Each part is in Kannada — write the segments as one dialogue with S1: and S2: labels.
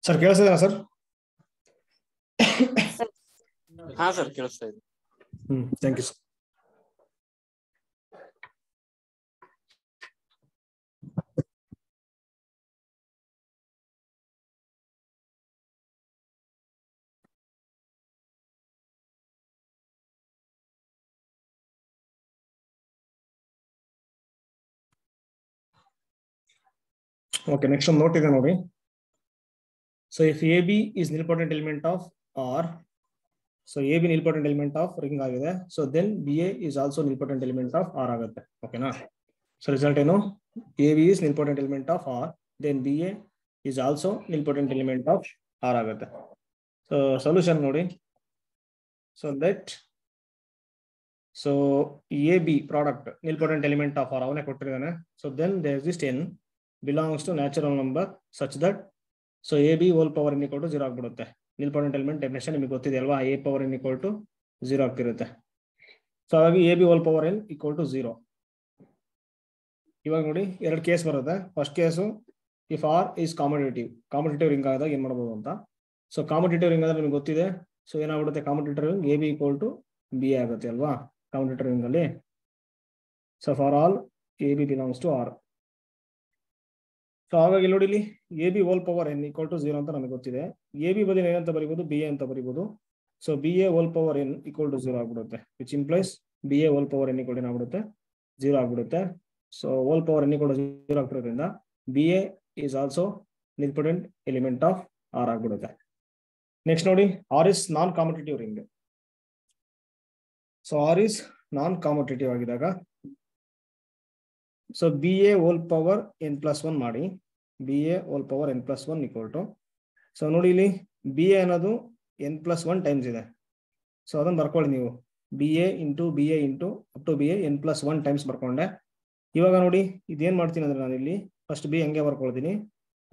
S1: ಸರ್ ಕೇಳಿಸ್ತಿದೆನಾ ಸರ್?
S2: ಹಾ ಸರ್ ಕೇಳಿಸ್ತಾ ಇದೆ.
S1: Thank you sir. Okay, next ಒಂದು ನೋಟ್ ಇದೆ ನೋಡಿ. So if A B is nilpotent element of R, so A B nilpotent element of ring ಆಗಿದೆ, so then B A is also nilpotent element of R ಆಗುತ್ತೆ. ಓಕೆನಾ? ಸೊ ರಿಸಲ್ಟ್ ಏನು? A B is nilpotent element of R, then B A is also nilpotent element of R ಆಗುತ್ತೆ. ಸೊ ಸೊಲ್ಯೂಷನ್ ನೋಡಿ. So let so A B product nilpotent element of R ಅವನೇ ಕೊಟ್ಟಿದ್ದಾನೆ. So then there exist n belongs to natural number such that so ab whole power n equal to 0 ಆಗ್ಬಿಡುತ್ತೆ. ನಿಲ್ಪೋಟೆಂಟ್ ಎಲಿಮೆಂಟ್ ಡೆಫಿನೇಷನ್ ನಿಮಗೆ ಗೊತ್ತಿದೆ ಅಲ್ವಾ? a power n equal to 0 ಆಗ್ತಿರುತ್ತೆ. ಸೊ ಹಾಗಾಗಿ ab whole power n equal to 0. ಇವಾಗ ನೋಡಿ ಎರಡು ಕೇಸ್ ಬರುತ್ತೆ. First case if R is commutative ring ಆದಾಗ ಏನ್ ಮಾಡ್ಬೋದು ಅಂತ. ಸೊ ಕಾಂಪಿಟೇಟಿವ್ ರಿಂಗ್ ಆದ್ರೆ ನಿಮ್ಗೆ ಗೊತ್ತಿದೆ. ಸೊ ಏನಾಗ್ಬಿಡುತ್ತೆ? Competitive ring ab equal to b ಆಗುತ್ತೆ ಅಲ್ವಾ ಕಾಂಪಿಟೇಟಿವ್ ರಿಂಗ್ ಅಲ್ಲಿ. So for all ab belongs to r. So ಹಾಗಾಗಿ ನೋಡಿ ಇಲ್ಲಿ A B whole power n equal to 0 ಅಂತ ನಮಗೆ ಗೊತ್ತಿದೆ. ಎ ಬಿ ಬದಲು ಏನಂತ ಬರೀಬಹುದು? ಬಿ ಎ ಅಂತ ಬರೀಬಹುದು. So B A whole power n equal to 0 ಆಗ್ಬಿಡುತ್ತೆ, which implies B A whole power n equal ಆಗ್ಬಿಡುತ್ತೆ 0 ಆಗ್ಬಿಡುತ್ತೆ. So whole power n equal to 0 ಆಗ್ತಿರೋದ್ರಿಂದ B A is also nilpotent element of R ಆಗ್ಬಿಡುತ್ತೆ. ನೆಕ್ಸ್ಟ್ ನೋಡಿ, R is non competitive ring. So R is non competitive ಆಗಿದಾಗ so B A whole power N plus 1 ಮಾಡಿ, B A whole power N plus 1 equal to, so ನೋಡಿ ಇಲ್ಲಿ ಬಿ ಎ ಅನ್ನೋದು ಎನ್ ಪ್ಲಸ್ 1 ಟೈಮ್ಸ್ ಇದೆ. ಸೊ ಅದನ್ನು ಬರ್ಕೊಳ್ಳಿ ನೀವು, B A into up to B A n plus 1 times ಬರ್ಕೊಂಡೆ. ಇವಾಗ ನೋಡಿ ಇದೇನ್ ಮಾಡ್ತೀನಿ ಅಂದ್ರೆ ನಾನು ಇಲ್ಲಿ ಫಸ್ಟ್ ಬಿ ಹಂಗೆ ಬರ್ಕೊಳ್ತೀನಿ.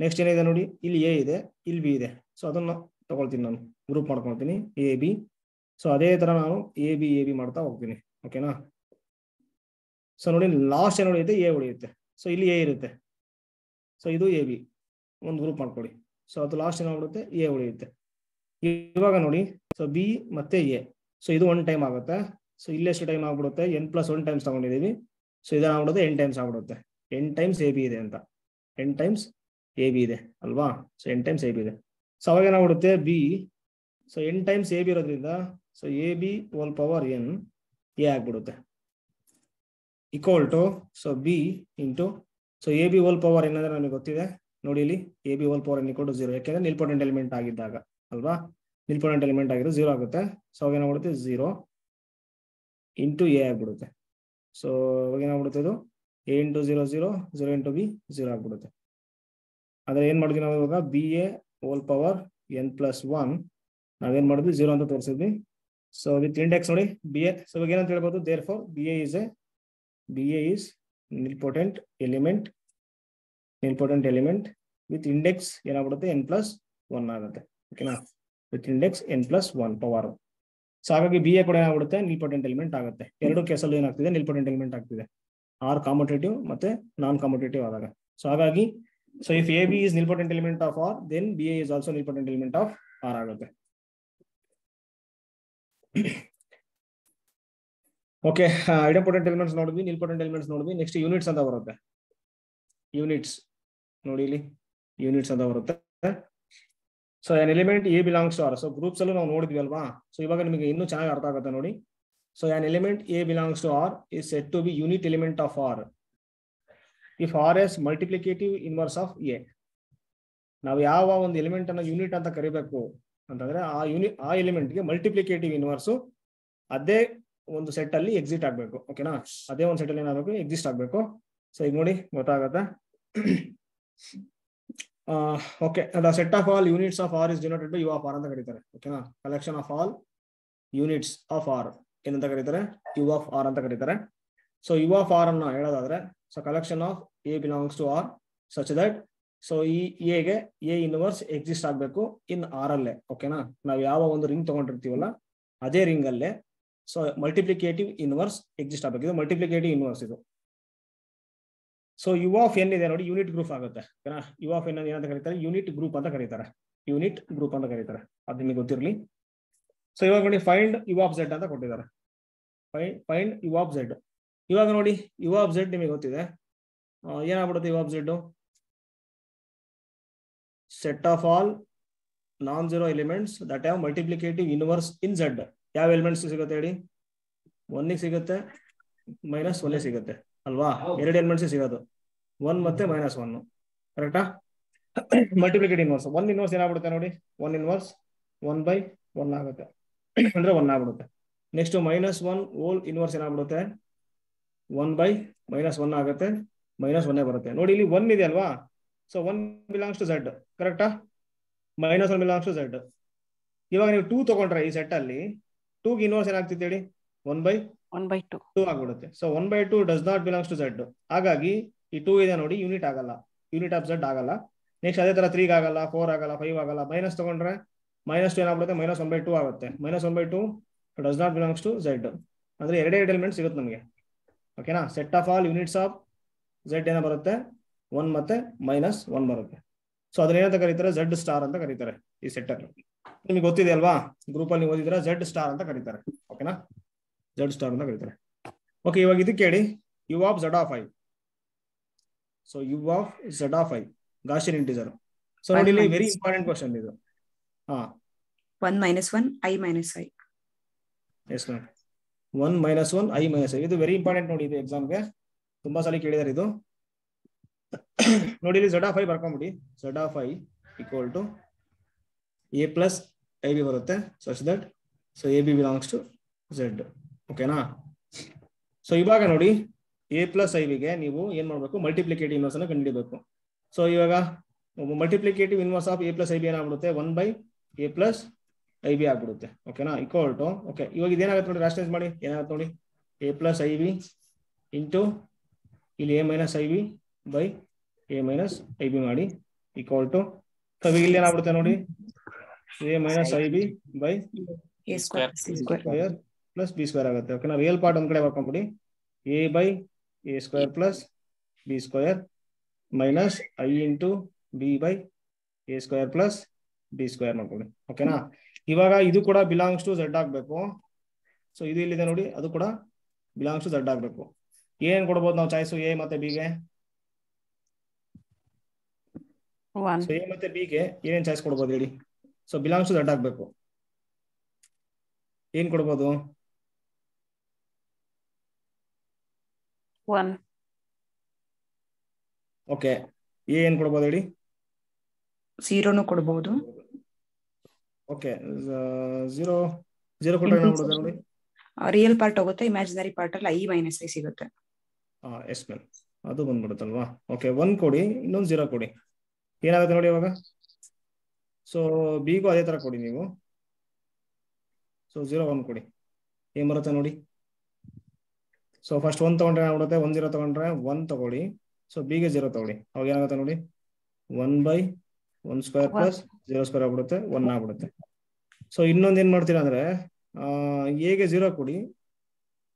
S1: ನೆಕ್ಸ್ಟ್ ಏನಿದೆ ನೋಡಿ, ಇಲ್ಲಿ ಎ ಇದೆ, ಇಲ್ಲಿ ಬಿ ಇದೆ. ಸೊ ಅದನ್ನ ತಗೊಳ್ತೀನಿ, ನಾನು ಗ್ರೂಪ್ ಮಾಡ್ಕೊಳ್ತೀನಿ ಎ ಬಿ. ಸೊ ಅದೇ ತರ ನಾನು ಎ ಬಿ ಮಾಡ್ತಾ ಹೋಗ್ತೀನಿ. ಓಕೆನಾ? ಸೊ ನೋಡಿ ಲಾಸ್ಟ್ ಏನು ಉಳಿಯುತ್ತೆ? ಎ ಉಳಿಯುತ್ತೆ. ಸೊ ಇಲ್ಲಿ ಎ ಇರುತ್ತೆ. ಸೊ ಇದು ಎ ಬಿ ಒಂದು ಗ್ರೂಪ್ ಮಾಡ್ಕೊಳ್ಳಿ. ಸೊ ಅದು ಲಾಸ್ಟ್ ಏನಾಗ್ಬಿಡುತ್ತೆ? ಎ ಉಳಿಯುತ್ತೆ. ಇವಾಗ ನೋಡಿ, ಸೊ ಬಿ ಮತ್ತೆ ಎ, ಸೊ ಇದು 1 ಟೈಮ್ ಆಗುತ್ತೆ. ಸೊ ಇಲ್ಲಿ ಎಷ್ಟು ಟೈಮ್ ಆಗ್ಬಿಡುತ್ತೆ? ಎನ್ ಪ್ಲಸ್ 1 ಟೈಮ್ಸ್ ತಗೊಂಡಿದ್ದೀವಿ. ಸೊ ಇದೇನಾಗ್ಬಿಡುತ್ತೆ? n ಟೈಮ್ಸ್ ಆಗ್ಬಿಡುತ್ತೆ. n ಟೈಮ್ಸ್ ಎ ಬಿ ಇದೆ ಅಂತ, n ಟೈಮ್ಸ್ ಎ ಬಿ ಇದೆ ಅಲ್ವಾ? So n times A B ಇದೆ. ಸೊ ಅವಾಗ ಏನಾಗ್ಬಿಡುತ್ತೆ? B, so n times A B ಇರೋದ್ರಿಂದ so A B whole power n A ಆಗ್ಬಿಡುತ್ತೆ equal to so B into so A B whole power ಏನಂದ್ರೆ ನಮಗೆ ಗೊತ್ತಿದೆ ನೋಡಿ, ಇಲ್ಲಿ A B whole power n equal to 0, ಯಾಕೆಂದ್ರೆ ನಿಲ್ಪೋಟೆಂಟ್ ಎಲಿಮೆಂಟ್ ಆಗಿದ್ದಾಗ ಅಲ್ವಾ? ನಿಲ್ಪೋಟೆಂಟ್ ಎಲಿಮೆಂಟ್ ಆಗಿರೋ 0 ಆಗುತ್ತೆ. ಸೊ ಅವಾಗ ಏನಾಗ್ಬಿಡುತ್ತೆ? 0 ಇಂಟು ಎ ಆಗ್ಬಿಡುತ್ತೆ. ಸೊ ಅವಾಗ ಏನಾಗ್ಬಿಡುತ್ತೆ? ಇದು ಎ ಇಂಟು 0 ಇಂಟು ಬಿ 0 ಆಗ್ಬಿಡುತ್ತೆ. ಆದ್ರೆ ಏನ್ ಮಾಡಿದ್ವಿ ನಾವು ಇವಾಗ? B A whole power N plus 1 ನಾವೇನ್ ಮಾಡಿದ್ವಿ? 0 ಅಂತ ತೋರಿಸಿದ್ವಿ. ಸೊ ವಿತ್ ಇಂಡೆಕ್ಸ್ ನೋಡಿ ಬಿ ಎ. ಸೊ ಇವಾಗ ಏನಂತ ಹೇಳ್ಬೋದು? Therefore B A is nilpotent element with index ಏನಾಗ್ಬಿಡುತ್ತೆ? n plus 1 ಆಗುತ್ತೆ. ಓಕೆನಾ? With index n plus 1 power. So ಹಾಗಾಗಿ ಬಿ ಎ ಕೂಡ ಏನಾಗ್ಬಿಡುತ್ತೆ? ನಿಲ್ಪೋಟೆಂಟ್ ಎಲಿಮೆಂಟ್ ಆಗುತ್ತೆ. ಎರಡು ಕೇಸಲ್ಲೂ ಏನಾಗ್ತಿದೆ? ನಿಲ್ಪೋಟೆಂಟ್ ಎಲಿಮೆಂಟ್ ಆಗ್ತಿದೆ, ಆರ್ ಕಾಂಪಿಟೇಟಿವ್ ಮತ್ತೆ ನಾನ್ ಕಾಂಪಿಟೇಟಿವ್ ಆದಾಗ. ಸೊ ಹಾಗಾಗಿ so if A B is nilpotent element of R, then B A is also nilpotent element of R ಆಗುತ್ತೆ. ಓಕೆ, ಐಡೆಂಪೋಟೆಂಟ್ ಎಲಿಮೆಂಟ್ಸ್ ನೋಡಿದ್ವಿ, ನಿಲ್ಪೋಟೆಂಟ್ ಎಲಿಮೆಂಟ್ಸ್ ನೋಡಿದ್ವಿ. ನೆಕ್ಸ್ಟ್ ಯೂನಿಟ್ಸ್ ಅಂತ ಬರುತ್ತೆ. ಯೂನಿಟ್ಸ್ ನೋಡಿ, ಇಲ್ಲಿ ಯೂನಿಟ್ಸ್ ಅಂತ ಬರುತ್ತೆ. So an element A belongs to R. So groups ಅಲ್ಲೂ ನಾವು ನೋಡಿದ್ವಿ ಅಲ್ವಾ? ಸೊ ಇವಾಗ ನಿಮಗೆ ಇನ್ನೂ ಚೆನ್ನಾಗಿ ಅರ್ಥ ಆಗುತ್ತೆ ನೋಡಿ. So an element A belongs to R is said to be unit element of R if R has multiplicative inverse of A. ನಾವು ಯಾವ ಒಂದು ಎಲಿಮೆಂಟ್ ಅನ್ನ ಯೂನಿಟ್ ಅಂತ ಕರಿಬೇಕು ಅಂತಂದ್ರೆ ಆ ಎಲಿಮೆಂಟ್ಗೆ ಮಲ್ಟಿಪ್ಲಿಕೇಟಿವ್ ಇನ್ವರ್ಸ್ ಅದೇ ಒಂದು ಸೆಟ್ ಅಲ್ಲಿ ಎಕ್ಸಿಟ್ ಆಗ್ಬೇಕು. ಓಕೆನಾ? ಅದೇ ಒಂದು ಸೆಟ್ ಅಲ್ಲಿ ಏನಾಗಬೇಕು? ಎಕ್ಸಿಸ್ಟ್ ಆಗ್ಬೇಕು. ಸೊ ಈಗ ನೋಡಿ ಗೊತ್ತಾಗತ್ತೆ. Okay, the set of all units of R is denoted by U of R ಅಂತ ಕರೀತಾರೆ. ಓಕೆನಾ? Collection of all units of R ಏನಂತ ಕರೀತಾರೆ? ಯು ಆಫ್ ಆರ್ ಅಂತ ಕರೀತಾರೆ. ಸೊ ಯು ಆಫ್ ಆರ್ ಅನ್ನ ಹೇಳೋದಾದ್ರೆ, so collection of A belongs to R such that so ಈ ಎಗೆ ಎ ಇನ್ವರ್ಸ್ ಎಕ್ಸಿಸ್ಟ್ ಆಗ್ಬೇಕು ಇನ್ ಆರ್ ಅಲ್ಲೇ. ಓಕೆನಾ? ನಾವು ಯಾವ ಒಂದು ರಿಂಗ್ ತಗೊಂಡಿರ್ತೀವಲ್ಲ ಅದೇ ರಿಂಗ್ ಅಲ್ಲೇ ಸೊ ಮಲ್ಟಿಪ್ಲಿಕೇಟಿವ್ ಇನ್ವರ್ಸ್ ಎಕ್ಸಿಸ್ಟ್ ಆಗಬೇಕು. ಇದು ಮಲ್ಟಿಪ್ಲಿಕೇಟಿವ್ ಇನ್ವರ್ಸ್ ಇದು. ಸೊ ಯು ಆಫ್ ಎನ್ ಇದೆ ನೋಡಿ, ಯೂನಿಟ್ ಗ್ರೂಪ್ ಆಗುತ್ತೆ. ಯು ಆಫ್ ಎನ್ ಏನಂತ ಕರೀತಾರೆ? ಯೂನಿಟ್ ಗ್ರೂಪ್ ಅಂತ ಕರೀತಾರೆ. ಯೂನಿಟ್ ಗ್ರೂಪ್ ಅಂತ ಕರೀತಾರೆ, ಅದು ನಿಮಗೆ ಗೊತ್ತಿರಲಿ. ಸೊ ಇವಾಗ ನೋಡಿ ಫೈಂಡ್ ಯು ಆಫ್ ಝೆಡ್ ಅಂತ ಕೊಟ್ಟಿದ್ದಾರೆ. Find U of Z. ಇವಾಗ ನೋಡಿ ಯು ಆಫ್ ಝೆಡ್ ನಿಮಗೆ ಗೊತ್ತಿದೆ, ಏನಾಗ್ಬಿಡುತ್ತೆ U of Z? Set of all non zero elements that have multiplicative inverse in Z. ಯಾವ ಎಲಿಮೆಂಟ್ಸ್ ಸಿಗುತ್ತೆ ಹೇಳಿ? 1 ಸಿಗುತ್ತೆ, -1 ಸಿಗುತ್ತೆ ಅಲ್ವಾ? ಎರಡು ಎಲಿಮೆಂಟ್ಸ್ ಸಿಗೋದು, 1 ಮತ್ತೆ -1. ಕರೆಕ್ಟಾ? ಮಲ್ಟಿಪ್ಲಿಕೇಟಿವ್ ಇನ್ವರ್ಸ್ 1 ಇನ್ವರ್ಸ್ ಏನಾಗ್ಬಿಡುತ್ತೆ ನೋಡಿ, 1 ಇನ್ವರ್ಸ್ 1/1 ಆಗುತ್ತೆ, ಅಂದ್ರೆ 1 ಆಗ್ಬಿಡುತ್ತೆ. ನೆಕ್ಸ್ಟ್ -1 ಹೋಲ್ ಇನ್ವರ್ಸ್ ಏನಾಗ್ಬಿಡುತ್ತೆ, 1/-1 ಆಗುತ್ತೆ, -1 ಬರುತ್ತೆ. ನೋಡಿ ಇಲ್ಲಿ 1 ಇದೆ ಅಲ್ವಾ? So 1 belongs to Z. ಕರೆಕ್ಟಾ? -1 ಬಿಲಾಂಗ್ಸ್ ಟು ಝೆಡ್. ಇವಾಗ ನೀವು 2 ತಗೊಂಡ್ರೆ ಈ ಸೆಟ್ ಅಲ್ಲಿ 2 ಇನ್ವರ್ಸ್ ಏನಾಗ್ತಿದೆ ಹೇಳಿ? 1/2 ಆಗ್ಬಿಡುತ್ತೆ. So 1/2 does not belongs to Z. ಹಾಗಾಗಿ ಈ 2 ಇದೆ ನೋಡಿ, ಯೂನಿಟ್ ಆಗಲ್ಲ, ಯೂನಿಟ್ ಆಫ್ ಝೆಡ್ ಆಗಲ್ಲ. ನೆಕ್ಸ್ಟ್ ಅದೇ ತರ 3 ಆಗಲ್ಲ, 4 ಆಗಲ್ಲ, 5 ಆಗಲ್ಲ. ಮೈನಸ್ ತಗೊಂಡ್ರೆ -2 ಏನಾಗ್ಬಿಡುತ್ತೆ, -1/2 ಆಗುತ್ತೆ. -1/2 does not belongs to Z. ಅಂದ್ರೆ ಎರಡೇ ಎಲಿಮೆಂಟ್ ಸಿಗುತ್ತೆ ನಮಗೆ. ಓಕೆನಾ? Set of all units of Z ಏನೋ ಬರುತ್ತೆ, 1 ಮತ್ತೆ -1 ಬರುತ್ತೆ. ಸೊ ಅದನ್ನ ಏನಂತ ಕರೀತಾರೆ? ಝೆಡ್ ಸ್ಟಾರ್ ಅಂತ ಕರೀತಾರೆ ಈ ಸೆಟ್ ಅಲ್ಲಿ. ನಿಮಗೆ ಗೊತ್ತಿದೆ ಅಲ್ವಾ? ಗ್ರೂಪ್ ಅಲ್ಲಿ ನೀವು ಓದಿದ್ರೆ ಝೆಡ್ ಸ್ಟಾರ್ ಅಂತ ಕರೀತಾರೆ. ಓಕೆನಾ? ಝೆಡ್ ಸ್ಟಾರ್ ಅಂತ ಕರೀತಾರೆ. ಓಕೆ, ಇವಾಗ ಇದಕ್ಕೆ ಹೇಳಿ U of Z of I. So U of Z of I Gaussian integer. So ನೋಡಿ ಇಲ್ಲಿ ವೆರಿ ಇಂಪಾರ್ಟೆಂಟ್ ಕ್ವಶನ್ ಇದು.
S3: 1 - 1 I - I.
S1: Yes ma'am, 1 - 1 I - I. ಇದು ವೆರಿ ಇಂಪಾರ್ಟೆಂಟ್ ನೋಡಿ, ಇದು ಎಕ್ಸಾಮ್ಗೆ ತುಂಬಾ ಸಲ ಕೇಳಿದಾರೆ ಇದು. ನೋಡಿ ಇಲ್ಲಿ ಝೆಡ್ ಆಫ್ ಐ ಬರ್ಕೊಂಬಿಡಿ. Z of I equal to A plus IB ಬರುತ್ತೆ, such that so AB belongs to Z. ಓಕೆನಾ? ಸೊ ಇವಾಗ ನೋಡಿ A ಪ್ಲಸ್ IBಗೆ ನೀವು ಏನ್ ಮಾಡ್ಬೇಕು? ಮಲ್ಟಿಪ್ಲಿಕೇಟಿವ್ ಇನ್ವರ್ಸ್ ಅನ್ನು ಕಂಡುಹಿಡಿಬೇಕು. ಸೊ ಇವಾಗ multiplicative inverse of A plus IB ಏನಾಗ್ಬಿಡುತ್ತೆ? 1/A plus IB ಆಗ್ಬಿಡುತ್ತೆ. ಓಕೆನಾ? ಈಕ್ವಲ್ ಟು, ಓಕೆ, ಇವಾಗ ಇದೇನಾಗುತ್ತೆ ನೋಡಿ, ರಾಷನಲೈಸ್ ಮಾಡಿ. ಏನಾಗುತ್ತೆ ನೋಡಿ, A ಪ್ಲಸ್ IB ಇಂಟು ಇಲ್ಲಿ A minus IB by A minus IB ಮಾಡಿ ಈಕ್ವಲ್ ಟು, ಇಲ್ಲಿ ಏನಾಗ್ಬಿಡುತ್ತೆ ನೋಡಿ, A minus IB by
S3: A square
S1: plus B square ಆಗುತ್ತೆ. ಓಕೆನಾ? ರಿಯಲ್ ಪಾರ್ಟ್ ಒಂದ್ ಕಡೆ ಬರ್ಕೊಂಡ್ಬಿಡಿ. A by A square plus B square minus I into B by A square plus B square ಮಾಡ್ಕೊಳ್ಳಿ. ಓಕೆನಾ? ಇವಾಗ ಇದು ಕೂಡ ಬಿಲಾಂಗ್ಸ್ ಟು ಝೆಡ್ ಆಗ್ಬೇಕು. ಸೊ ಇದು ಇಲ್ಲಿದೆ ನೋಡಿ, ಅದು ಕೂಡ ಬಿಲಾಂಗ್ಸ್ ಟು ಝೆಡ್ ಆಗ್ಬೇಕು. ಏನ್ ಕೊಡ್ಬೋದು ನಾವು ಚಾಯ್ಸು A ಮತ್ತೆ B ಗೆ? ಸೊ A ಮತ್ತೆ B ಗೆ ಏನೇನ್ ಚಾಯ್ಸ್ ಕೊಡ್ಬೋದು ಹೇಳಿ? ಸೊ ಬಿಲಾಂಗ್ಸ್ ಟು ಝೆಡ್ ಆಗ್ಬೇಕು, ಏನ್ ಕೊಡ್ಬೋದು?
S3: 1.
S1: ಓಕೆ, ಏನ್ ಕೊಡ್ಬೋದು ಹೇಳಿ?
S3: 0 ಕೊಡ್ಬೋದು.
S1: ಓಕೆ, 0 ಕೊಟ್ಟರೆ ಏನಾಗ್ಬಿಡುತ್ತೆ ನೋಡಿ,
S3: ರಿಯಲ್ ಪಾರ್ಟ್ ಹೋಗುತ್ತೆ, ಇಮ್ಯಾಜಿನರಿ ಪಾರ್ಟ್ ಅಲ್ಲಿ I - I ಸಿಗುತ್ತೆ.
S1: ಎಸ್ ಮ್ಯಾಮ್, ಅದು ಬಂದ್ಬಿಡುತ್ತಲ್ವಾ? ಓಕೆ, 1 ಕೊಡಿ, ಇನ್ನೊಂದು 0 ಕೊಡಿ, ಏನಾಗುತ್ತೆ ನೋಡಿ ಇವಾಗ? ಸೊ ಬಿಗೂ ಅದೇ ತರ ಕೊಡಿ ನೀವು. ಸೊ 0 1 ಕೊಡಿ, ಏನ್ ಬರುತ್ತೆ ನೋಡಿ? ಸೊ ಫಸ್ಟ್ 1 ತಗೊಂಡ್ರೆ ಏನಾಗ್ಬಿಡುತ್ತೆ? 1 0 ತಗೊಂಡ್ರೆ 1 ತಗೊಳ್ಳಿ. ಸೊ ಬಿಗೆ 0 ತಗೊಳ್ಳಿ, ಅವಾಗ ಏನಾಗುತ್ತೆ ನೋಡಿ, 1/1 ಸ್ಕ್ವೇರ್ ಪ್ಲಸ್ 0 ಸ್ಕ್ವೇರ್ ಆಗ್ಬಿಡುತ್ತೆ, 1 ಆಗ್ಬಿಡುತ್ತೆ. ಸೊ ಇನ್ನೊಂದು ಏನ್ ಮಾಡ್ತೀರಾ ಅಂದ್ರೆ, ಎಗೆ 0 ಕೊಡಿ,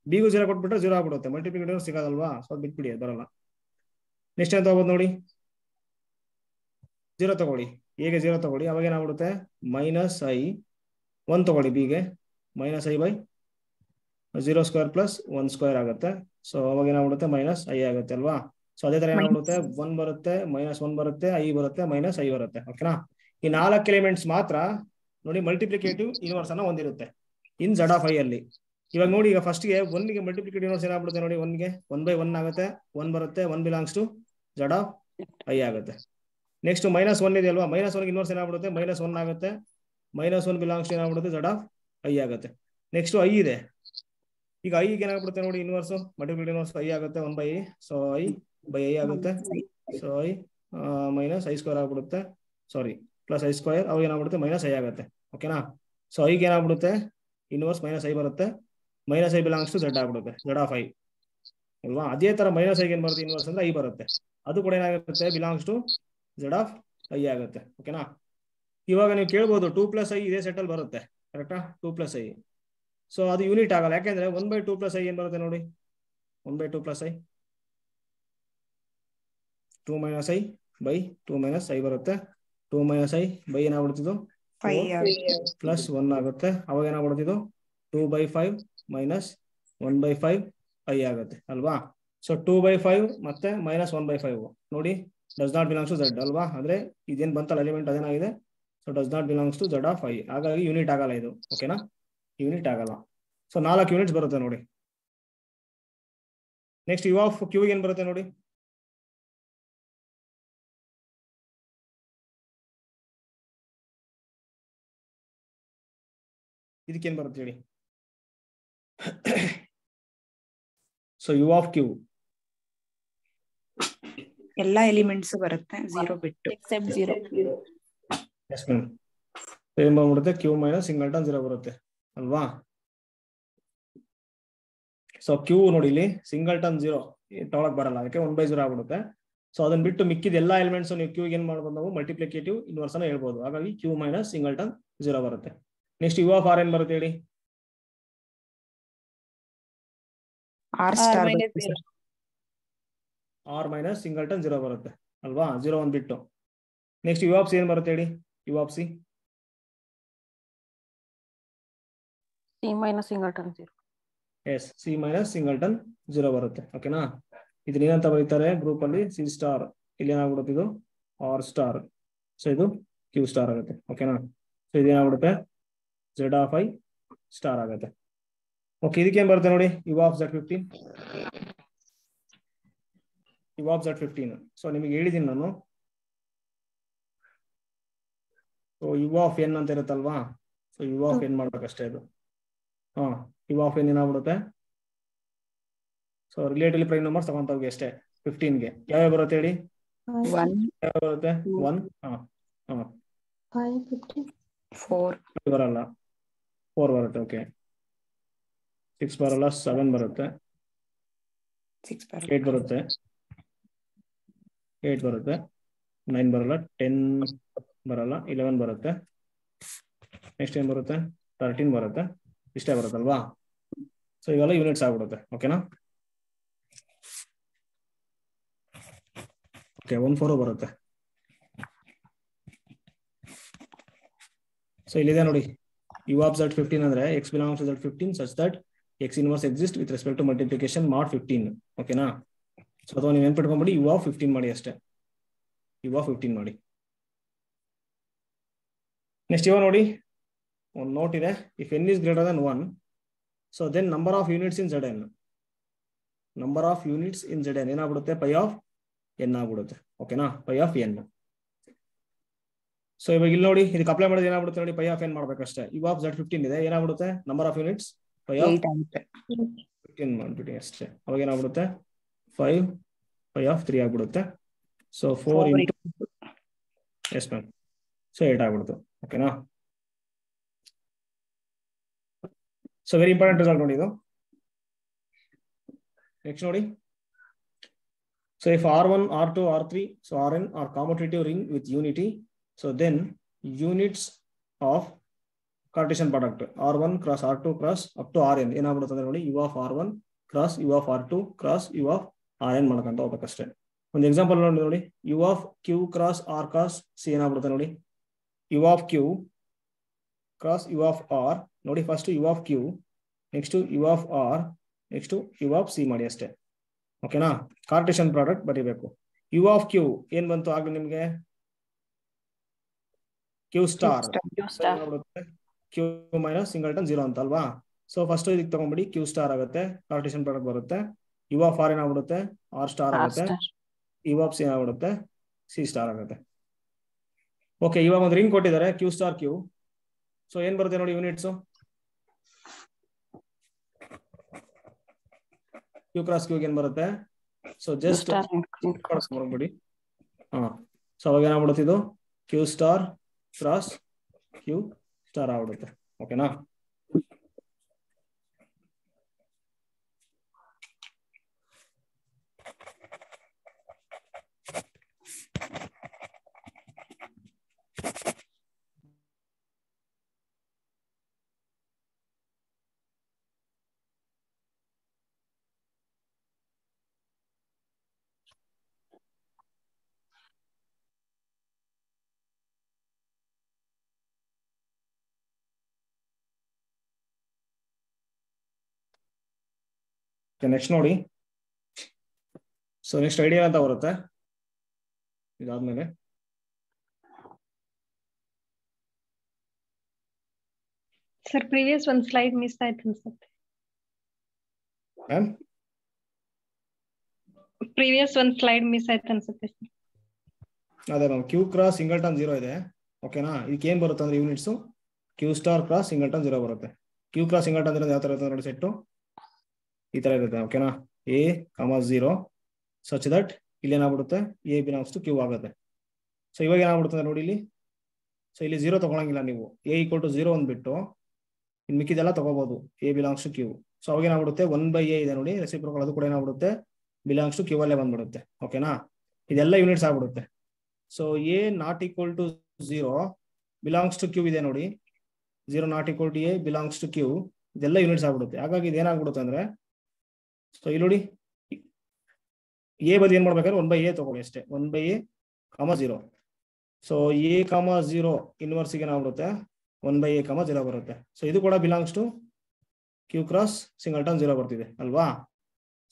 S1: ಬಿಗೂ 0 ಕೊಟ್ಬಿಟ್ರೆ 0 ಆಗ್ಬಿಡುತ್ತೆ. ಮಲ್ಟಿಪ್ಲಿಕೇಟಿವ್ ಸಿಗೋದಲ್ವಾ? ಸೊ ಬಿಟ್ಬಿಡಿ, ಅದು ಬರಲ್ಲ. ನೆಕ್ಸ್ಟ್ ಏನ್ ತಗೋಬೋದು ನೋಡಿ, 0 ತಗೊಳ್ಳಿ, ಎಗೆ 0 ತಗೊಳ್ಳಿ, ಅವಾಗ ಏನಾಗ್ಬಿಡುತ್ತೆ? -I 1 ತಗೊಳ್ಳಿ, ಬಿಗೆ -I by 0 square plus 1 square ಆಗುತ್ತೆ. ಸೊ ಅವಾಗ ಏನಾಗ್ಬಿಡುತ್ತೆ? -I ಆಗುತ್ತೆ ಅಲ್ವಾ? ಸೊ ಅದೇ ತರ ಏನಾಗ್ಬಿಡುತ್ತೆ? 1 ಬರುತ್ತೆ, -1 ಬರುತ್ತೆ, I ಬರುತ್ತೆ, -I ಬರುತ್ತೆ. ಓಕೆನಾ? ಈ 4 ಎಲಿಮೆಂಟ್ಸ್ ಮಾತ್ರ ನೋಡಿ ಮಲ್ಟಿಪ್ಲಿಕೇಟಿವ್ ಇನ್ವರ್ಸ್ ಅನ್ನ ಹೊಂದಿರುತ್ತೆ ಇನ್ ಝೆಡ್ ಆಫ್ ಐ ಅಲ್ಲಿ. ಇವಾಗ ನೋಡಿ, ಈಗ ಫಸ್ಟ್ ಗೆ 1 ಗೆ ಮಲ್ಟಿಪ್ಲಿಕೇಟಿವ್ ಇನ್ವರ್ಸ್ ಏನಾಗ್ಬಿಡುತ್ತೆ ನೋಡಿ, 1 ಗೆ 1/1 ಆಗುತ್ತೆ, 1 ಬರುತ್ತೆ, 1 belongs to Z of I ಆಗುತ್ತೆ. ನೆಕ್ಸ್ಟ್ -1 ಇದೆ ಅಲ್ವಾ? -1 ಇನ್ವರ್ಸ್ ಏನಾಗ್ಬಿಡುತ್ತೆ? -1 ಆಗುತ್ತೆ, -1 ಬಿಲಾಂಗ್ಸ್ ಟು ಏನಾಗ್ಬಿಡುತ್ತೆ? ಝೆಡ್ ಆಫ್ ಐ ಆಗುತ್ತೆ. ನೆಕ್ಸ್ಟ್ I ಇದೆ, ಈಗ I ಗೆ ಏನಾಗ್ಬಿಡುತ್ತೆ ನೋಡಿ, ಇನ್ವರ್ಸ್ ಮಲ್ಟಿಪ್ಲಿಕೇಟಿವ್ ಇನ್ವರ್ಸ್ I ಆಗುತ್ತೆ, 1/I. So I by I ಆಗುತ್ತೆ. ಸೊ I -I ಸ್ಕ್ವೇರ್ ಆಗ್ಬಿಡುತ್ತೆ, ಸಾರಿ ಪ್ಲಸ್ I ಸ್ಕ್ವೇರ್, ಅವಾಗ ಏನಾಗ್ಬಿಡುತ್ತೆ? -I ಆಗುತ್ತೆ. ಓಕೆನಾ? ಸೊ ಐಗೆ ಏನಾಗ್ಬಿಡುತ್ತೆ? ಇನ್ವರ್ಸ್ -I ಬರುತ್ತೆ, -I ಬಿಲಾಂಗ್ಸ್ ಟು ಝೆಡ್ ಆಗ್ಬಿಡುತ್ತೆ, ಝೆಡ್ ಆಫ್ ಐ ಅಲ್ವಾ? ಅದೇ ತರ -I ಏನ್ ಬರುತ್ತೆ? ಇನ್ವರ್ಸ್ ಅಂದ್ರೆ I ಬರುತ್ತೆ, ಅದು ಕೂಡ ಏನಾಗುತ್ತೆ? Belongs to Z of I ಆಗುತ್ತೆ. ಓಕೆನಾ? ಇವಾಗ ನೀವು ಕೇಳ್ಬೋದು 2 + I ಇದೇ ಸೆಟ್ ಅಲ್ಲಿ ಬರುತ್ತೆ, ಕರೆಕ್ಟಾ? 2 + I. ಸೊ ಅದು ಯೂನಿಟ್ ಆಗಲ್ಲ, ಯಾಕೆಂದ್ರೆ 1/2 + I ಏನ್ ಬರುತ್ತೆ ನೋಡಿ, 1/2 + I 2 - I ಬೈ 2 - I ಬರುತ್ತೆ. 2 ಮೈನಸ್ ಐ ಬೈ ಏನಾಗ್ಬಿಡ್ತಿದ್ದು
S3: 5
S1: ಪ್ಲಸ್ 1 ಆಗುತ್ತೆ. ಅವಾಗ ಏನಾಗ್ಬಿಡ್ತಿದ್ದು 2/5 ಮೈನಸ್ 1/5 ಐ ಆಗುತ್ತೆ ಅಲ್ವಾ. ಸೊ 2/5 ಮತ್ತೆ ಮೈನಸ್ 1/5 ನೋಡಿ does not belongs to Z ಅಲ್ವಾ. ಅಂದ್ರೆ ಇದೇನ್ ಬಂತಲ್ಲ ಎಲಿಮೆಂಟ್ ಅದೇನಾಗಿದೆ. So does not belongs to Z of I. ಹಾಗಾಗಿ ಯೂನಿಟ್ ಆಗಲ್ಲ ಇದು. ಓಕೆನಾ, ಯೂನಿಟ್ ಆಗಲ್ಲ. ಸೊ 4 ಯೂನಿಟ್ಸ್ ಬರುತ್ತೆ ನೋಡಿ. ನೆಕ್ಸ್ಟ್ ಯು ಆಫ್ ಕ್ಯೂ ಏನ್ ಬರುತ್ತೆ ನೋಡಿ. ಇದಕ್ಕೇನ್ ಬರುತ್ತೆ ಹೇಳಿ. ಸೊ ಯು ಆಫ್ ಕ್ಯೂ
S3: ಎಲ್ಲಾ ಎಲಿಮೆಂಟ್ಸ್ ಬರುತ್ತೆ 0 ಬಿಟ್ಟು.
S4: except 0.
S1: Yes ma'am. ಏನ್ ಬಂದ್ಬಿಡುತ್ತೆ ಕ್ಯೂ ಮೈನಸ್ ಸಿಂಗಲ್ಟನ್ 0 ಬರುತ್ತೆ ಅಲ್ವಾ. ಸೊ ಕ್ಯೂ ನೋಡಿ ಇಲ್ಲಿ ಸಿಂಗಲ್ಟನ್ 0 ತೊಗೊಳಕ್ ಬರಲ್ಲ, ಅದಕ್ಕೆ 1/0 ಆಗ್ಬಿಡುತ್ತೆ. ಸೊ ಅದನ್ನ ಬಿಟ್ಟು ಮಿಕ್ಕಿದ ಎಲ್ಲಾ ಎಲಿಮೆಂಟ್ಸ್ ನೀವು ಕ್ಯೂ ಏನ್ ಮಾಡ್ಬೋದು ನಾವು ಮಲ್ಟಿಪ್ಲಿಕೇಟಿವ್ ಇನ್ವರ್ಸ್ ಅನ್ನ ಹೇಳ್ಬೋದು. ಹಾಗಾಗಿ ಕ್ಯೂ ಮೈನಸ್ ಸಿಂಗಲ್ಟನ್ 0 ಬರುತ್ತೆ. ನೆಕ್ಸ್ಟ್ ಯು ಆಫ್ ಆರ್ ಏನ್ ಬರುತ್ತೆ ಹೇಳಿ.
S3: R star
S4: minus 0.
S1: R minus singleton 0 ಬರುತ್ತೆ ಅಲ್ವಾ, 0 ಒಂದ್ ಬಿಟ್ಟು. ನೆಕ್ಸ್ಟ್ ಯು ಆಫ್ ಸಿ ಏನ್ ಬರುತ್ತೆ ಹೇಳಿ. U of C
S4: C minus singleton 0.
S1: Yes C minus singleton 0 ಬರುತ್ತೆ. ಓಕೆನಾ, ಇದನ್ನ ಏನಂತ ಬರೀತಾರೆ ಗ್ರೂಪ್ ಅಲ್ಲಿ ಸಿ ಸ್ಟಾರ್. ಇಲ್ಲಿ ಏನಾಗ್ಬಿಡುತ್ತೆ ಇದು ಆರ್ ಸ್ಟಾರ್. ಸೊ ಇದು ಕ್ಯೂ ಸ್ಟಾರ್ ಆಗುತ್ತೆ. ಓಕೆನಾ, ಸೊ ಇದೇನಾಗ್ಬಿಡುತ್ತೆ ಝೆಡ್ ಆಫ್ ಐ ಸ್ಟಾರ್ ಆಗುತ್ತೆ. ಓಕೆ, ಇದಕ್ಕೇನ್ ಬರುತ್ತೆ ನೋಡಿ U of Z15. U of Z15 so ನಿಮಗೆ ಹೇಳಿದೀನಿ ನಾನು. ಸೊ ಯು ಆಫ್ ಎನ್ ಅಂತ ಇರುತ್ತಲ್ವಾ. ಸೊ ಯು ಆಫ್ ಎನ್ ಮಾಡ್ಬೇಕಷ್ಟೇ ಇದು. ಯು ಆಫ್ ಎನ್ ಏನಾಗ್ಬಿಡುತ್ತೆ. ಸೊ ರಿಲೇಟಿವ್ಲಿ ಪ್ರೈಮ್ ನಂಬರ್ಸ್ ತಗೊಂತ ಹೋಗಿ ಅಷ್ಟೇ. 15ಗೆ ಯಾವ್ಯಾವ ಬರುತ್ತೆ ಹೇಳಿ.
S3: 1
S1: ಯಾವ ಬರುತ್ತೆ 1
S4: 5, 15.
S3: 4
S1: ಬರಲ್ಲ, 4 ಬರುತ್ತೆ. ಓಕೆ, 6 ಬರಲ್ಲ, 7 ಬರುತ್ತೆ,
S3: 6
S1: 8 ಬರುತ್ತೆ, 8 ಬರುತ್ತೆ, 9 ಬರಲ್ಲ, 10 ಬರಲ್ಲ, 11 ಬರುತ್ತೆ. ನೆಕ್ಸ್ಟ್ ಏನ್ ಬರುತ್ತೆ 13 ಬರುತ್ತೆ. ಇಷ್ಟೇ ಬರುತ್ತಲ್ವಾ. ಸೊ ಇವೆಲ್ಲ ಯೂನಿಟ್ಸ್ ಆಗ್ಬಿಡುತ್ತೆ. ಓಕೆನಾ, ಓಕೆ 14 ಬರುತ್ತೆ. ಸೊ ಇಲ್ಲಿದೆ ನೋಡಿ ಯು ಆಫ್ Z15 ಅಂದ್ರೆ X belongs to Z15 such that x inverse exist with respect to multiplication mod 15. ಓಕೆನಾ, ಸೊ ಅಥವಾ ನೀವು ನೆನ್ಪಿಟ್ಕೊಂಡ್ಬಿಡಿ ಯು ಆಫ್ 15 ಮಾಡಿ ಅಷ್ಟೇ. ಯು ಆಫ್ 15 ಮಾಡಿ. ನೆಕ್ಸ್ಟ್ ಇವಾಗ ನೋಡಿ ಒಂದು ನೋಟ್ ಇದೆ. If n is greater than 1, so then number of units in Zn. Number of units in Zn ಏನಾಗ್ಬಿಡುತ್ತೆ ಪೈ ಆಫ್ n ಆಗ್ಬಿಡುತ್ತೆ. ಓಕೆನಾ, ಪೈ ಆಫ್ n. ಸೊ ಇವಾಗ ಇಲ್ಲಿ ನೋಡಿ ಇದಕ್ಕೆ ಅಪ್ಲೈ ಮಾಡೋದು ಏನಾಗ್ಬಿಡುತ್ತೆ ನೋಡಿ, ಪೈ ಆಫ್ n ಮಾಡ್ಬೇಕಷ್ಟೇ. ಯು ಆಫ್ Z15 ಇದೆ, ಏನಾಗ್ಬಿಡುತ್ತೆ number of units pi of
S3: 8 ಆಗುತ್ತೆ.
S1: 15 ಮಾಡ್ಬಿಡಿ ಅಷ್ಟೇ. ಅವಾಗ ಏನಾಗ್ಬಿಡುತ್ತೆ 5 ಪೈ ಆಫ್ 3 ಆಗ್ಬಿಡುತ್ತೆ. So 4 into S ma'am. So 8 ಆಗ್ಬಿಡುತ್ತೆ. ಓಕೆನಾ, ಸೊ ವೆರಿ ಇಂಪಾರ್ಟೆಂಟ್ ರಿಸಲ್ಟ್ ನೋಡಿ ಇದು. ನೆಕ್ಸ್ಟ್ ನೋಡಿ, so if R1, R2, R3, so Rn are commutative ring with unity, so then units of Cartesian product R1 cross R2 cross up to Rn ಏನಾಗ್ಬಿಡುತ್ತೆ ಅಂದ್ರೆ ನೋಡಿ U of R1 cross U of R2 cross U of Rn ಮಾಡ್ಕೊಂತ ಹೋಗ್ಬೇಕಷ್ಟೇ. ಒಂದು ಎಕ್ಸಾಂಪಲ್ ನೋಡಿ U of Q cross R cross C ಏನಾಗ್ಬಿಡುತ್ತೆ ನೋಡಿ. U of Q cross U of R ನೋಡಿ, first U of Q, next U of R, next U of C ಮಾಡಿ ಅಷ್ಟೇ. ಓಕೆನಾ, ಕಾರ್ಟೇಶನ್ ಪ್ರಾಡಕ್ಟ್ ಬರೀಬೇಕು. ಯು ಆಫ್ ಕ್ಯೂ ಏನ್ ಬಂತು ಆಗ್ಲಿ ನಿಮ್ಗೆ, Q star. Q minus singleton 0 ಅಂತ ಅಲ್ವಾ. ಸೊ ಫಸ್ಟ್ ಇದಕ್ಕೆ ತಗೊಂಡ್ಬಿಡಿ ಕ್ಯೂ ಸ್ಟಾರ್ ಆಗುತ್ತೆ, ಕಾರ್ಟೇಶನ್ ಪ್ರಾಡಕ್ಟ್ ಬರುತ್ತೆ. ಯು ಆಫ್ ಆರ್ ಏನಾಗ್ಬಿಡುತ್ತೆ ಆರ್ ಸ್ಟಾರ್ ಆಗುತ್ತೆ. ಯು ಆಫ್ ಸಿ ಏನಾಗ್ಬಿಡುತ್ತೆ ಸಿ ಸ್ಟಾರ್ ಆಗುತ್ತೆ. ಓಕೆ, ಇವಾಗ ಒಂದು ರಿಂಗ್ ಕೊಟ್ಟಿದ್ದಾರೆ ಕ್ಯೂ ಸ್ಟಾರ್ ಕ್ಯೂ. ಸೊ ಏನ್ ಬರುತ್ತೆ ನೋಡಿ ಯೂನಿಟ್ಸ್ ಕ್ಯೂ ಕ್ರಾಸ್ ಕ್ಯೂಗೆ ಏನ್ ಬರುತ್ತೆ. ಸೊ ಜಸ್ಟ್ ಮಾಡ್ಬಿಡಿ. ಸೊ ಅವಾಗ ಏನಾಗ್ಬಿಡುತ್ತೆ ಇದು Q star cross Q star ಆಗ್ಬಿಡುತ್ತೆ. ಓಕೆನಾ, ನೆಕ್ಸ್ಟ್ ನೋಡಿ. ಸೊ ನೆಕ್ಸ್ಟ್ ಐಡಿಯಾ ಅಂತ ಬರುತ್ತೆ. ಇದಾದ್ಮೇಲೆ
S5: ಸರ್ ಪ್ರೀವಿಯಸ್ ಒಂದು ಸ್ಲೈಡ್ ಮಿಸ್ ಆಯ್ತು ಅನ್ಸುತ್ತೆ. ಪ್ರೀವಿಯಸ್ ಒಂದು ಸ್ಲೈಡ್ ಮಿಸ್ ಆಯ್ತು ಅನ್ಸುತ್ತೆ ಸರ್.
S1: ಅದೇ ಮ್ಯಾಮ್, ಕ್ಯೂ ಕ್ರಾಸ್ ಸಿಂಗಲ್ಟನ್ 0 ಇದೆ. ಓಕೆನಾ? ಇದಕ್ಕೆ ಏನ್ ಬರುತ್ತೆ ಅಂದ್ರೆ units Q star cross singleton 0 ಬರುತ್ತೆ. ಕ್ಯೂ ಕ್ರಾಸ್ ಸಿಂಗಲ್ಟನ್ 0 ಯಾವ ತರ ಇರುತ್ತೆ ನೋಡಿ, ಸೆಟ್ಟು ಈ ತರ ಇರುತ್ತೆ. ಓಕೆನಾ? A, 0 ಸಚ್ ದಟ್ ಇಲ್ಲಿ ಏನಾಗ್ಬಿಡುತ್ತೆ A ಬಿಲಾಂಗ್ಸ್ ಟು ಕ್ಯೂ ಆಗುತ್ತೆ. ಸೊ ಇವಾಗ ಏನಾಗ್ಬಿಡುತ್ತೆ ನೋಡಿ ಇಲ್ಲಿ. ಸೊ ಇಲ್ಲಿ 0 ತಗೊಳಂಗಿಲ್ಲ ನೀವು. A = 0 ಅಂದ್ಬಿಟ್ಟು ಇನ್ನು ಮಿಕ್ಕಿದೆಲ್ಲ ತಗೋಬಹುದು A belongs to Q. So ಅವಾಗ ಏನಾಗ್ಬಿಡುತ್ತೆ 1/A ಇದೆ ನೋಡಿ ರೆಸಿಪ್ರೋಕಲ್, ಅದು ಕೂಡ ಏನಾಗ್ಬಿಡುತ್ತೆ ಬಿಲಾಂಗ್ಸ್ ಟು ಕ್ಯೂ ಅಲ್ಲೇ ಬಂದ್ಬಿಡುತ್ತೆ. ಓಕೆನಾ? ಇದೆಲ್ಲ ಯೂನಿಟ್ಸ್ ಆಗ್ಬಿಡುತ್ತೆ. So A ≠ 0 belongs to Q ಇದೆ ನೋಡಿ. 0 ≠ A ಬಿಲಾಂಗ್ಸ್ ಟು ಕ್ಯೂ, ಇದೆಲ್ಲ ಯೂನಿಟ್ಸ್ ಆಗ್ಬಿಡುತ್ತೆ. ಹಾಗಾಗಿ ಇದೇನಾಗ್ಬಿಡುತ್ತೆ ಅಂದ್ರೆ, ಸೊ ಇಲ್ಲಿ ನೋಡಿ A ಬದಿ ಏನ್ ಮಾಡ್ಬೇಕಾದ್ರೆ 1/A ತಗೊಳ್ಳಿ ಅಷ್ಟೇ. 1/A, 0. ಸೊ A, 0 ಇನ್ವರ್ಸ್ ಗೆ ಏನಾಗ್ಬಿಡುತ್ತೆ 1/A, 0 ಬರುತ್ತೆ. ಸೊ ಇದು ಕೂಡ belongs to Q cross singleton 0 ಬರ್ತಿದೆ ಅಲ್ವಾ?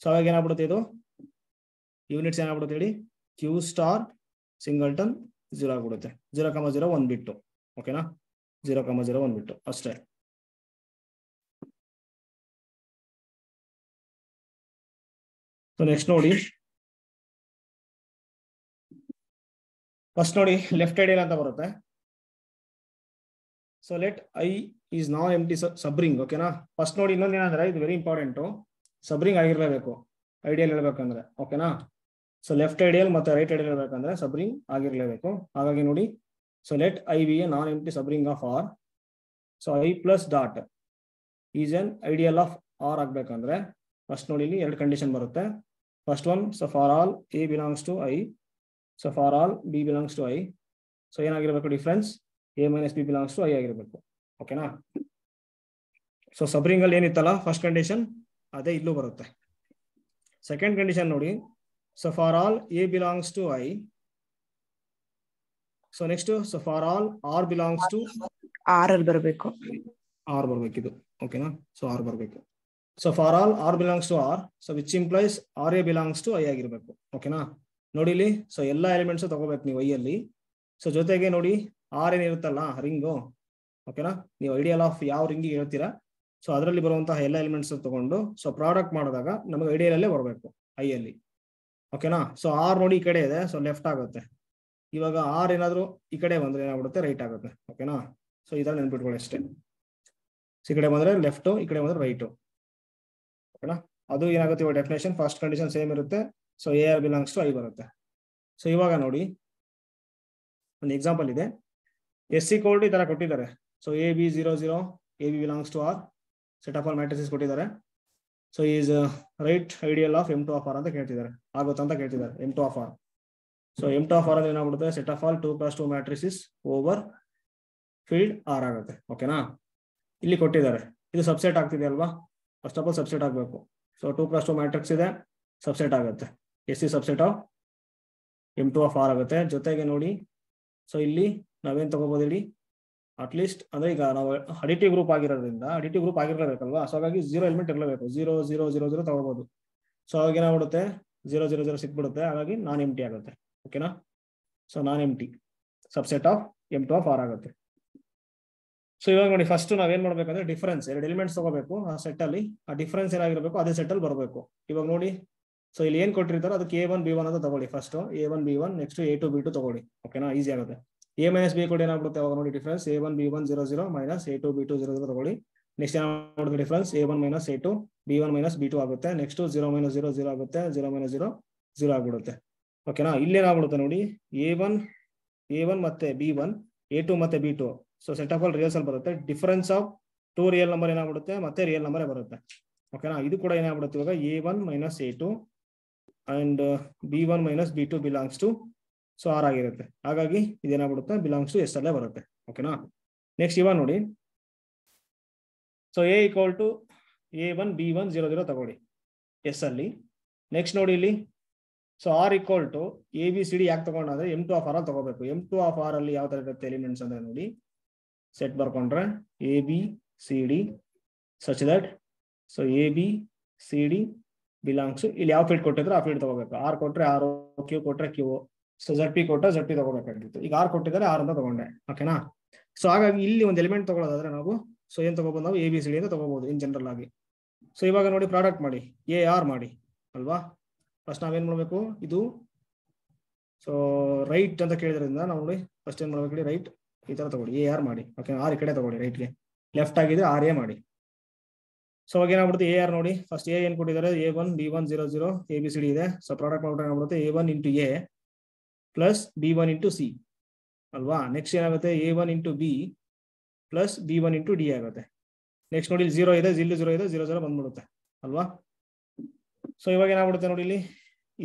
S1: ಸೊ ಅವಾಗ ಏನಾಗ್ಬಿಡುತ್ತೆ ಇದು ಯೂನಿಟ್ಸ್ ಏನಾಗ್ಬಿಡುತ್ತೆ ಹೇಳಿ, ಕ್ಯೂ ಸ್ಟಾರ್ ಸಿಂಗಲ್ಟನ್ 0 ಆಗ್ಬಿಡುತ್ತೆ. 0, 0 1 ಬಿಟ್ಟು. ಓಕೆನಾ? 0, 0 1 ಬಿಟ್ಟು ಅಷ್ಟೇ. ಸೊ ನೆಕ್ಸ್ಟ್ ನೋಡಿ, ಫಸ್ಟ್ ನೋಡಿ ಲೆಫ್ಟ್ ಐಡಿಯಲ್ ಅಂತ ಬರುತ್ತೆ. So let I is non empty subring. ಓಕೆನಾ? ಫಸ್ಟ್ ನೋಡಿ ಇನ್ನೊಂದು ಏನಂದ್ರೆ, ಇದು ವೆರಿ ಇಂಪಾರ್ಟೆಂಟ್, ಸಬ್ರಿಂಗ್ ಆಗಿರ್ಲೇಬೇಕು ಐಡಿಯಲ್ ಹೇಳ್ಬೇಕಂದ್ರೆ. ಓಕೆನಾ? ಸೊ ಲೆಫ್ಟ್ ಐಡಿಯಲ್ ಮತ್ತೆ ರೈಟ್ ಐಡಿಯಲ್ ಹೇಳ್ಬೇಕಂದ್ರೆ ಸಬ್ರಿಂಗ್ ಆಗಿರ್ಲೇಬೇಕು. ಹಾಗಾಗಿ ನೋಡಿ, so let I be a non empty subring of R. So I plus dot is N ideal of R ಆಗ್ಬೇಕಂದ್ರೆ ಫಸ್ಟ್ ನೋಡಿ ಇಲ್ಲಿ 2 ಕಂಡೀಷನ್ ಬರುತ್ತೆ. First one, so for all A belongs to I, so for all B belongs to I. So ಏನಾಗಿರ್ಬೇಕು difference A - B belongs to I ಆಗಿರ್ಬೇಕು. ಓಕೆನಾ? ಸೊ ಸಬ್ರಿಂಗ್ ಅಲ್ಲಿ ಏನಿತ್ತಲ್ಲ ಫಸ್ಟ್ ಕಂಡೀಷನ್, ಅದೇ ಇಲ್ಲೂ ಬರುತ್ತೆ. ಸೆಕೆಂಡ್ ಕಂಡೀಷನ್ ನೋಡಿ, so for all A belongs to I. So next, so for all R belongs to
S3: R ಅಲ್ಲಿ ಬರಬೇಕು.
S1: R ಬರ್ಬೇಕಿದು. ಓಕೆನಾ? ಸೊ R ಬರ್ಬೇಕು. So for all R belongs to R, so which implies RA belongs to I ಆಗಿರ್ಬೇಕು. ಓಕೆನಾ? ನೋಡಿ ಇಲ್ಲಿ, ಸೊ ಎಲ್ಲ ಎಲಿಮೆಂಟ್ಸ್ ತಗೋಬೇಕು ನೀವು ಐ ಅಲ್ಲಿ. ಸೊ ಜೊತೆಗೆ ನೋಡಿ R ಏನಿರುತ್ತಲ್ಲ ರಿಂಗು. ಓಕೆನಾ? ನೀವು ಐಡಿಯಲ್ ಆಫ್ ಯಾವ ರಿಂಗಿಗೆ ಹೇಳ್ತೀರಾ, ಸೊ ಅದರಲ್ಲಿ ಬರುವಂತಹ ಎಲ್ಲ ಎಲಿಮೆಂಟ್ಸ್ ತಗೊಂಡು ಸೊ ಪ್ರಾಡಕ್ಟ್ ಮಾಡಿದಾಗ ನಮಗೆ ಐಡಿಯಲ್ ಅಲ್ಲೇ ಬರಬೇಕು ಐ ಅಲ್ಲಿ. ಓಕೆನಾ? ಸೊ R ನೋಡಿ ಈ ಕಡೆ ಇದೆ, ಸೊ ಲೆಫ್ಟ್ ಆಗುತ್ತೆ. ಇವಾಗ R ಏನಾದ್ರು ಈ ಕಡೆ ಬಂದ್ರೆ ಏನಾಗ್ಬಿಡುತ್ತೆ ರೈಟ್ ಆಗುತ್ತೆ. ಓಕೆನಾ? ಸೊ ಈ ತರ ನೆನ್ಪಿಟ್ಕೊಳ್ಳಿ ಅಷ್ಟೇ. ಈ ಕಡೆ ಬಂದ್ರೆ ಲೆಫ್ಟ್, ಈ ಕಡೆ ಬಂದ್ರೆ ರೈಟ್. ಓಕೆನಾ? ಅದು ಏನಾಗುತ್ತೆ ಇವಾಗ ಡೆಫಿನೇಷನ್ ಫಸ್ಟ್ ಕಂಡೀಷನ್ ಸೇಮ್ ಇರುತ್ತೆ. So AR belongs to I ಬರುತ್ತೆ. ಸೊ ಇವಾಗ ನೋಡಿ ಒಂದು ಎಕ್ಸಾಂಪಲ್ ಇದೆ. S = ಈ ತರ ಕೊಟ್ಟಿದ್ದಾರೆ. So AB 0, 0 AB belongs to R, set of all matrices ಕೊಟ್ಟಿದ್ದಾರೆ. So is right ideal of M2 of R ಅಂತ ಕೇಳ್ತಿದ್ದಾರೆ. ಆಗುತ್ತಾ ಅಂತ ಕೇಳ್ತಿದ್ದಾರೆ M2 of R. So M2 of R ಅಂದ್ರೆ ಏನಾಗ್ಬಿಡುತ್ತೆ, set of all 2 + 2 matrices over field R ಆಗುತ್ತೆ. ಓಕೆನಾ? ಇಲ್ಲಿ ಕೊಟ್ಟಿದ್ದಾರೆ, ಇದು ಸಬ್ಸೆಟ್ ಆಗ್ತಿದೆ ಅಲ್ವಾ? ಫಸ್ಟ್ ಆಫ್ ಆಲ್ ಸಬ್ಸೆಟ್ ಆಗಬೇಕು. ಸೊ 2 + 2 ಮ್ಯಾಟ್ರಿಕ್ಸ್ ಇದೆ, ಸಬ್ಸೆಟ್ ಆಗುತ್ತೆ. S is subset of M2 of R ಆಗುತ್ತೆ. ಜೊತೆಗೆ ನೋಡಿ, ಸೊ ಇಲ್ಲಿ ನಾವೇನ್ ತಗೋಬಹುದು ಹೇಳಿ, ಅಟ್ಲೀಸ್ಟ್ ಅಂದ್ರೆ ಈಗ ನಾವು ಅಡಿಟಿವ್ ಗ್ರೂಪ್ ಆಗಿರೋದ್ರಿಂದ ಅಡಿಟಿವ್ ಗ್ರೂಪ್ ಆಗಿರ್ಲೇಬೇಕಲ್ವಾ? ಸೊ ಹಾಗಾಗಿ 0 ಎಲಿಮೆಂಟ್ ಇರಲೇಬೇಕು. 0, 0, 0, 0 ತಗೋಬಹುದು. ಸೊ ಅವಾಗ ಏನಾಗ್ಬಿಡುತ್ತೆ 0, 0, 0 ಸಿಕ್ಬಿಡುತ್ತೆ. ಹಾಗಾಗಿ ನಾನ್ ಎಂಟಿ ಆಗುತ್ತೆ. ಓಕೆನಾ? So non empty subset of M2 of R ಆಗುತ್ತೆ. ಸೊ ಇವಾಗ ನೋಡಿ, ಫಸ್ಟ್ ನಾವೇನ್ ಮಾಡ್ಬೇಕಂದ್ರೆ ಡಿಫರೆನ್ಸ್ 2 ಎಲಿಮೆಂಟ್ಸ್ ತಗೋಬೇಕು ಆ ಸೆಟ್ ಅಲ್ಲಿ. ಆ ಡಿಫರೆನ್ಸ್ ಏನಾಗಿರ್ಬೇಕು ಅದೇ ಸೆಟ್ ಅಲ್ಲಿ ಬರಬೇಕು. ಇವಾಗ ನೋಡಿ, ಸೊ ಇಲ್ಲಿ ಏನ್ ಕೊಟ್ಟಿರ್ತಾರೋ ಅದಕ್ಕೆ A1 B1 ಅಂತ ತಗೊಳ್ಳಿ. First A1 B1, next A2 B2 ತಗೊಳ್ಳಿ. ಓಕೆನಾ? ಈಸಿ ಆಗುತ್ತೆ. A - B ಕೂಡ ಏನಾಗ್ಬಿಡುತ್ತೆ ಅವಾಗ ನೋಡಿ difference A1 B1 0, 0 minus A2 B2 0, 0 ತಗೊಳ್ಳಿ. Next ಏನಾಗ್ಬಿಡುತ್ತೆ difference A1 - A2 B1 - B2 ಆಗುತ್ತೆ. ನೆಕ್ಸ್ಟ್ 0 - 0, 0 ಆಗುತ್ತೆ. 0 - 0, 0 ಆಗ್ಬಿಡುತ್ತೆ. ಓಕೆನಾ? ಇಲ್ಲೇನಾಗ್ಬಿಡುತ್ತೆ ನೋಡಿ, A1 ಮತ್ತೆ B1, A2 ಮತ್ತೆ B2. So set of all reels ಅಲ್ಲಿ ಬರುತ್ತೆ. ಡಿಫರೆನ್ಸ್ ಆಫ್ 2 ರಿಯಲ್ ನಂಬರ್ ಏನಾಗ್ಬಿಡುತ್ತೆ ಮತ್ತೆ ರಿಯಲ್ ನಂಬರ್ ಬರುತ್ತೆ. ಓಕೆನಾ? ಇದು ಕೂಡ ಏನಾಗ್ಬಿಡುತ್ತೆ ಇವಾಗ A1 - A2 and B1 - B2 belongs to so R ಆಗಿರುತ್ತೆ. ಹಾಗಾಗಿ ಇದೇನಾಗ್ಬಿಡುತ್ತೆ ಬಿಲಾಂಗ್ಸ್ ಟು S ಅಲ್ಲೇ ಬರುತ್ತೆ. ಓಕೆನಾ? ನೆಕ್ಸ್ಟ್ ಇವಾಗ ನೋಡಿ, ಸೊ A = A1 B1 0, 0 ತಗೊಳ್ಳಿ S ಅಲ್ಲಿ. ನೆಕ್ಸ್ಟ್ ನೋಡಿ ಇಲ್ಲಿ, ಸೊ R = ABCD ಯಾಕೆ ತಗೊಂಡ್ರೆ M2 of R ಅಲ್ಲಿ ತಗೋಬೇಕು. M2 of R ಅಲ್ಲಿ ಯಾವ ತರ ಇರುತ್ತೆ ಎಲಿಮೆಂಟ್ಸ್ ಅಂದ್ರೆ ನೋಡಿ, ಸೆಟ್ ಬರ್ಕೊಂಡ್ರೆ ABCD such that, so ABCD belongs ಇಲ್ಲಿ ಯಾವ ಫೀಲ್ಡ್ ಕೊಟ್ಟಿದ್ರೆ ಆ ಫೀಲ್ಡ್ ತಗೋಬೇಕು. ಆರ್ ಕೊಟ್ರೆ ಆರ್, ಕ್ಯೂ ಕೊಟ್ರೆ ಕ್ಯೂ, ಸೊ ಜಡ್ ಪಿ ಕೊಟ್ರೆ ಜಡ್ ಪಿ ತಗೋಬೇಕಾಗಿತ್ತು. ಈಗ ಆರ್ ಕೊಟ್ಟಿದ್ದಾರೆ, ಆರ್ ಅಂತ ತಗೊಂಡೆ. ಓಕೆನಾ? ಸೊ ಹಾಗಾಗಿ ಇಲ್ಲಿ ಒಂದು ಎಲಿಮೆಂಟ್ ತಗೊಳ್ಳೋದಾದ್ರೆ ನಾವು ಸೊ ಏನ್ ತಗೋಬಹುದು, ನಾವು ಎ ಬಿ ಸಿ ಡಿ ಅಂತ ತಗೋಬಹುದು ಇನ್ ಜನರಲ್ ಆಗಿ. ಸೊ ಇವಾಗ ನೋಡಿ ಪ್ರಾಡಕ್ಟ್ ಮಾಡಿ, ಎ ಆರ್ ಮಾಡಿ ಅಲ್ವಾ. ಫಸ್ಟ್ ನಾವೇನ್ ಮಾಡ್ಬೇಕು, ಇದು ಸೊ ರೈಟ್ ಅಂತ ಕೇಳಿದ್ರಿಂದ ನಾವು ನೋಡಿ ಫಸ್ಟ್ ಏನ್ ಮಾಡ್ಬೇಕು, ರೈಟ್ ಈ ತರ ತಗೊಳ್ಳಿ, ಎ ಆರ್ ಮಾಡಿ. ಓಕೆ, ಆರ್ ಈ ಕಡೆ ತಗೊಳ್ಳಿ, ರೈಟ್ಗೆ. ಲೆಫ್ಟ್ ಆಗಿದ್ರೆ ಆರ್ ಎ ಮಾಡಿ. ಸೊ ಅವಾಗ ಏನಾಗ್ಬಿಡುತ್ತೆ, ಎ ಆರ್ ನೋಡಿ ಫಸ್ಟ್ ಎ ಏನ್ ಕೊಟ್ಟಿದ್ದಾರೆ, A1 B1 0 0 ABCD ಇದೆ. ಸೊ ಪ್ರಾಡಕ್ಟ್ ಮಾಡ್ಬಿಟ್ರೆ ಏನಾಗ್ಬಿಡುತ್ತೆ, A1 into A plus B1 into C ಅಲ್ವಾ. ನೆಕ್ಸ್ಟ್ ಏನಾಗುತ್ತೆ, A1 into B plus B1 into D ಆಗುತ್ತೆ. ನೆಕ್ಸ್ಟ್ ನೋಡಿ ಇಲ್ಲಿ 0 ಇದೆ, ಇಲ್ಲಿ 0 ಇದೆ, 0 0 ಬಂದ್ಬಿಡುತ್ತೆ ಅಲ್ವಾ. ಸೊ ಇವಾಗ ಏನಾಗ್ಬಿಡುತ್ತೆ ನೋಡಿ, ಇಲ್ಲಿ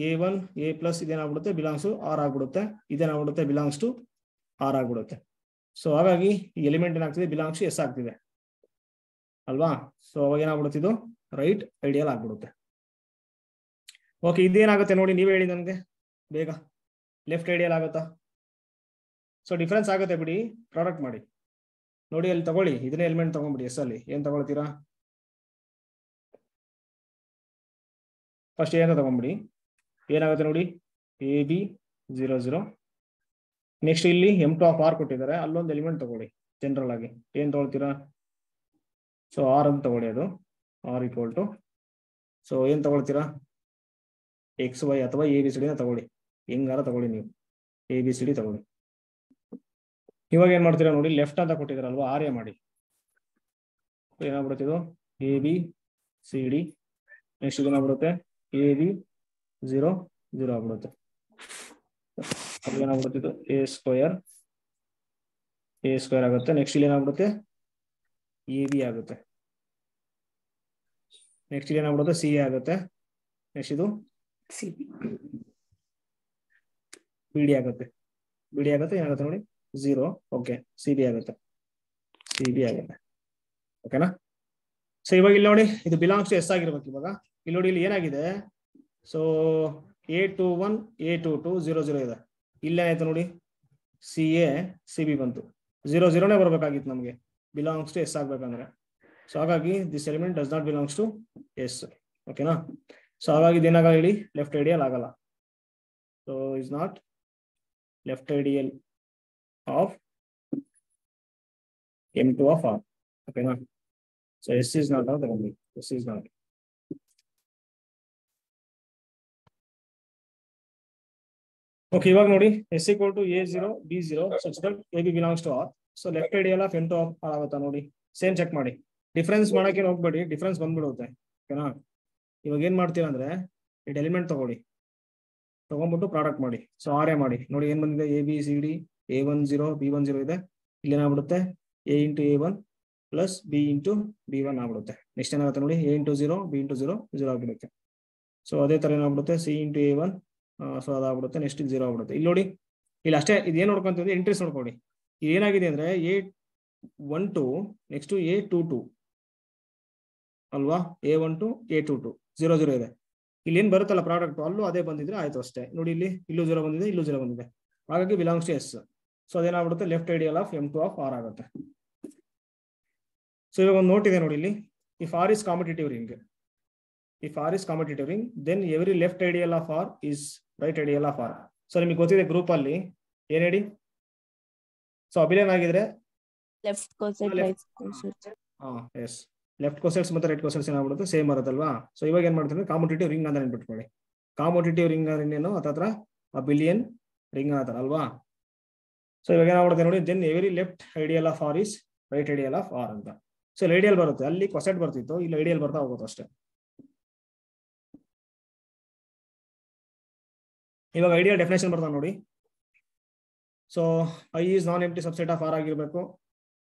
S1: A1 ಎ ಪ್ಲಸ್ ಇದೇನಾಗ್ಬಿಡುತ್ತೆ ಬಿಲಾಂಗ್ಸ್ ಟು ಆರ್ ಆಗ್ಬಿಡುತ್ತೆ, ಇದೇನಾಗ್ಬಿಡುತ್ತೆ ಬಿಲಾಂಗ್ಸ್ ಟು ಆರ್ ಆಗ್ಬಿಡುತ್ತೆ. ಸೊ ಹಾಗಾಗಿ ಈ ಎಲಿಮೆಂಟ್ ಏನಾಗ್ತಿದೆ, ಬಿಲಾಂಗ್ಸ್ ಟು ಎಸ್ ಆಗ್ತಿದೆ ಅಲ್ವಾ. ಸೊ ಅವಾಗ ಏನಾಗ್ಬಿಡುತ್ತೆ, ಇದು ರೈಟ್ ಐಡಿಯಲ್ ಆಗ್ಬಿಡುತ್ತೆ. ಓಕೆ, ಇದೇನಾಗುತ್ತೆ ನೋಡಿ, ನೀವೇ ಹೇಳಿ ನನಗೆ ಬೇಗ. ಲೆಫ್ಟ್ ಐಡಿಯಲ್ ಆಗುತ್ತಾ? ಸೊ ಡಿಫ್ರೆನ್ಸ್ ಆಗುತ್ತೆ ಬಿಡಿ, ಪ್ರಾಡಕ್ಟ್ ಮಾಡಿ ನೋಡಿ. ಅಲ್ಲಿ ತಗೊಳ್ಳಿ, ಇದನ್ನೇ ಎಲಿಮೆಂಟ್ ತಗೊಂಡ್ಬಿಡಿ. ಎಸ್ ಅಲ್ಲಿ ಏನ್ ತಗೊಳ್ತೀರಾ, ಫಸ್ಟ್ ಏನಂತ ತಗೊಂಡ್ಬಿಡಿ. ಏನಾಗುತ್ತೆ ನೋಡಿ, AB 0 0. ನೆಕ್ಸ್ಟ್ ಇಲ್ಲಿ M2 ಆಫ್ ಆರ್ ಕೊಟ್ಟಿದ್ದಾರೆ, ಅಲ್ಲೊಂದು ಎಲಿಮೆಂಟ್ ತಗೊಳ್ಳಿ ಜನರಲ್ ಆಗಿ. ಏನ್ ತಗೊಳ್ತೀರಾ, ಸೊ ಆರ್ ಅಂತ ತಗೊಳ್ಳಿ. ಅದು ಆರ್ ಈಕ್ವಲ್ ಟು, ಸೊ ಏನ್ ತಗೊಳ್ತೀರಾ, XY ಅಥವಾ ABCD ನ ತಗೊಳ್ಳಿ, ಹೆಂಗಾರ ತಗೊಳ್ಳಿ ನೀವು, ABCD ತಗೊಳ್ಳಿ. ಇವಾಗ ಏನ್ ಮಾಡ್ತೀರಾ ನೋಡಿ, ಲೆಫ್ಟ್ ಅಂತ ಕೊಟ್ಟಿದಾರಲ್ವಾ, ಆರ್ ಎ ಮಾಡಿ. ಏನಾಗ್ಬಿಡುತ್ತೆ ಇದು ABCD. ನೆಕ್ಸ್ಟ್ ಏನಾಗ್ಬಿಡುತ್ತೆ AB 0 0 ಆಗ್ಬಿಡುತ್ತೆ. ಏನಾಗ್ಬಿಡುತ್ತೆ ಇದು A ಸ್ಕ್ವೇರ್ ಆಗುತ್ತೆ. ನೆಕ್ಸ್ಟ್ ಇಲ್ಲಿ ಏನಾಗ್ಬಿಡುತ್ತೆ AB ಆಗುತ್ತೆ. ನೆಕ್ಸ್ಟ್ ಇಲ್ಲಿ ಏನಾಗ್ಬಿಡುತ್ತೆ CA ಆಗುತ್ತೆ. ನೆಕ್ಸ್ಟ್ ಇದು BD ಆಗುತ್ತೆ. BD ಆಗುತ್ತೆ, ಏನಾಗುತ್ತೆ ನೋಡಿ 0. ಓಕೆ, CB ಆಗುತ್ತೆ. ಓಕೆನಾ? ಸೊ ಇವಾಗ ಇಲ್ಲಿ ನೋಡಿ, ಇದು ಬಿಲಾಂಗ್ಸ್ ಟು ಎಸ್ ಆಗಿರ್ಬೇಕು. ಇವಾಗ ಇಲ್ಲಿ ನೋಡಿ, ಇಲ್ಲಿ ಏನಾಗಿದೆ, ಸೊ A21 A22 0 0 ಇದೆ. ಇಲ್ಲೇನಾಯ್ತು ನೋಡಿ, CA CB ಬಂತು. 0 0ನೇ ಬರ್ಬೇಕಾಗಿತ್ತು ನಮಗೆ ಬಿಲಾಂಗ್ಸ್ ಟು ಎಸ್ ಆಗ್ಬೇಕಂದ್ರೆ. ಸೊ ಹಾಗಾಗಿ this element does not belongs to S. ಓಕೆನಾ? ಸೊ ಹಾಗಾಗಿ ಇದೇನಾಗಲ್ಲ, ಹೇಳಿ ಲೆಫ್ಟ್ ಐಡಿಯಲ್ ಆಗಲ್ಲ. So is not left ideal of M2 of R. ಓಕೆನಾ? ಸೊ ಎಸ್ ಇಸ್ ನಾಟ್ ಅಂತ ತಗೊಂಡ್ವಿ, ಎಸ್ ಇಸ್ ನಾಟ್. ಓಕೆ, ಇವಾಗ ನೋಡಿ S equal to A0 B0 such that AB belongs to R. So left ideal of M2 of R ಆಗುತ್ತಾ ನೋಡಿ. ಸೇಮ್ ಚೆಕ್ ಮಾಡಿ, ಡಿಫ್ರೆನ್ಸ್ ಮಾಡಕ್ಕೆ ಹೋಗ್ಬೇಡಿ, ಡಿಫ್ರೆನ್ಸ್ ಬಂದ್ಬಿಡುತ್ತೆ. ಓಕೆನಾ? ಇವಾಗ ಏನ್ ಮಾಡ್ತೀರಾ ಅಂದ್ರೆ, ಇದು ಎಲಿಮೆಂಟ್ ತಗೊಳ್ಳಿ, ತಗೊಂಡ್ಬಿಟ್ಟು ಪ್ರಾಡಕ್ಟ್ ಮಾಡಿ. ಸೊ ಆರ್ ಎ ಮಾಡಿ ನೋಡಿ, ಏನ್ ಬಂದಿದೆ, ABCD A1 0 B1 0 ಇದೆ. ಇಲ್ಲಿ ಏನಾಗ್ಬಿಡುತ್ತೆ A into A1 plus B into B1 ಆಗ್ಬಿಡುತ್ತೆ. ನೆಕ್ಸ್ಟ್ ಏನಾಗುತ್ತೆ ನೋಡಿ, A ಇಂಟು 0 B ಇಂಟು 0 0 ಆಗ್ಬಿಡುತ್ತೆ. ಸೊ ಅದೇ ತರ ಏನಾಗ್ಬಿಡುತ್ತೆ, C ಇಂಟು A1, ಸೊ ಅದಾಗ್ಬಿಡುತ್ತೆ. ನೆಕ್ಸ್ಟ್ 0 ಆಗ್ಬಿಡುತ್ತೆ. ಇಲ್ಲಿ ನೋಡಿ, ಇಲ್ಲಿ ಅಷ್ಟೇ, ಇದು ಏನ್ ನೋಡ್ಕೊಂತಿದ್ರೆ ಎಂಟ್ರೀಸ್ ನೋಡ್ಕೊಳ್ಳಿ. ಇದು ಏನಾಗಿದೆ ಅಂದ್ರೆ A12 ನೆಕ್ಸ್ಟ್ A22 ಅಲ್ವಾ, A12 A22 0 0 ಇದೆ. ಇಲ್ಲಿ ಏನ್ ಬರುತ್ತಲ್ಲ ಪ್ರಾಡಕ್ಟ್, ಅಲ್ಲೂ ಅದೇ ಬಂದಿದ್ರೆ ಆಯ್ತು ಅಷ್ಟೇ. ನೋಡಿ, ಇಲ್ಲಿ ಇಲ್ಲೂ 0 ಬಂದಿದೆ, ಇಲ್ಲೂ 0 ಬಂದಿದೆ, ಹಾಗಾಗಿ ಬಿಲಾಂಗ್ಸ್ ಟು ಎಸ್. ಸೊ ಅದೇನಾಗ್ಬಿಡುತ್ತೆ, left ideal of M2 of R ಆಗುತ್ತೆ. ಸೊ ಇವಾಗ ಒಂದು ನೋಟ್ ಇದೆ ನೋಡಿ, ಇಲ್ಲಿ if R is commutative ring, if R is commutative ring, then every left ideal of R is right ideal of R. So ನಿಮಗೆ ಗೊತ್ತಿದೆ ಗ್ರೂಪ್ ಅಲ್ಲಿ ಏನ್ ಹೇಳಿ, ಸೊ ಅಭಿಲಯನ್ ಆಗಿದ್ರೆ
S4: ಲೆಫ್ಟ್ ಕೋಸೆಟ್ ರೈಟ್ ಕೋಸೆಟ್.
S1: ಎಸ್, ಲೆಫ್ಟ್ ಕೋಸೆಟ್ಸ್ ಮತ್ತೆ ರೈಟ್ ಕೋಸೆಟ್ಸ್ ಏನಾಗ್ಬಿಡುತ್ತೆ, ಸೇಮ್ ಬರುತ್ತಲ್ವಾ. ಸೊ ಇವಾಗ ಏನ್ ಮಾಡ್ತಾರೆ, ಕಾಂಪಿಟೇಟಿವ್ ರಿಂಗ್ ಅಂತ ನೆನ್ಪಿಟ್ಕೊಳ್ಳಿ. ಕಾಂಪಿಟೇಟಿವ್ ರಿಂಗ್ ಅಂದ್ರೆ ಇನ್ನೇನು, ಅಥವಾ ಅಬಿಲಿಯನ್ ರಿಂಗ್ ಅಂತಾರ ಅಲ್ವಾ. ಸೊ ಇವಾಗ ಏನಾಗ್ಬಿಡುತ್ತೆ ನೋಡಿ, then every left ideal of R is right ideal of R ಅಂತ. ಸೊ ಇಲ್ಲಿ ಐಡಿಯಲ್ ಬರುತ್ತೆ, ಅಲ್ಲಿ ಕೊಸೆಟ್ ಬರ್ತಿತ್ತು, ಇಲ್ಲಿ ಐಡಿಯಲ್ ಬರ್ತಾ ಹೋಗುತ್ತೆ ಅಷ್ಟೇ. ಇವಾಗ ಐಡಿಯಲ್ ಡೆಫಿನೇಷನ್ ಬರ್ತಾ ನೋಡಿ. So I is non empty subset of R ಆಗಿರ್ಬೇಕು.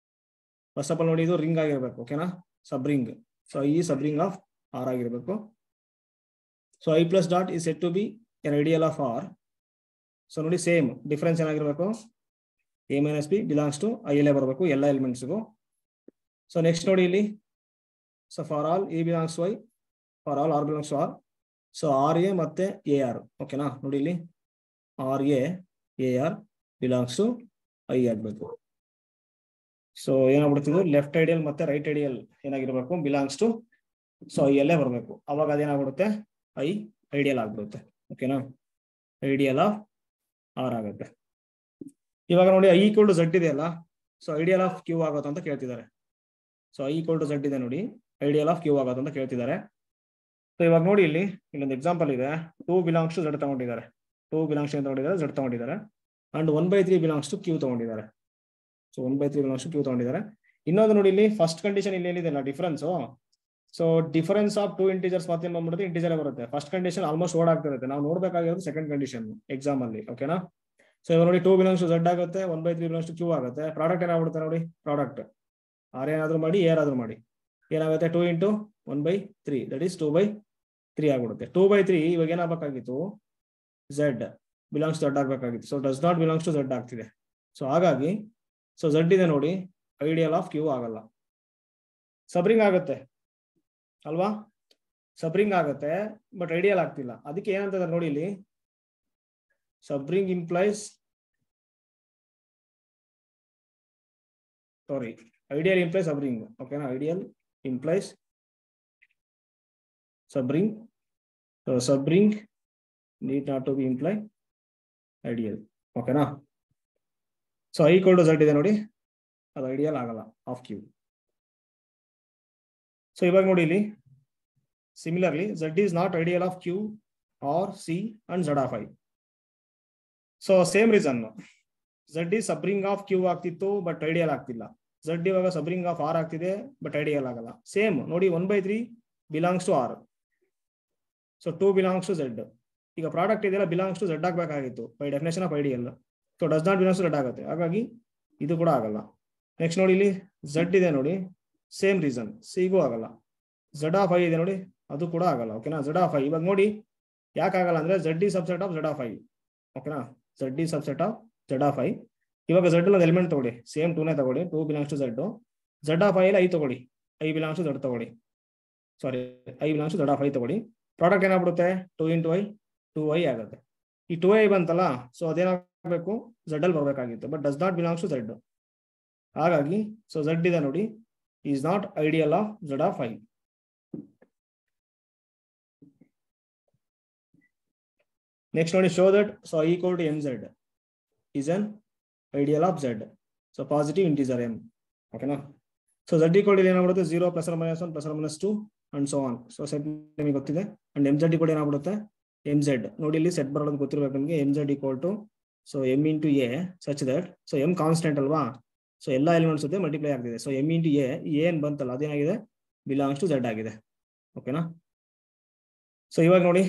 S1: ಫಸ್ಟ್ ಆಫ್ ಆಲ್ ನೋಡಿ, ಇದು ರಿಂಗ್ ಆಗಿರ್ಬೇಕು. ಓಕೆನಾ? ಸಬ್ ರಿಂಗ್. ಸೊ ಐ ಈ ಸಬ್ ರಿಂಗ್ ಆಫ್ ಆರ್ ಆಗಿರ್ಬೇಕು. So I plus dot is set to be an ideal of R. So ನೋಡಿ, ಸೇಮ್ ಡಿಫರೆನ್ಸ್ ಏನಾಗಿರ್ಬೇಕು, A minus B belongs to I ಎಲ್ಲೇ ಬರಬೇಕು ಎಲ್ಲ ಎಲಿಮೆಂಟ್ಸ್ಗೂ. ಸೊ ನೆಕ್ಸ್ಟ್ ನೋಡಿ ಇಲ್ಲಿ, so for all A belongs to I, for all R belongs to R. So R A ಮತ್ತೆ ಎ ಆರ್. ಓಕೆನಾ? ನೋಡಿ ಇಲ್ಲಿ R A R belongs to I ಆಗ್ಬೇಕು. ಸೊ ಏನಾಗ್ಬಿಡ್ತಿದ್ದು, ಲೆಫ್ಟ್ ಐಡಿಯಲ್ ಮತ್ತೆ ರೈಟ್ ಐಡಿಯಲ್ ಏನಾಗಿರ್ಬೇಕು, ಬಿಲಾಂಗ್ಸ್ ಟು ಸೊ ಐ ಅಲ್ಲೇ ಬರಬೇಕು. ಅವಾಗ ಅದೇನಾಗ್ಬಿಡುತ್ತೆ, ಐ ಐಡಿಯಲ್ ಆಗ್ಬಿಡುತ್ತೆ. ಓಕೆನಾ, ಐಡಿಯಲ್ ಆಫ್ ಆರ್ ಆಗುತ್ತೆ. ಇವಾಗ ನೋಡಿ ಐ ಈಕ್ವಲ್ ಟು ಝಡ್ ಇದೆ ಅಲ್ಲ, ಸೊ ಐಡಿಯಲ್ ಆಫ್ ಕ್ಯೂ ಆಗುತ್ತೆ ಅಂತ ಕೇಳ್ತಿದ್ದಾರೆ. So I equal to Z ಇದೆ ನೋಡಿ, ಐಡಿಯಲ್ ಆಫ್ ಕ್ಯೂ ಆಗುತ್ತೆ ಅಂತ ಕೇಳ್ತಿದ್ದಾರೆ. ಸೊ ಇವಾಗ ನೋಡಿ ಇಲ್ಲಿ ಇಲ್ಲೊಂದು ಎಕ್ಸಾಂಪಲ್ ಇದೆ. 2 ಬಿಲಾಂಗ್ಸ್ ಟು ಝಡ್ ತಗೊಂಡಿದ್ದಾರೆ, 2 ಬಿಲಾಂಗ್ಸ್ ಟು ತಗೊಂಡಿದ್ದಾರೆ, ಝಡ್ ತಗೊಂಡಿದ್ದಾರೆ. ಅಂಡ್ 1/3 ಬಿಲಾಂಗ್ಸ್ ಟು ಕ್ಯೂ ತಗೊಂಡಿದ್ದಾರೆ. ಸೊ 1/3 ಬಿಲಾಂಗ್ಸ್ ಟು ಕ್ಯೂ ತಗೊಂಡಿದ್ದಾರೆ. ಇನ್ನೊಂದು ನೋಡಿ ಇಲ್ಲಿ ಫಸ್ಟ್ ಕಂಡೀಷನ್ ಇಲ್ಲಿ ಏನಿದೆ ಅಲ್ಲ difference, so difference of 2 integers ಮತ್ತೆ ಬಂದ್ಬಿಡುತ್ತೆ ಇಂಟಿಜರ್ ಬರುತ್ತೆ. ಫಸ್ಟ್ ಕಂಡೀಷನ್ ಆಲ್ಮೋಸ್ಟ್ ಓಡ್ ಆಗ್ತಿರುತ್ತೆ. ನಾವು ನೋಡ್ಬೇಕಾಗಿರೋದು ಸೆಕೆಂಡ್ ಕಂಡೀಷನ್ ಎಕ್ಸಾಮ್ ಅಲ್ಲಿ. ಓಕೆನಾ, ಸೊ ಇವಾಗ ನೋಡಿ 2 ಬಿಲಾಂಗ್ಸ್ ಟು ಝಡ್ ಆಗುತ್ತೆ, 1/3 ಬಿಲಾಂಗ್ಸ್ ಟು ಕ್ಯೂ ಆಗುತ್ತೆ. ಪ್ರಾಡಕ್ಟ್ ಏನಾಗ್ಬಿಡುತ್ತೆ ನೋಡಿ, ಪ್ರಾಡಕ್ಟ್ ಆರ್ ಏನಾದ್ರು ಮಾಡಿ ಏನಾದ್ರು ಮಾಡಿ ಏನಾಗುತ್ತೆ 2 ಇಂಟು 1/3 ದಟ್ ಈಸ್ 2/3 ಆಗ್ಬಿಡುತ್ತೆ. 2/3 ಇವಾಗ ಏನಾಗಬೇಕಾಗಿತ್ತು, ಝಡ್ ಬಿಲಾಂಗ್ಸ್ ಟು ಝಡ್ ಆಗ್ಬೇಕಾಗಿತ್ತು. So does not belongs to Z ಆಗ್ತಿದೆ. ಸೊ ಹಾಗಾಗಿ ಸೊ ಝಡ್ ಇದೆ ನೋಡಿ, ಐಡಿಯಲ್ ಆಫ್ ಕ್ಯೂ ಆಗಲ್ಲ. ಸಬ್ರಿಂಗ್ ಆಗುತ್ತೆ ಅಲ್ವಾ, ಸಬ್ರಿಂಗ್ ಆಗುತ್ತೆ ಬಟ್ ಐಡಿಯಲ್ ಆಗ್ತಿಲ್ಲ. ಅದಕ್ಕೆ ಏನಂತ ನೋಡಿ ಇಲ್ಲಿ, subring implies sorry ideal implies subring. ಓಕೆನಾ, ideal implies subring. Subring need not to be imply ideal. ಓಕೆನಾ, so I equal to Z ಇದೆ ನೋಡಿ, ಅದು ಐಡಿಯಲ್ ಆಗಲ್ಲ ಆಫ್ ಕ್ಯೂ. ಸೊ ಇವಾಗ ನೋಡಿ ಇಲ್ಲಿ similarly Z is not ideal of Q R C and Z of I. So same reason, Z is subring of Q ಆಗ್ತಿತ್ತು ಬಟ್ ಐಡಿಯಲ್ ಆಗ್ತಿಲ್ಲ. ಝಡ್ ಇವಾಗ ಸಬ್ರಿಂಗ್ ಆಫ್ ಆರ್ ಆಗ್ತಿದೆ ಬಟ್ ಐಡಿಯಲ್ ಆಗಲ್ಲ. ಸೇಮ್ ನೋಡಿ 1/3 belongs to R, so 2 belongs to Z. ಈಗ ಪ್ರಾಡಕ್ಟ್ ಇದೆಯಲ್ಲ ಬಿಲಾಂಗ್ಸ್ ಟು ಝಡ್ ಆಗಬೇಕಾಗಿತ್ತು by definition of ideal. So does not belongs to Z ಆಗುತ್ತೆ, ಹಾಗಾಗಿ ಇದು ಕೂಡ ಆಗಲ್ಲ. ನೆಕ್ಸ್ಟ್ ನೋಡಿ ಇಲ್ಲಿ ಝಡ್ ಇದೆ ನೋಡಿ, ಸೇಮ್ ರೀಸನ್, ಸಿಗೂ ಆಗಲ್ಲ. ಝಡ್ ಆಫ್ ಐ ಇದೆ ನೋಡಿ, ಅದು ಕೂಡ ಆಗಲ್ಲ. ಓಕೆನಾ, ಝಡ್ ಆಫ್ ಐ ಇವಾಗ ನೋಡಿ ಯಾಕೆ ಆಗಲ್ಲ ಅಂದ್ರೆ ಝಡ್ ಈ subset of Z of I. ಓಕೆನಾ, ಝಡ್ ಈ subset of Z of I. ಇವಾಗ ಝಡ್ ಒಂದು ಎಲಿಮೆಂಟ್ ತಗೊಳ್ಳಿ, ಸೇಮ್ 2ನೇ ತಗೊಳ್ಳಿ, 2 belongs to Z. Z of I I ತಗೊಳ್ಳಿ, ಐ ಬಿಲಾಂಗ್ಸ್ ಟು ಝಡ್ ತಗೊಳ್ಳಿ, sorry I belongs to Z of I ತಗೊಳ್ಳಿ. ಪ್ರಾಡಕ್ಟ್ ಏನಾಗ್ಬಿಡುತ್ತೆ 2 ಇಂಟು ಐ 2i ಆಗುತ್ತೆ. ಈ 2i ಬಂತಲ್ಲ, ಸೊ ಅದೇನಾಗಬೇಕು ಝಡ್ ಅಲ್ಲಿ ಬರಬೇಕಾಗಿತ್ತು but does not belongs to Z. ಹಾಗಾಗಿ ಸೊ ಝಡ್ ಇದೆ ನೋಡಿ, is not ideal of Z of I. Next ನೋಡಿ show that so I equal to mz is an ideal of z. So positive integer m. ಓಕೆನಾ, ಸೊ z ಈಕ್ವಲ್ ಏನಾಗ್ಬಿಡುತ್ತೆ 0 +or -1 +or -2 and so on. So set ನಿಮಗೆ ಗೊತ್ತಿದೆ. ಅಂಡ್ mz ಈಕ್ವಲ್ ಏನಾಗ್ಬಿಡುತ್ತೆ mz. ನೋಡಿ ಇಲ್ಲಿ ಸೆಟ್ ಬರೋದು ಗೊತ್ತಿರಬೇಕು ನಿಮಗೆ. mz equal to so m into a such that so m constant ಅಲ್ವಾ, ಸೊ ಎಲ್ಲ ಎಲಿಮೆಂಟ್ಸ್ ಜೊತೆ ಮಲ್ಟಿಪ್ಲೈ ಆಗ್ತಿದೆ. ಸೊ m ಇಂಟು a ಏನ್ ಬಂತಲ್ಲ ಅದೇನಾಗಿದೆ ಬಿಲಾಂಗ್ಸ್ ಟು z ಆಗಿದೆ. ಓಕೆನಾ, ಸೊ ಇವಾಗ ನೋಡಿ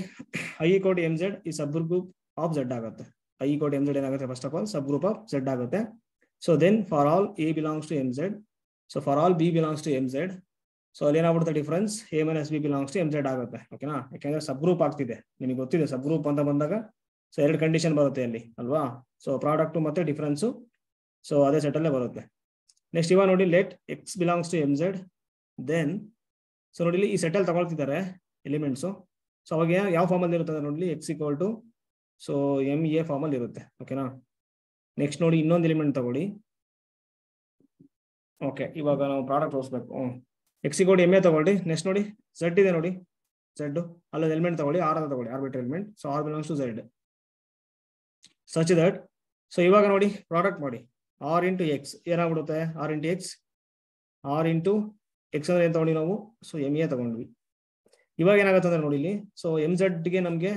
S1: ಐ ಈಕ್ವಲ್ ಟು mz ಈ ಸಬ್ ಗ್ರೂಪ್ ಆಫ್ z ಆಗುತ್ತೆ. ಐ ಈಕ್ವಲ್ ಟು mz ಏನಾಗುತ್ತೆ first of all subgroup of z ಆಗುತ್ತೆ. So then for all a belongs to mz, so for all b belongs to mz, so ಅಲ್ಲಿ ಏನಾಗ್ಬಿಡುತ್ತೆ difference a - b belongs to mz ಆಗುತ್ತೆ. ಓಕೆನಾ, ಯಾಕಂದ್ರೆ ಸಬ್ ಗ್ರೂಪ್ ಆಗ್ತಿದೆ, ನಿಮಗೆ ಗೊತ್ತಿದೆ ಸಬ್ ಗ್ರೂಪ್ ಅಂತ ಬಂದಾಗ ಸೊ 2 ಕಂಡೀಷನ್ ಬರುತ್ತೆ ಅಲ್ಲಿ ಅಲ್ವಾ. ಸೊ ಪ್ರಾಡಕ್ಟ್ ಮತ್ತೆ ಡಿಫರೆನ್ಸ್, ಸೊ ಅದೇ ಸೆಟ್ ಅಲ್ಲೇ ಬರುತ್ತೆ. ನೆಕ್ಸ್ಟ್ ಇವಾಗ ನೋಡಿ let x belongs to mz, then so ನೋಡಿ ಈ ಸೆಟ್ ಅಲ್ಲಿ ತಗೊಳ್ತಿದ್ದಾರೆ ಎಲಿಮೆಂಟ್ಸು. ಸೊ ಅವಾಗ ಯಾವ ಫಾರ್ಮ್ ಅಲ್ಲಿ ಇರುತ್ತೆ ನೋಡಿ x equal to so MA form ಅಲ್ಲಿ ಇರುತ್ತೆ. ಓಕೆನಾ, ನೆಕ್ಸ್ಟ್ ನೋಡಿ ಇನ್ನೊಂದು ಎಲಿಮೆಂಟ್ ತಗೊಳ್ಳಿ. ಓಕೆ, ಇವಾಗ ನಾವು ಪ್ರಾಡಕ್ಟ್ ತೋರಿಸ್ಬೇಕು. x ಈಕ್ವಲ್ ಟು MA ತಗೊಳ್ಳಿ. ನೆಕ್ಸ್ಟ್ ನೋಡಿ z ಇದೆ ನೋಡಿ, z ಅಲ್ಲೊಂದು ಎಲಿಮೆಂಟ್ ತಗೊಳ್ಳಿ, r ಅಂತ ತಗೊಳ್ಳಿ, arbitrary element. So r belongs to z such that so ಇವಾಗ ನೋಡಿ ಪ್ರಾಡಕ್ಟ್ ಮಾಡಿ r ಇಂಟು x ಏನಾಗ್ಬಿಡುತ್ತೆ r into x, r into x ಅಂದ್ರೆ ಏನ್ ತಗೊಂಡ್ವಿ ನಾವು, ಸೊ MA ತಗೊಂಡ್ವಿ. ಇವಾಗ ಏನಾಗುತ್ತೆ ಅಂದ್ರೆ ನೋಡಿ ಇಲ್ಲಿ ಸೊ mz ಗೆ ನಮಗೆ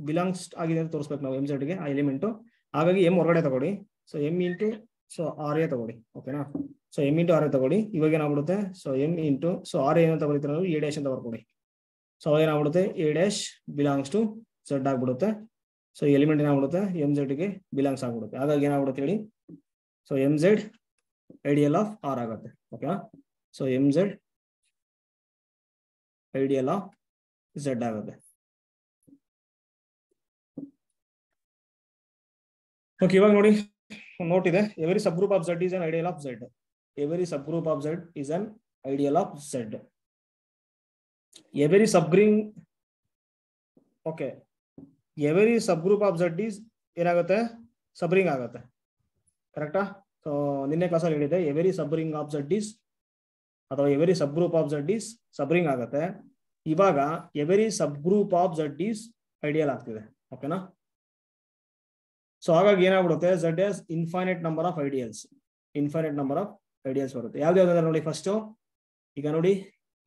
S1: ಬಿಲಾಂಗ್ಸ್ ಆಗಿದೆ ಅಂತ ತೋರಿಸ್ಬೇಕು ನಾವು mz ಗೆ ಆ ಎಲಿಮೆಂಟ್. ಹಾಗಾಗಿ m ಹೊರಗಡೆ ತಗೊಳ್ಳಿ, so m into so r a ತಗೊಳ್ಳಿ. ಓಕೆನಾ, so m into r a ತಗೊಳ್ಳಿ. ಇವಾಗ ಏನಾಗ್ಬಿಡುತ್ತೆ so m into so r a ಏನಂತ ತಗೊಳ್ತೀರ ನಾವು a ಡ್ಯಾಶ್ ಅಂತ ಬರ್ಕೊಡಿ. ಸೊ ಅವಾಗ ಏನಾಗ್ಬಿಡುತ್ತೆ a dash belongs to z ಆಗ್ಬಿಡುತ್ತೆ. ಸೊ ಈ ಎಲಿಮೆಂಟ್ ಏನಾಗ್ಬಿಡುತ್ತೆ mz ಗೆ ಬಿಲಾಂಗ್ಸ್ ಆಗ್ಬಿಡುತ್ತೆ. ಹಾಗಾಗಿ ಏನಾಗ್ಬಿಡುತ್ತೆ ಹೇಳಿ, so mz ideal of r ಆಗುತ್ತೆ. ಓಕೆನಾ, so mz ideal of z ಆಗುತ್ತೆ. ಓಕೆ, ಇವಾಗ ನೋಡಿ ನೋಟ್ ಇದೆ, every subgroup of z is an ideal of z. Every subgroup of z is an ideal of z. Every subgroup, okay, every subgroup of z is ಏನಾಗುತ್ತೆ ಸಬ್ರಿಂಗ್ ಆಗುತ್ತೆ. ಕರೆಕ್ಟಾ? ಸೊ ನಿನ್ನೆ ಕ್ಲಾಸಲ್ಲಿ ಹೇಳಿದೆ every subring of z is ಅಥವಾ every subgroup of z is subring ಆಗುತ್ತೆ. ಇವಾಗ every subgroup of Z is ideal ಆಗ್ತಿದೆ. ಓಕೆನಾ? ಸೊ ಹಾಗಾಗಿ ಏನಾಗ್ಬಿಡುತ್ತೆ, Z has infinite number of ideals, infinite number of ideals ಬರುತ್ತೆ. ಯಾವ್ದಾವ್ದು ನೋಡಿ ಫಸ್ಟ್, ಈಗ ನೋಡಿ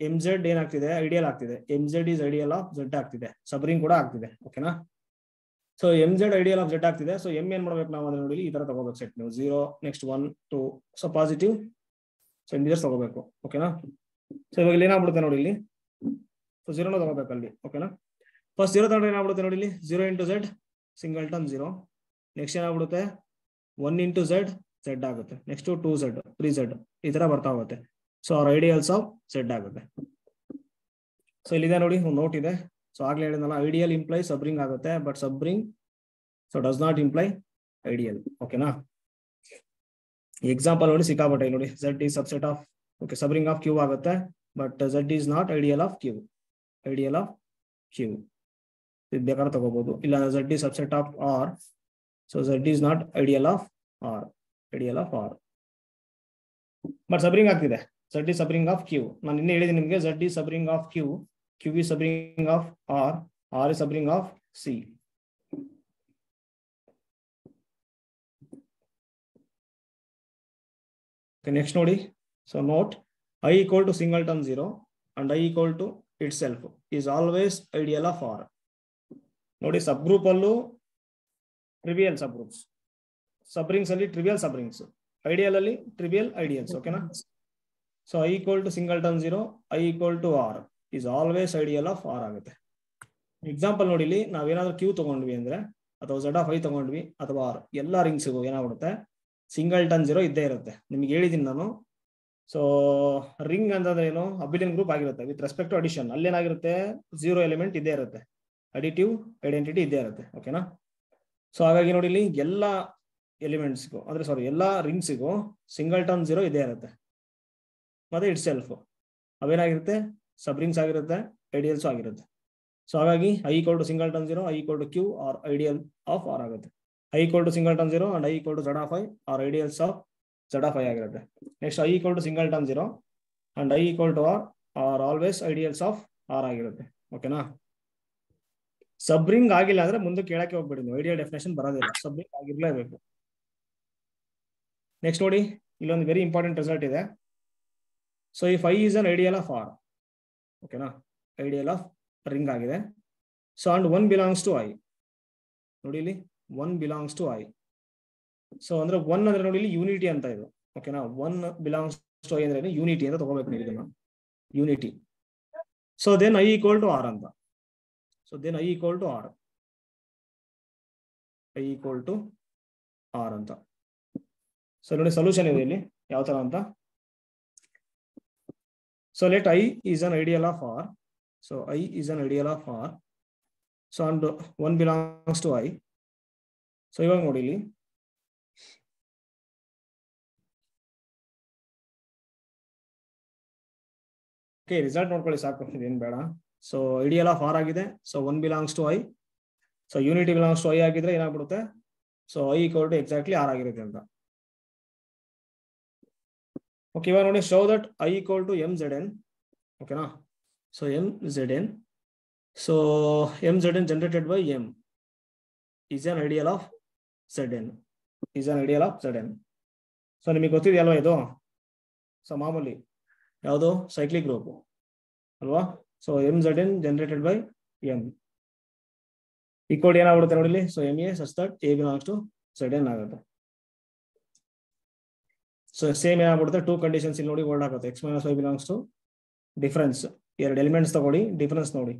S1: ಎಂ ಝೆಡ್ ಏನಾಗ್ತಿದೆ, ಐಡಿಯಲ್ ಆಗ್ತಿದೆ. M Z is ideal of Z ಆಗ್ತಿದೆ, ಸಬ್ರಿಂಗ್ ಕೂಡ ಆಗ್ತಿದೆ. ಓಕೆನಾ? So M Z ideal of Z ಆಗ್ತಿದೆ. ಸೊ ಎಂ ಏನ್ ಮಾಡ್ಬೇಕು ನಾವು ಅಂದ್ರೆ ನೋಡಿ ಈ ತರ ತಗೋಬೇಕು ಸೆಟ್ ನೀವು 0 next 1 2 so positive so integers ತಗೋಬೇಕು. ಓಕೆನಾ? ಸೊ ಇವಾಗ ಇಲ್ಲಿ ಏನಾಗ್ಬಿಡುತ್ತೆ ನೋಡಿ ಇಲ್ಲಿ, ಸೊ 0 ತಗೋಬೇಕು ಅಲ್ಲಿ. ಓಕೆನಾ? ಫಸ್ಟ್ 0 ತಗೊಂಡ್ರೆ ಏನಾಗ್ಬಿಡುತ್ತೆ ನೋಡಿ ಇಲ್ಲಿ 0 ಇಂಟು ಝೆಡ್ ಸಿಂಗಲ್ಟನ್ 0. ನೆಕ್ಸ್ಟ್ ಏನಾಗ್ಬಿಡುತ್ತೆ 1 ಇಂಟು ಝೆಡ್ ಝೆಡ್ ಆಗುತ್ತೆ. ನೆಕ್ಸ್ಟ್ 2Z 3Z ಈ ತರ ಬರ್ತಾ ಹೋಗುತ್ತೆ. ಸೊ ಅವ್ರ ಐಡಿಯಲ್ಸ್ ಆಫ್ ಝೆಡ್ ಆಗುತ್ತೆ. ಸೊ ಇಲ್ಲಿದೆ ನೋಡಿ ಒಂದು ನೋಟ್ ಇದೆ. ಸೊ ಆಗ್ಲೇ ಹೇಳಿದ್ನಲ್ಲ, ಐಡಿಯಲ್ ಇಂಪ್ಲೈ ಸಬ್ರಿಂಗ್ ಆಗುತ್ತೆ, but subring so does not imply ideal. ಓಕೆನಾ? ಎಕ್ಸಾಂಪಲ್ ನೋಡಿ ಸಿಕ್ಕಾಪಟ್ಟೆ ನೋಡಿ, Z is subset of, okay subring of Q ಆಗುತ್ತೆ, but Z is not ideal of Q, ideal of Q ಇದು ಬೇಕಾದ್ರೆ ತಗೋಬಹುದು. ಇಲ್ಲ Z is subset of R, so Z is not ideal of R, ideal of R, but subring ಆಗ್ತಿದೆ. Z is subring of Q. ನಾನು ಇನ್ನೇ ಹೇಳಿದ್ದೀನಿ ನಿಮಗೆ, Z is subring of Q, Q is subring of R, R is subring of C. Next ನೋಡಿ, so note I equal to singleton 0 and I equal to itself is always ideal of R. ನೋಡಿ ಸಬ್ ಗ್ರೂಪ್ ಅಲ್ಲೂ ಟ್ರಿವಿಯಲ್ ಸಬ್ ಗ್ರೂಪ್ಸ್, ಸಬ್ರಿಂಗ್ಸ್ ಅಲ್ಲಿ ಟ್ರಿವಿಯಲ್ ಸಬ್ರಿಂಗ್ಸ್, ಐಡಿಯಲ್ ಅಲ್ಲಿ ಟ್ರಿವಿಯಲ್ ಐಡಿಯಲ್ಸ್. ಓಕೆನಾ? So I equal to singleton 0, I equal to R is always ideal of R ಆಗುತ್ತೆ. ಎಕ್ಸಾಂಪಲ್ ನೋಡಿ, ಇಲ್ಲಿ ನಾವೇನಾದ್ರೂ ಕ್ಯೂ ತಗೊಂಡ್ವಿ ಅಂದ್ರೆ ಅಥವಾ Z of I ತಗೊಂಡ್ವಿ ಅಥವಾ R, ಎಲ್ಲಾ ರಿಂಗ್ಸ್ಗೂ ಏನಾಗ್ಬಿಡುತ್ತೆ ಸಿಂಗಲ್ಟನ್ 0 ಇದ್ದೇ ಇರುತ್ತೆ. ನಿಮ್ಗೆ ಹೇಳಿದೀನಿ ನಾನು. ಸೊ ರಿಂಗ್ ಅಂತಂದ್ರೆ ಏನು, ಅಬಿಲಿಯನ್ ಗ್ರೂಪ್ ಆಗಿರುತ್ತೆ ವಿತ್ ರೆಸ್ಪೆಕ್ಟ್ ಟು ಅಡಿಷನ್. ಅಲ್ಲೇನಾಗಿರುತ್ತೆ 0 ಎಲಿಮೆಂಟ್ ಇದ್ದೇ ಇರುತ್ತೆ, ಅಡಿಟಿವ್ ಐಡೆಂಟಿಟಿ ಇದ್ದೇ ಇರುತ್ತೆ. ಓಕೆನಾ? ಸೊ ಹಾಗಾಗಿ ನೋಡಿ ಇಲ್ಲಿ ಎಲ್ಲಾ ಎಲಿಮೆಂಟ್ಸ್ಗೂ ಅಂದ್ರೆ ಸಾರಿ ಎಲ್ಲಾ ರಿಂಗ್ಸಿಗೂ ಸಿಂಗಲ್ಟನ್ 0 ಇದ್ದೇ ಇರುತ್ತೆ. ಮತ್ತೆ ಇಟ್ ಸೆಲ್ಫ್ ಅವೇನಾಗಿರುತ್ತೆ ಸಬ್ ರಿಂಗ್ಸ್ ಆಗಿರುತ್ತೆ, ಐಡಿಯಲ್ಸ್ ಆಗಿರುತ್ತೆ. ಸೊ ಹಾಗಾಗಿ I equal to singleton 0, I equal to Q or ideal of R ಆಗುತ್ತೆ. I equal to singleton 0 and I equal to Z of I or ideals of Z of I ಆಗಿರುತ್ತೆ. Next I equal to singleton 0 and I equal to R are always ideals of R ಆಗಿರುತ್ತೆ. ಓಕೆನಾ? ಸಬ್ರಿಂಗ್ ಆಗಿಲ್ಲ ಅಂದ್ರೆ ಮುಂದೆ ಕೇಳಕ್ಕೆ ಹೋಗ್ಬೇಡಿ ನೀವು, ಐಡಿಯಲ್ ಡೆಫಿನೇಷನ್ ಬರೋದಿಲ್ಲ, ಸಬ್ರಿಂಗ್ ಆಗಿರ್ಲೇಬೇಕು. ನೆಕ್ಸ್ಟ್ ನೋಡಿ, ಇಲ್ಲೊಂದು ವೆರಿ ಇಂಪಾರ್ಟೆಂಟ್ ರಿಸಲ್ಟ್ ಇದೆ. So if I is an ideal of R, ಓಕೆನಾ, ಐಡಿಯಲ್ ಆಫ್ ರಿಂಗ್ ಆಗಿದೆ. So and 1 belongs to I. ನೋಡಿ ಇಲ್ಲಿ 1 belongs to I. ಸೊ ಅಂದ್ರೆ 1 ಅಂದ್ರೆ ನೋಡಿ ಇಲ್ಲಿ ಯೂನಿಟಿ ಅಂತ ಇದು. ಓಕೆನಾ? 1 belongs to I ಅಂದ್ರೆ ಯೂನಿಟಿ ಅಂತ ತಗೋಬೇಕು ನೀವು ಇದನ್ನ, unity. So then I equal to R ಅಂತ. So then I equal to R, I equal to R ಅಂತ. ಸೊ ನೋಡಿ ಸೊಲ್ಯೂಷನ್ ಇದೆ ಇಲ್ಲಿ ಯಾವ ತರ ಅಂತ. So let I is an ideal of R. So I is an ideal of R. So and 1 belongs to I. So ಇವಾಗ ನೋಡಿ ಇಲ್ಲಿ ಓಕೆ ರಿಸಲ್ಟ್ ನೋಡ್ಕೊಳ್ಳಿ ಸಾಕು, ಇದೇನು ಬೇಡ. ಸೊ ಐಡಿಯಲ್ ಆಫ್ ಆರ್ ಆಗಿದೆ. So 1 belongs to I. So unity belongs to I ಆಗಿದ್ರೆ ಏನಾಗ್ಬಿಡುತ್ತೆ, so I equal to exactly R ಆಗಿರುತ್ತೆ ಅಂತ. ಓಕೆ ಇವಾಗ ನೋಡಿ, show that I equal to MZN. ಓಕೆನಾ? So MZN, so MZN generated by M is an ideal of ZN, is an ideal of ZN. So ನಿಮಗೆ ಗೊತ್ತಿದೆಯಲ್ವಾ ಇದು, ಸೊ ಮಾಮೂಲಿ ಯಾವುದು ಸೈಕ್ಲಿಕ್ ಗ್ರೂಪ್ ಅಲ್ವಾ. So MZN generated by M equal ಏನಾಗ್ಬಿಡುತ್ತೆ ನೋಡಿ, so MA such that A belongs to ZN ಆಗುತ್ತೆ. ಸೊ ಸೇಮ್ ಏನಾಗ್ಬಿಡುತ್ತೆ, 2 ಕಂಡೀಷನ್ಸ್ ಇಲ್ಲಿ ನೋಡಿ ವರ್ಡ್ ಆಗುತ್ತೆ. X - Y belongs to difference, 2 elements ತಗೊಳ್ಳಿ, ಡಿಫರೆನ್ಸ್ ನೋಡಿ.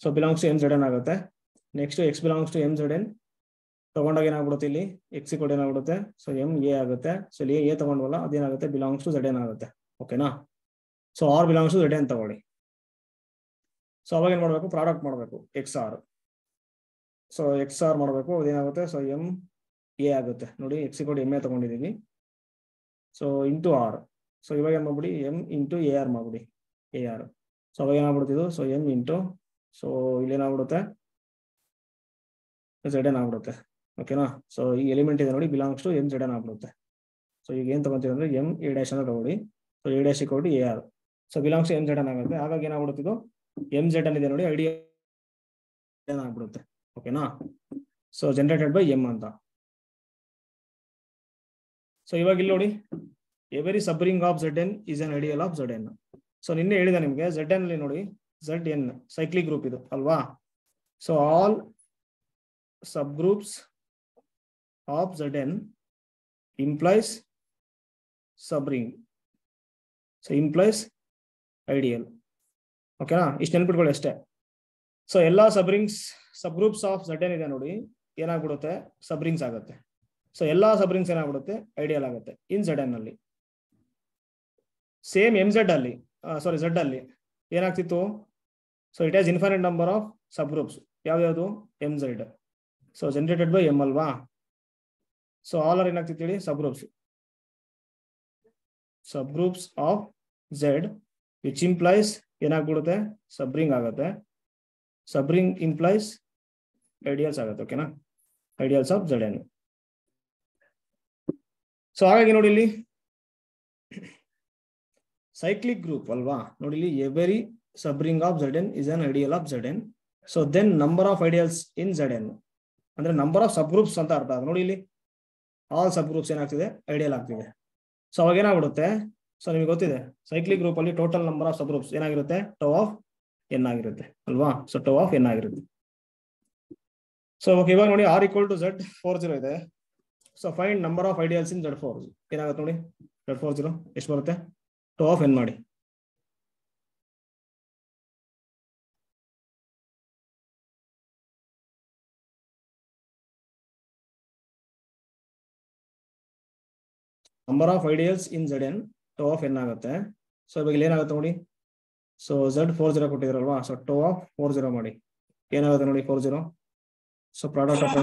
S1: ಸೊ ಬಿಲಾಂಗ್ಸ್ ಟು MZN ಆಗುತ್ತೆ. Next X belongs to MZN ತಗೊಂಡಾಗ ಏನಾಗ್ಬಿಡುತ್ತೆ ಇಲ್ಲಿ X ಕೂಡ ಏನಾಗ್ಬಿಡುತ್ತೆ, ಸೊ MA ಆಗುತ್ತೆ. ಸೊ ಇಲ್ಲಿ A ತಗೊಂಡ್ವಲ್ಲ ಅದೇನಾಗುತ್ತೆ, ಬಿಲಾಂಗ್ಸ್ ಟು ZN ಆಗುತ್ತೆ. ಓಕೆನಾ? So R belongs to ZN ತಗೊಳ್ಳಿ. ಸೊ ಅವಾಗ ಏನ್ ಮಾಡ್ಬೇಕು, ಪ್ರಾಡಕ್ಟ್ ಮಾಡಬೇಕು XR. ಸೊ XR ಮಾಡಬೇಕು, ಅದೇನಾಗುತ್ತೆ, ಸೊ MA ಆಗುತ್ತೆ. ನೋಡಿ X ಕೂಡ MA ತಗೊಂಡಿದೀವಿ, ಸೊ ಇಂಟು R. ಸೊ ಇವಾಗ ಏನ್ ಮಾಡ್ಬಿಡಿ, M ಇಂಟು AR ಮಾಡ್ಬಿಡಿ, AR. ಸೊ ಅವಾಗ ಏನಾಗ್ಬಿಡ್ತಿದ್ದು, ಸೊ M ಇಂಟು, ಸೊ ಇಲ್ಲಿ ಏನಾಗ್ಬಿಡುತ್ತೆ ZN ಆಗ್ಬಿಡುತ್ತೆ. ಓಕೆನಾ? ಸೊ ಈ ಎಲಿಮೆಂಟ್ ಇದೆ ನೋಡಿ, ಬಿಲಾಂಗ್ಸ್ ಟು MZN ಆಗ್ಬಿಡುತ್ತೆ. ಸೊ ಈಗ ಏನ್ ತಗೊಂತೀವಿ ಅಂದ್ರೆ MA' ಅಂತ ತಗೊಳ್ಳಿ. So A' equal to AR. So belongs M Z N ಆಗುತ್ತೆ. ಹಾಗಾಗಿ ಏನಾಗ್ಬಿಡುತ್ತೆ ಇದು ಎಂ ಝೆಡ್ ಎನ್ ಇದೆ ನೋಡಿ, ಐಡಿಯಲ್ ಆಗ್ಬಿಡುತ್ತೆ. ಓಕೆನಾ? ಸೊ ಜನರೇಟೆಡ್ ಬೈ ಎಂ ಅಂತ. ಸೊ ಇವಾಗ ಇಲ್ಲಿ ನೋಡಿ, every subring of Z N is an ideal of Z N. So ನಿನ್ನೆ ಹೇಳಿದೆ ನಿಮಗೆ ಝೆಡ್ ಎನ್ ಅಲ್ಲಿ ನೋಡಿ, ಝೆಡ್ ಎನ್ ಸೈಕ್ಲಿಕ್ ಗ್ರೂಪ್ ಇದು ಅಲ್ವಾ. So all subgroups of Z N implies subring. So implies ideal. ಓಕೆನಾ? ಇಷ್ಟು ನೆನ್ಪಿಟ್ಕೊಳ್ಳಿ ಅಷ್ಟೇ. ಸೊ ಎಲ್ಲಾ subgroups of Z N ಇದೆ ನೋಡಿ, ಏನಾಗ್ಬಿಡುತ್ತೆ ಸಬ್ರಿಂಗ್ಸ್ ಆಗುತ್ತೆ. ಸೊ ಎಲ್ಲಾ ಸಬ್ರಿಂಗ್ಸ್ ಏನಾಗ್ಬಿಡುತ್ತೆ ಐಡಿಯಲ್ ಆಗುತ್ತೆ ಇನ್ ಝೆಡ್ ಎನ್ ಅಲ್ಲಿ. ಸೇಮ್ ಎಂ ಝೆಡ್ ಅಲ್ಲಿ ಝೆಡ್ ಅಲ್ಲಿ ಏನಾಗ್ತಿತ್ತು? So it has infinite number of subgroups. ಯಾವ್ಯಾವುದು? M Z. So generated by M ಅಲ್ವಾ. ಸೊ ಆಲ್ ಆರ್ ಏನಾಗ್ತಿತ್ತು ಹೇಳಿ? Subgroups of Z which implies ಏನಾಗ್ಬಿಡುತ್ತೆ? ಸಬ್ರಿಂಗ್ ಆಗುತ್ತೆ. ಸಬ್ರಿಂಗ್ ಇಂಪ್ಲೈಸ್ ಐಡಿಯಲ್ಸ್ ಆಗುತ್ತೆ. ಓಕೆನಾ? Ideals of Z N. So ಹಾಗಾಗಿ ನೋಡಿ ಇಲ್ಲಿ ಸೈಕ್ಲಿಕ್ ಗ್ರೂಪ್ ಅಲ್ವಾ. ನೋಡಿ ಇಲ್ಲಿ every subring of Z N is an ideal of Z N. So then number of ideals in Z N ಅಂದ್ರೆ ನಂಬರ್ ಆಫ್ ಸಬ್ ಗ್ರೂಪ್ಸ್ ಅಂತ ಅರ್ಥ. ನೋಡಿ ಇಲ್ಲಿ ಆಲ್ ಸಬ್ ಗ್ರೂಪ್ಸ್ ಏನಾಗ್ತಿದೆ? ಐಡಿಯಲ್ ಆಗ್ತಿದೆ. ಸೊ ಅವಾಗ ಏನಾಗ್ಬಿಡುತ್ತೆ? ಸೊ ನಿಮಗೆ ಗೊತ್ತಿದೆ ಸೈಕ್ಲಿಕ್ ಗ್ರೂಪ್ ಅಲ್ಲಿ total number of subgroups ಏನಾಗಿರುತ್ತೆ? ಟೌ ಆಫ್ ಎನ್ ಆಗಿರುತ್ತೆ ಅಲ್ವಾ. ಸೊ ಟೌ ಆಫ್ ಎನ್ ಆಗಿರುತ್ತೆ. ಸೊ ಓಕೆ, ಇವಾಗ ನೋಡಿ ಆರ್ ಈಕ್ವಲ್ ಟು ಝೆಡ್ 40 ಇದೆ. So find number of ideals in Z 4. ಏನಾಗುತ್ತೆ ನೋಡಿ, ಝೆಡ್ 40 ಎಷ್ಟು ಬರುತ್ತೆ? ಟೌ ಆಫ್ ಎನ್ ಮಾಡಿ. Number of ideals in Z N tau of N ಆಗುತ್ತೆ. ಸೊ ಇವಾಗ ಇಲ್ಲಿ ಏನಾಗುತ್ತೆ ನೋಡಿ, ಸೊ ಝೆಡ್ 40 ಕೊಟ್ಟಿದ್ರಲ್ವಾ. ಸೊ ಟೌ ಆಫ್ 40 ಮಾಡಿ. ಏನಾಗುತ್ತೆ ನೋಡಿ 40. ಸೊ ಪ್ರಾಡಕ್ಟ್ ಆಫ್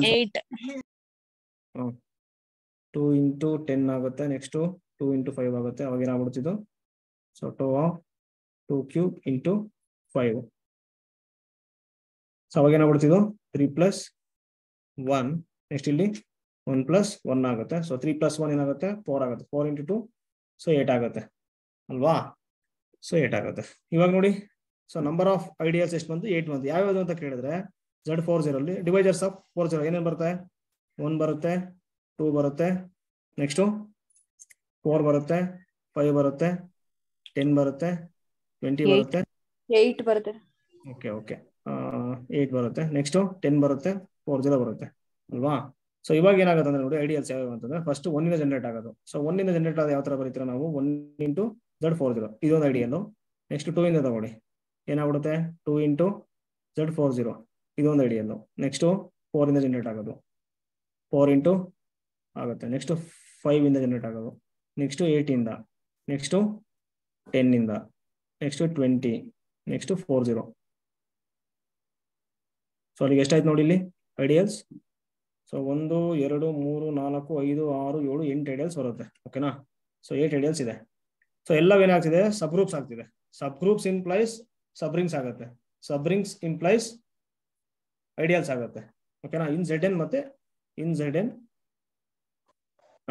S1: 2 ಇಂಟು 10 ಆಗುತ್ತೆ. ನೆಕ್ಸ್ಟ್ 2 ಇಂಟು 5 ಆಗುತ್ತೆ. ಅವಾಗ ಏನಾಗ್ಬಿಡ್ತಿದ್ದು? So tau of 2 cube into 5. So ಅವಾಗ ಏನಾಗ್ಬಿಡ್ತಿದ್ದು? 3 + 1. ನೆಕ್ಸ್ಟ್ ಇಲ್ಲಿ 1 + 1 ಆಗುತ್ತೆ. ಸೊ 3 + 1 ಏನಾಗುತ್ತೆ? 4 ಆಗುತ್ತೆ. 4 ಇಂಟು 2 ಸೊ 8 ಆಗುತ್ತೆ ಅಲ್ವಾ. ಸೊ 8 ಆಗುತ್ತೆ. ಇವಾಗ ನೋಡಿ, ಸೊ ನಂಬರ್ ಆಫ್ ಐಡಿಯಲ್ಸ್ ಎಷ್ಟು ಬಂತು? 8 ಬಂತು. ಯಾವ್ಯಾವುದು ಅಂತ ಕೇಳಿದ್ರೆ ಝೆಡ್ 40 ಅಲ್ಲಿ ಡಿವೈಸರ್ಸ್ ಆಫ್ 40 ಏನೇನು ಬರುತ್ತೆ? 1 ಬರುತ್ತೆ, 2 ಬರುತ್ತೆ, ನೆಕ್ಸ್ಟ್ 4 ಬರುತ್ತೆ, 5 ಬರುತ್ತೆ, 10 ಬರುತ್ತೆ, 20 ಬರುತ್ತೆ,
S3: 8 ಬರುತ್ತೆ.
S1: ಓಕೆ 8 ಬರುತ್ತೆ. ನೆಕ್ಸ್ಟ್ 10 ಬರುತ್ತೆ, 40 ಬರುತ್ತೆ ಅಲ್ವಾ. ಸೊ ಇವಾಗ ಏನಾಗುತ್ತೆ ಅಂದ್ರೆ ನೋಡಿ ಐಡಿಯಲ್ಸ್ ಯಾವ್ಯಾವ ಅಂತಂದ್ರೆ ಫಸ್ಟ್ 1 ಇಂದ ಜನರೇಟ್ ಆಗೋದು. ಸೊ 1 ಇಂದ ಜನರೇಟ್ ಆದ ಯಾವ ತರ ಬರೀತೀರಾ ನಾವು? 1 ಇಂಟು ಝೆಡ್ 40 ಇದೊಂದು ಐಡಿಯಲ್. ನೆಕ್ಸ್ಟ್ 2 ಇಂದ ತಗೊಳ್ಳಿ, ಏನಾಗ್ಬಿಡುತ್ತೆ? 2 ಇಂಟು ಝೆಡ್ 40 ಇದೊಂದು ಐಡಿಯಲ್. ನೆಕ್ಸ್ಟ್ 4 ಇಂದ ಜನರೇಟ್ ಆಗೋದು, 4 ಇಂಟು ಆಗುತ್ತೆ. ನೆಕ್ಸ್ಟ್ 5 ಇಂದ ಜನರೇಟ್ ಆಗೋದು, ನೆಕ್ಸ್ಟ್ 8 ಇಂದ, ನೆಕ್ಸ್ಟ್ 10 ಇಂದ, ನೆಕ್ಸ್ಟ್ 20, ನೆಕ್ಸ್ಟ್ 40. ಸೊ ಅಲ್ಲಿಗೆ ಎಷ್ಟಾಯ್ತು ನೋಡಿ ಇಲ್ಲಿ ಐಡಿಯಲ್ಸ್? ಸೊ 1 2 3 4 5 6 7 8 ಐಡಿಯಲ್ಸ್ ಬರುತ್ತೆ. ಓಕೆನಾ? ಸೊ 8 ಐಡಿಯಲ್ಸ್ ಇದೆ. ಸೊ ಎಲ್ಲವೂ ಏನಾಗ್ತಿದೆ? ಸಬ್ ಗ್ರೂಪ್ಸ್ ಆಗ್ತಿದೆ. ಸಬ್ ಗ್ರೂಪ್ಸ್ ಇಂಪ್ಲೈಸ್ ಸಬ್ರಿಂಗ್ಸ್ ಆಗುತ್ತೆ. ಸಬ್ರಿಂಗ್ಸ್ ಇಂಪ್ಲೈಸ್ ಐಡಿಯಲ್ಸ್ ಆಗುತ್ತೆ. ಓಕೆನಾ? ಇನ್ ಝೆಡ್ ಎನ್ ಮತ್ತೆ in Z N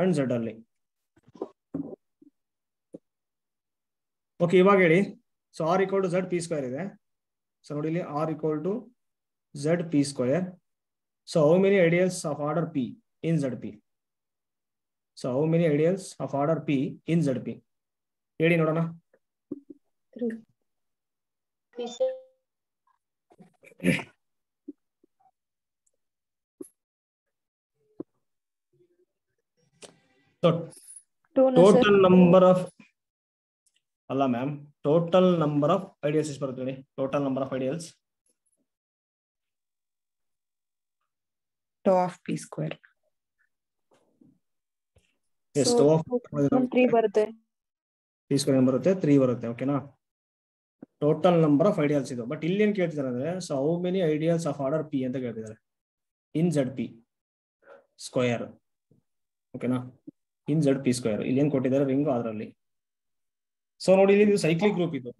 S1: and Z ಅಲ್ಲಿ. ಓಕೆ, ಇವಾಗ ಹೇಳಿ. So R equal to Z P square ಇದೆ. ಸೊ ನೋಡಿ ಇಲ್ಲಿ R equal to Z P square. So how many ideals of order P in ZP? So how many ideals of order P in ZP? ಹೇಳಿ ನೋಡೋಣ.
S4: 3.
S1: So total number of ಅಲ್ಲ ma'am, total number of ideals ಎಷ್ಟು ಬರುತ್ತೆ ಹೇಳಿ? Total number of ideals
S3: tau of P square.
S1: ಎಷ್ಟು?
S4: 3 ಬರುತ್ತೆ.
S1: ಪಿ ಸ್ಕ್ವೇರ್ ಏನು ಬರುತ್ತೆ? 3 ಬರುತ್ತೆ. ಓಕೆನಾ? ಟೋಟಲ್ ನಂಬರ್ ಆಫ್ ಐಡಿಯಲ್ಸ್ ಇದು. ಬಟ್ ಇಲ್ಲಿ ಏನ್ ಕೇಳ್ತಿದ್ದಾರೆ ಅಂದ್ರೆ, so how many ideals of order P ಅಂತ ಕೇಳ್ತಿದ್ದಾರೆ ಇನ್ ಝೆಡ್ ಪಿ ಸ್ಕ್ವೇರ್. ಓಕೆನಾ? ಇನ್ ಝೆಡ್ ಪಿ ಸ್ಕ್ವೇರ್ ಇಲ್ಲಿ ಏನ್ ಕೊಟ್ಟಿದ್ದಾರೆ ರಿಂಗ್ ಅದರಲ್ಲಿ. ಸೊ ನೋಡಿ ಇಲ್ಲಿ ಇದು ಸೈಕ್ಲಿಕ್ ಗ್ರೂಪ್ ಇದು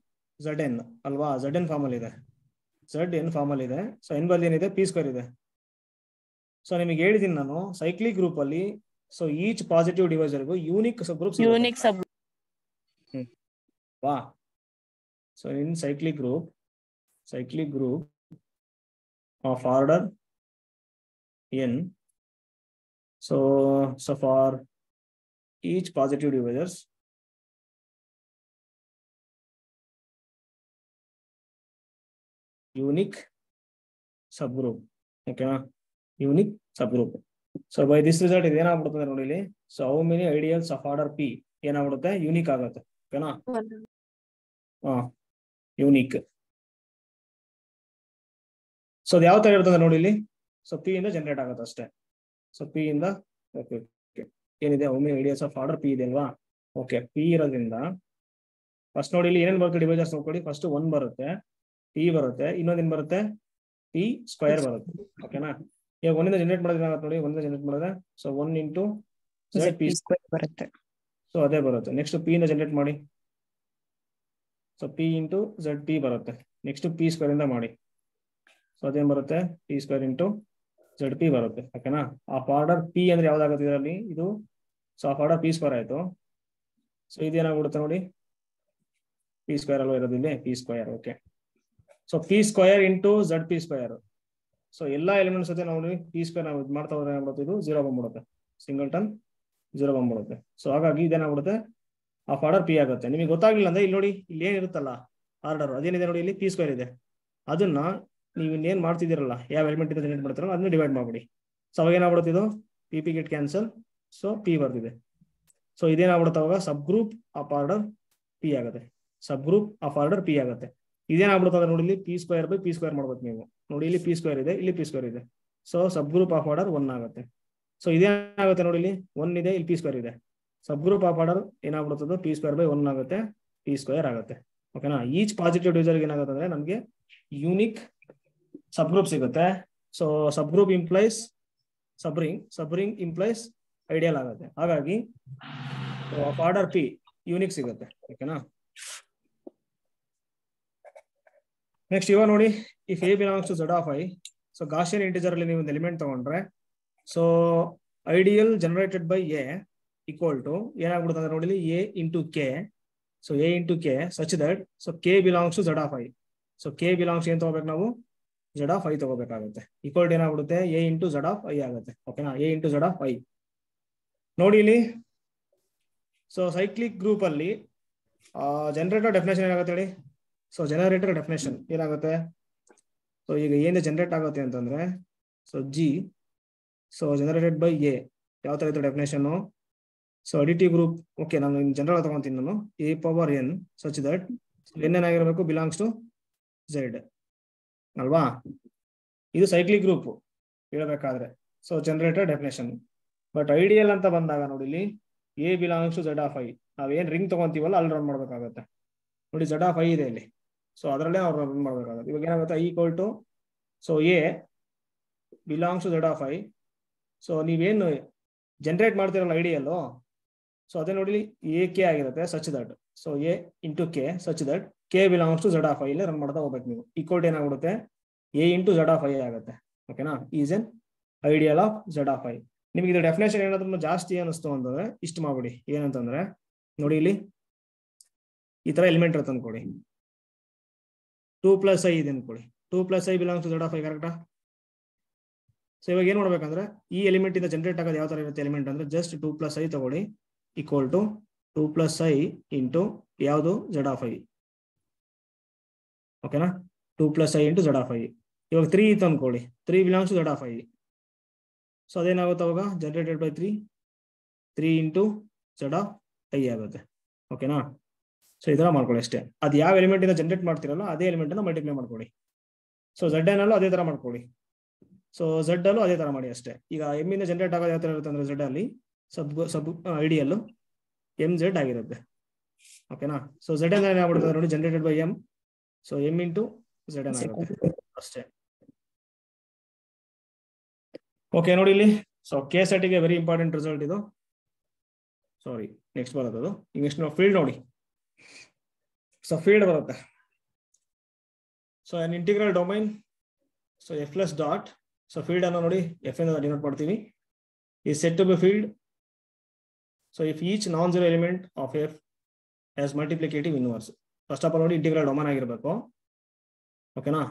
S1: ಝೆಡ್ ಎನ್ ಅಲ್ವಾ. ಝೆಡ್ ಎನ್ ಫಾರ್ಮ್ ಅಲ್ಲಿ ಇದೆ, ಝೆಡ್ ಎನ್ ಫಾರ್ಮ್ ಅಲ್ಲಿ ಇದೆ. ಸೊ ಎನ್ ಬಲ್ಲಿ ಏನಿದೆ? ಪಿ ಸ್ಕ್ವೇರ್ ಇದೆ. ಸೊ ನಿಮಗೆ ಹೇಳಿದೀನಿ ನಾನು ಸೈಕ್ಲಿಕ್ ಗ್ರೂಪ್ ಅಲ್ಲಿ, ಸೊ ಈಚ್ ಪಾಸಿಟಿವ್ ಡಿವೈಸರ್ಗೂ ಯೂನಿಕ್ ಸಬ್ ಗ್ರೂಪ್ಸ್ ವಾ. So in cyclic group of order n, so for each positive divisors, unique subgroup. Okay, unique subgroup. So by this result is ಏನಾಗ್ಬಿಡುತ್ತೆ ನೋಡಿ ಇಲ್ಲಿ. So how many ideals of order p ಏನಾಗ್ಬಿಡುತ್ತೆ, ಯೂನಿಕ್ ಆಗುತ್ತೆ. ಓಕೆನಾ, ಯೂನಿಕ್. ಸೊ ಅದು ಯಾವ ತರ ಇರ್ತದೆ ನೋಡಿ ಇಲ್ಲಿ. ಸೊ ಪಿ ಇಂದ ಜನರೇಟ್ ಆಗುತ್ತೆ ಅಷ್ಟೇ. ಸೊ ಪಿ ಇಂದ ಓಕೆ ಏನಿದೆ, how many ideals of order p ಇದೆ ಅಲ್ವಾ. ಓಕೆ, ಪಿ ಇರೋದ್ರಿಂದ ಫಸ್ಟ್ ನೋಡಿ ಇಲ್ಲಿ ಏನೇನು ಬರುತ್ತೆ ಡಿವೈಸರ್ಸ್ ನೋಡ್ಕೊಳ್ಳಿ. ಫಸ್ಟ್ 1 ಬರುತ್ತೆ, ಪಿ ಬರುತ್ತೆ, ಇನ್ನೊಂದೇನ್ ಬರುತ್ತೆ, ಪಿ ಸ್ಕ್ವೇರ್ ಬರುತ್ತೆ. ಓಕೆನಾ, ಈಗ 1 ಇಂದ ಜನರೇಟ್ ಮಾಡೋದು ಏನಾಗುತ್ತೆ ನೋಡಿ, 1 ಇಂದ ಜನರೇಟ್ ಮಾಡಿದ್ರೆ so 1 into Z P
S3: square ಬರುತ್ತೆ.
S1: ಸೊ ಅದೇ ಬರುತ್ತೆ. ನೆಕ್ಸ್ಟ್ ಪಿ ಇಂದ ಜನರೇಟ್ ಮಾಡಿ, so P into Z P ಬರುತ್ತೆ. ನೆಕ್ಸ್ಟ್ ಪಿ ಸ್ಕ್ವೇರ್ ಇಂದ ಮಾಡಿ, ಸೊ ಅದೇನ್ ಬರುತ್ತೆ, P square into Z P ಬರುತ್ತೆ. ಓಕೆನಾ, ಆಫ್ ಆರ್ಡರ್ ಪಿ ಅಂದ್ರೆ ಯಾವ್ದಾಗುತ್ತೆ ಇದರಲ್ಲಿ, ಇದು so of order P square ಆಯ್ತು. ಸೊ ಇದೇನಾಗ್ಬಿಡುತ್ತೆ ನೋಡಿ, ಪಿ ಸ್ಕ್ವೇರ್ ಅಲ್ವಾ ಇರೋದು ಇಲ್ಲಿ, P square. Okay, so P square into Z P square. So ಎಲ್ಲಾ ಎಲಿಮೆಂಟ್ಸ್ ಜೊತೆ ನಾವು ಪಿ ಸ್ಕ್ವೇರ್ ನಾವು ಇದು ಮಾಡ್ತಾ ಹೋದ್ರೆ ಏನಾಗ್ಬಿಡುತ್ತೆ, ಇದು 0 ಬಂದ್ಬಿಡುತ್ತೆ, ಸಿಂಗಲ್ಟನ್ 0 ಬಂದ್ಬಿಡುತ್ತೆ. ಸೊ ಹಾಗಾಗಿ ಇದೇನಾಗ್ಬಿಡುತ್ತೆ, ಆಫ್ ಆರ್ಡರ್ ಪಿ ಆಗುತ್ತೆ. ನಿಮಗೆ ಗೊತ್ತಾಗ್ಲಿಲ್ಲ ಅಂದ್ರೆ ಇಲ್ಲಿ ನೋಡಿ, ಇಲ್ಲಿ ಏನಿರುತ್ತಲ್ಲ ಆರ್ಡರ್, ಅದೇನಿದೆ ನೋಡಿ, ಇಲ್ಲಿ ಪಿ ಸ್ಕ್ವೇರ್ ಇದೆ. ಅದನ್ನ ನೀವು ಇನ್ನೇನ್ ಮಾಡ್ತಿದ್ದೀರಲ್ಲ, ಯಾವ ಎಲಿಮೆಂಟ್ ಇಂದ ಜನರೇಟ್ ಮಾಡ್ತಾರಲ್ಲ ಅದನ್ನ ಡಿವೈಡ್ ಮಾಡ್ಬಿಡಿ. ಸೊ ಅವಾಗ ಏನಾಗ್ಬಿಡುತ್ತೆ, ಇದು P get cancel, so P ಬರ್ತಿದೆ. ಸೊ ಇದೇನಾಗ್ಬಿಡುತ್ತೆ, ಅವಾಗ ಸಬ್ ಗ್ರೂಪ್ ಆಫ್ ಆರ್ಡರ್ ಪಿ ಆಗುತ್ತೆ, ಸಬ್ ಗ್ರೂಪ್ ಆಫ್ ಆರ್ಡರ್ ಪಿ ಆಗುತ್ತೆ. ಇದೇನಾಗ್ಬಿಡುತ್ತೆ ಅಂದ್ರೆ ನೋಡಿ, ಇಲ್ಲಿ P square by P square ಮಾಡ್ಬೇಕು ನೀವು. ನೋಡಿ ಇಲ್ಲಿ ಪಿ ಸ್ಕ್ವೇರ್ ಇದೆ, ಇಲ್ಲಿ ಪಿ ಸ್ಕ್ವೇರ್ ಇದೆ. So subgroup of order 1 ಆಗುತ್ತೆ. ಸೊ ಇದೇನಾಗುತ್ತೆ ನೋಡಿ, ಇಲ್ಲಿ 1 ಇದೆ, ಇಲ್ಲಿ ಪಿ ಸ್ಕ್ವೇರ್ ಇದೆ. ಸಬ್ ಗ್ರೂಪ್ ಆಫ್ ಆರ್ಡರ್ ಏನಾಗ್ಬಿಡುತ್ತದೆ, ಪಿ ಸ್ಕ್ವೇರ್ ಬೈ 1 ಆಗುತ್ತೆ, ಪಿ ಸ್ಕ್ವೇರ್ ಆಗುತ್ತೆ. ಓಕೆನಾ, ಈಚ್ ಪಾಸಿಟಿವ್ ಡಿವಿಸರ್ ಏನಾಗುತ್ತೆ ಅಂದ್ರೆ ನಮಗೆ ಯೂನಿಕ್ ಸಬ್ ಗ್ರೂಪ್ ಸಿಗುತ್ತೆ. So subgroup implies subring implies ideal ಆಗುತ್ತೆ. ಹಾಗಾಗಿ ಆಫ್ ಆರ್ಡರ್ ಪಿ ಯೂನಿಕ್ ಸಿಗುತ್ತೆ. ಓಕೆನಾ, ನೆಕ್ಸ್ಟ್ ಇವಾಗ ನೋಡಿ, if A belongs to Z of I, so Gaussian integer ಅಲ್ಲಿ ನೀವು ಒಂದು ಎಲಿಮೆಂಟ್ ತಗೊಂಡ್ರೆ, so ideal generated by A equal to ಏನಾಗ್ಬಿಡುತ್ತೆ ಅಂದ್ರೆ ನೋಡಿ, A into K. So A into K such that so K belongs to Z of I. So K belongs ಏನ್ ತಗೋಬೇಕು ನಾವು, ಝೆಡ್ ಆಫ್ ಐ ತಗೋಬೇಕಾಗುತ್ತೆ. ಈಕ್ವಲ್ ಟು ಏನಾಗ್ಬಿಡುತ್ತೆ, A into Z of I ಆಗುತ್ತೆ. ಓಕೆನಾ, A into Z of I. ನೋಡಿ ಇಲ್ಲಿ, ಸೊ ಸೈಕ್ಲಿಕ್ ಗ್ರೂಪ್ ಅಲ್ಲಿ ಜನರೇಟರ್ ಡೆಫಿನೇಷನ್ ಏನಾಗುತ್ತೆ ಹೇಳಿ. ಸೊ ಜನರೇಟರ್ ಡೆಫಿನೇಷನ್ ಏನಾಗುತ್ತೆ, ಸೊ ಈಗ ಏನೇ ಜನರೇಟ್ ಆಗುತ್ತೆ ಅಂತಂದ್ರೆ, so G so generated by a ಯಾವ ತರ ಇತ್ತು definition. So additive group, okay ನಾನು ಜನರಲ್ ತಗೊಂತೀನಿ ನಾನು, a power n such that n ಏನಾಗಿರ್ಬೇಕು, ಬಿಲಾಂಗ್ಸ್ ಟು ಝೆಡ್ ಅಲ್ವಾ. ಇದು ಸೈಕ್ಲಿಕ್ ಗ್ರೂಪ್ ಹೇಳ್ಬೇಕಾದ್ರೆ, so generator definition. But ideal ಅಂತ ಬಂದಾಗ ನೋಡಿ, ಇಲ್ಲಿ a belongs to Z of I, ನಾವೇನ್ ರಿಂಗ್ ತಗೊಂತೀವಲ್ಲ ಅಲ್ಲಿ ರನ್ ಮಾಡ್ಬೇಕಾಗತ್ತೆ. ನೋಡಿ ಝೆಡ್ ಆಫ್ ಐ ಇದೆ ಇಲ್ಲಿ, ಸೊ ಅದರಲ್ಲೇ ಅವ್ರು ರನ್ ಮಾಡ್ಬೇಕಾಗುತ್ತೆ. ಇವಾಗ ಏನಾಗುತ್ತೆ, I equal to so a belongs to Z of I. So ನೀವೇನು ಜನರೇಟ್ ಮಾಡ್ತಿರಲ್ಲ ಐಡಿಯಲ್ಲು, ಸೊ ಅದೇ ನೋಡಿ ಎ ಕೆ ಆಗಿರುತ್ತೆ such that so A into K such that k belongs to Z of I ಇಲ್ಲಿ ರನ್ ಮಾಡ್ತಾ ಹೋಗ್ಬೇಕು ನೀವು. ಈಕ್ವಲ್ ಏನಾಗ್ಬಿಡುತ್ತೆ, A into Z of I ಆಗುತ್ತೆ. ಓಕೆನಾ, is N ideal of Z of I. ನಿಮ್ಗೆ ಇದು ಡೆಫಿನೇಷನ್ ಏನಾದ್ರು ಜಾಸ್ತಿ ಅನಿಸ್ತು ಅಂತಂದ್ರೆ ಇಷ್ಟು ಮಾಡ್ಬಿಡಿ. ಏನಂತಂದ್ರೆ ನೋಡಿ, ಇಲ್ಲಿ ಈ ತರ ಎಲಿಮೆಂಟ್ ಇರುತ್ತೆ ಅನ್ಕೊಡಿ, 2 + i ಇದೆ ಅನ್ಕೊಳ್ಳಿ. 2 + i belongs to Z of I, ಕರೆಕ್ಟಾ. ಸೊ ಇವಾಗ ಏನ್ ಮಾಡ್ಬೇಕಂದ್ರೆ, ಈ ಎಲಿಮೆಂಟ್ ಇಂದ ಜನರೇಟ್ ಆಗೋದು ಯಾವ ತರ ಇರುತ್ತೆ ಎಲಿಮೆಂಟ್ ಅಂದ್ರೆ, ಜಸ್ಟ್ 2 + i ತಗೊಳ್ಳಿ, ಈಕ್ವಲ್ ಟು 2 + i ಇಂಟು ಯಾವುದು ಝೆಡ್ ಆಫ್ ಐ. ಓಕೆನಾ, 2 + i ಇಂಟು ಝೆಡ್ ಆಫ್ ಐ. ಇವಾಗ 3 ಇತ್ತು ಅನ್ಕೊಳ್ಳಿ, 3 belongs to Z of I. So ಅದೇನಾಗುತ್ತೆ ಅವಾಗ generated by 3 into Z of I ಆಗುತ್ತೆ. ಓಕೆನಾ, ಸೊ ಈ ತರ ಮಾಡ್ಕೊಳ್ಳಿ ಅಷ್ಟೇ. ಅದು ಯಾವ ಎಲಿಮೆಂಟ್ ಇಂದ ಜನರೇಟ್ ಮಾಡ್ತಿರಲ್ಲ ಅದೇ ಎಲಿಮೆಂಟ್ ಅನ್ನ ಮಲ್ಟಿಪ್ಲೈ ಮಾಡ್ಕೊಳ್ಳಿ. ಸೊ ಝೆಡ್ ಅಲ್ಲೂ ಅದೇ ತರ ಮಾಡ್ಕೊಳ್ಳಿ. ಸೊ ಝೆಡ್ ಅಲ್ಲೂ ಅದೇ ತರ ಮಾಡಿ ಅಷ್ಟೇ. ಈಗ ಎಮ್ ಇಂದ ಜನರೇಟ್ ಆಗೋದು ಯಾವ ತರ ಇರುತ್ತೆ ಅಂದ್ರೆ, ಝೆಡ್ ಅಲ್ಲಿ ಸಬ್ ಐಡಿಯಲ್ ಎಮ್ ಝೆಡ್ ಆಗಿರುತ್ತೆ. ಓಕೆನಾ, ಸೊ ಝೆಡ್ ಅಂದ್ರೆ ಏನಾಗ್ಬಿಡುತ್ತೆ ನೋಡಿ, generated by m, so m into Z ಆಗುತ್ತೆ ಅಷ್ಟೇ. ಓಕೆ ನೋಡಿ ಇಲ್ಲಿ, ಸೊ ಕೆ ಸೆಟ್ಗೆ ವೆರಿ ಇಂಪಾರ್ಟೆಂಟ್ ರಿಸಲ್ಟ್ ಇದು. ಸಾರಿ, ನೆಕ್ಸ್ಟ್ ಬರೋದು ನೆಕ್ಸ್ಟ್ ನಾವು ಫೀಲ್ಡ್ ನೋಡಿ. ಸೊ ಫೀಲ್ಡ್ ಬರುತ್ತೆ. So an integral domain, so F plus dot, so field ಅನ್ನು ನೋಡಿ ಎಫ್ ಇಂದ ಡಿನೋಟ್ ಮಾಡ್ತೀವಿ, ಈ set to be field. So if each non zero element of F has multiplicative inverse. First of all ನೋಡಿ ಇಂಟಿಗ್ರಲ್ ಡೊಮೇನ್ ಆಗಿರ್ಬೇಕು. ಓಕೆನಾ.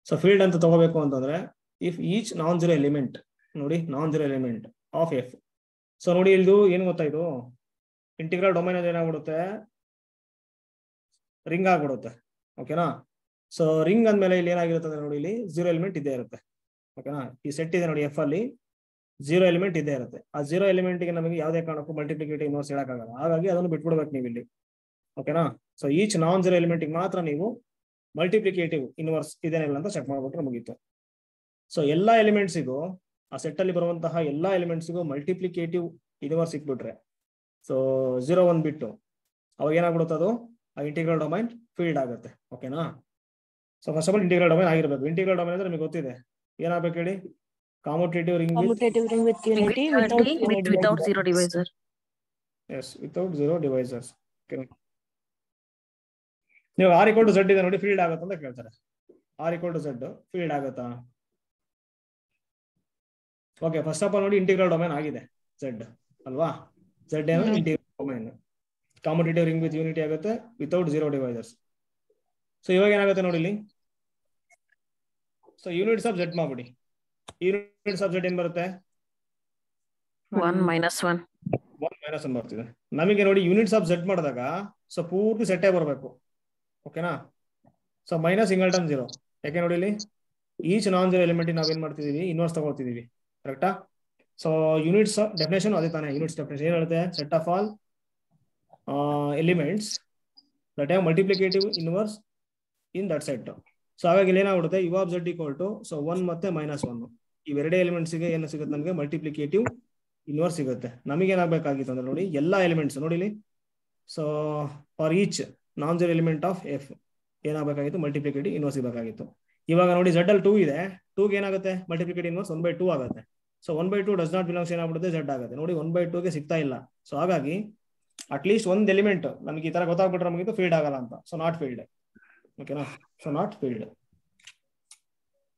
S1: ಸೊ ಫೀಲ್ಡ್ ಅಂತ ತಗೋಬೇಕು ಅಂತಂದ್ರೆ if each non zero element, ನೋಡಿ non zero element of F. So ನೋಡಿ ಇದು ಏನು ಗೊತ್ತಾಯ್ತು, ಇಂಟಿಗ್ರಲ್ ಡೊಮೇನ್ ಅಲ್ಲಿ ಏನಾಗ್ಬಿಡುತ್ತೆ, ರಿಂಗ್ ಆಗ್ಬಿಡುತ್ತೆ. ಓಕೆನಾ. ಸೊ ರಿಂಗ್ ಅಂದ್ಮೇಲೆ ಇಲ್ಲಿ ಏನಾಗಿರುತ್ತೆ ಅಂದ್ರೆ ನೋಡಿ ಇಲ್ಲಿ ಜೀರೋ ಎಲಿಮೆಂಟ್ ಇದ್ದೇ ಇರುತ್ತೆ. ಓಕೆನಾ. ಈ ಸೆಟ್ ಇದೆ ನೋಡಿ ಎಫ್ ಅಲ್ಲಿ ಜೀರೋ ಎಲಿಮೆಂಟ್ ಇದ್ದೇ ಇರುತ್ತೆ. ಆ ಜೀರೋ ಎಲಿಮೆಂಟ್ ಗೆ ನಮಗೆ ಯಾವುದೇ ಕಾರಣಕ್ಕೂ ಮಲ್ಟಿಪ್ಲಿಕೇಟಿವ್ ಇನ್ವರ್ಸ್ ಹೇಳಕ್ಕಾಗಲ್ಲ. ಹಾಗಾಗಿ ಅದನ್ನು ಬಿಟ್ಬಿಡ್ಬೇಕು ನೀವು ಇಲ್ಲಿ. ಓಕೆನಾ. So each non zero element ಮಾತ್ರ ನೀವು ಮಲ್ಟಿಪ್ಲಿಕೇಟಿವ್ ಇನ್ವರ್ಸ್ ಇದೇನಿಲ್ಲ ಅಂತ ಚೆಕ್ ಮಾಡ್ಬಿಟ್ರೆ ಮುಗೀತು. ಸೊ ಎಲ್ಲಾ ಎಲಿಮೆಂಟ್ಸಿಗೂ ಆ ಸೆಟ್ ಅಲ್ಲಿ ಬರುವಂತಹ ಎಲ್ಲಾ ಎಲಿಮೆಂಟ್ಸಿಗೂ ಮಲ್ಟಿಪ್ಲಿಕೇಟಿವ್ ಇನ್ವರ್ಸ್ ಸಿಕ್ಬಿಟ್ರೆ, ಸೊ 0 1 ಬಿಟ್ಟು ಅವಾಗ ಏನಾಗ್ಬಿಡುತ್ತೆ, ಅದು ಆ ಇಂಟಿಗ್ರಲ್ ಡೊಮೈನ್ ಫೀಲ್ಡ್ ಆಗುತ್ತೆ. ಓಕೆನಾ. So first of all integral domain ಆಗಿರ್ಬೇಕು. ಇಂಟಿಗ್ರಲ್ ಡೊಮೈನ್ ಅಂದ್ರೆ ನಿಮಗೆ ಗೊತ್ತಿದೆ ಏನಾಗಬೇಕು ಹೇಳಿ, ಕಾಮುಟೇಟಿವ್ ring
S4: Commutative ring with unity without zero divisor.
S1: Yes, without zero divisors. Okay. ನೀವು R = Z ಇದೆ ನೋಡಿ ಫೀಲ್ಡ್ ಆಗುತ್ತೆ ಅಂತ ಕೇಳ್ತಾರೆ. R = Z ಫೀಲ್ಡ್ ಆಗುತ್ತಾ? ಓಕೆ, ಫಸ್ಟ್ ಆಫ್ ಆಲ್ ನೋಡಿ ಇಂಟಿಗ್ರಲ್ ಡೊಮೈನ್ ಆಗಿದೆ Z ಅಲ್ವಾ. Z ಏನು ಇಂಟಿಗ್ರಲ್ ಡೊಮೈನ್. ಕಾಮುಟೇಟಿವ್ ರಿಂಗ್ ವಿತ್ ಯೂನಿಟಿ ಆಗುತ್ತೆ ವಿತೌಟ್ ಜೀರೋ ಡಿವೈಸರ್ಸ್. ಸೊ ಇವಾಗ ಏನಾಗುತ್ತೆ ನೋಡಿ ಇಲ್ಲಿ, ಸೊ ಯೂನಿಟ್ಸ್ ಆಫ್ Z ಮಾಡ್ಬಿಡಿ. ಯೂನಿಟ್ಸ್ ಆಫ್ Z ಏನ್ ಬರುತ್ತೆ,
S4: 1 minus 1.
S1: 1 minus 1 ಬರ್ತಿದೆ. ನಮಗೆ ನೋಡಿ ಯೂನಿಟ್ಸ್ ಆಫ್ Z ಮಾಡಿದಾಗ ಸೊ ಪೂರ್ತಿ ಸೆಟ್ಟೇ ಬರಬೇಕು. ಓಕೆನಾ. So minus singleton 0. ಯಾಕೆ ನೋಡಿ ಇಲ್ಲಿ ಈಚ್ ನಾನ್ ಜೀರೋ ಎಲಿಮೆಂಟ್ ನಾವೇನ್ ಮಾಡ್ತಿದೀವಿ, ಇನ್ವರ್ಸ್ ತಗೊಳ್ತಿದೀವಿ. ಕರೆಕ್ಟಾ. ಸೊ ಯೂನಿಟ್ಸ್ ಡೆಫಿನೇಷನ್ ಅದೇ ತಾನೇ. ಯೂನಿಟ್ಸ್ ಡೆಫಿನೇಷನ್ ಏನ್ ಹೇಳುತ್ತೆ, set of all elements that have multiplicative inverse in that set. So ಹಾಗಾಗಿ ಇಲ್ಲಿ ಏನಾಗ್ಬಿಡುತ್ತೆ, ಯು ಆಫ್ Z = ಸೊ 1 ಮತ್ತೆ -1 ಇವೆರಡೇ ಎಲಿಮೆಂಟ್ಸ್ ಗೆ ಏನು ಸಿಗುತ್ತೆ, ನಮಗೆ ಮಲ್ಟಿಪ್ಲಿಕೇಟಿವ್ ಇನ್ವರ್ಸ್ ಸಿಗುತ್ತೆ. ನಮಗೆ ಏನಾಗಬೇಕಾಗಿತ್ತು ಅಂದ್ರೆ ನೋಡಿ ಎಲ್ಲಾ ಎಲಿಮೆಂಟ್ಸ್ ನೋಡಿ ಇಲ್ಲಿ, so for each non zero element of F ಏನಾಗಬೇಕಾಗಿತ್ತು, ಮಲ್ಟಿಪ್ಲಿಕೇಟಿವ್ ಇನ್ವರ್ಸ್ ಇರಬೇಕಾಗಿತ್ತು. ಇವಾಗ ನೋಡಿ Z ಅಲ್ಲಿ 2 ಇದೆ, 2 ಗೆ ಏನಾಗುತ್ತೆ ಮಲ್ಟಿಪ್ಲಿಕೇಟಿವ್ ಇನ್ವರ್ಸ್ 1/2 ಆಗುತ್ತೆ. ಸೊ 1/2 ಡಸ್ ನಾಟ್ ಬಿಲಾಂಗ್ಸ್ ಏನಾಗ್ಬಿಡುತ್ತೆ Z ಆಗುತ್ತೆ. ನೋಡಿ 1/2 ಗೆ ಸಿಗ್ತಾ ಇಲ್ಲ. ಸೊ ಹಾಗಾಗಿ ಅಟ್ಲೀಸ್ಟ್ ಒಂದು ಎಲಿಮೆಂಟ್ ನಮಗೆ ಈ ತರ ಗೊತ್ತಾಗ್ಬಿಟ್ರೆ ನಮಗೆ ಫೀಲ್ಡ್ ಆಗಲ್ಲ ಅಂತ. So not field. ಓಕೆನಾ. So not field.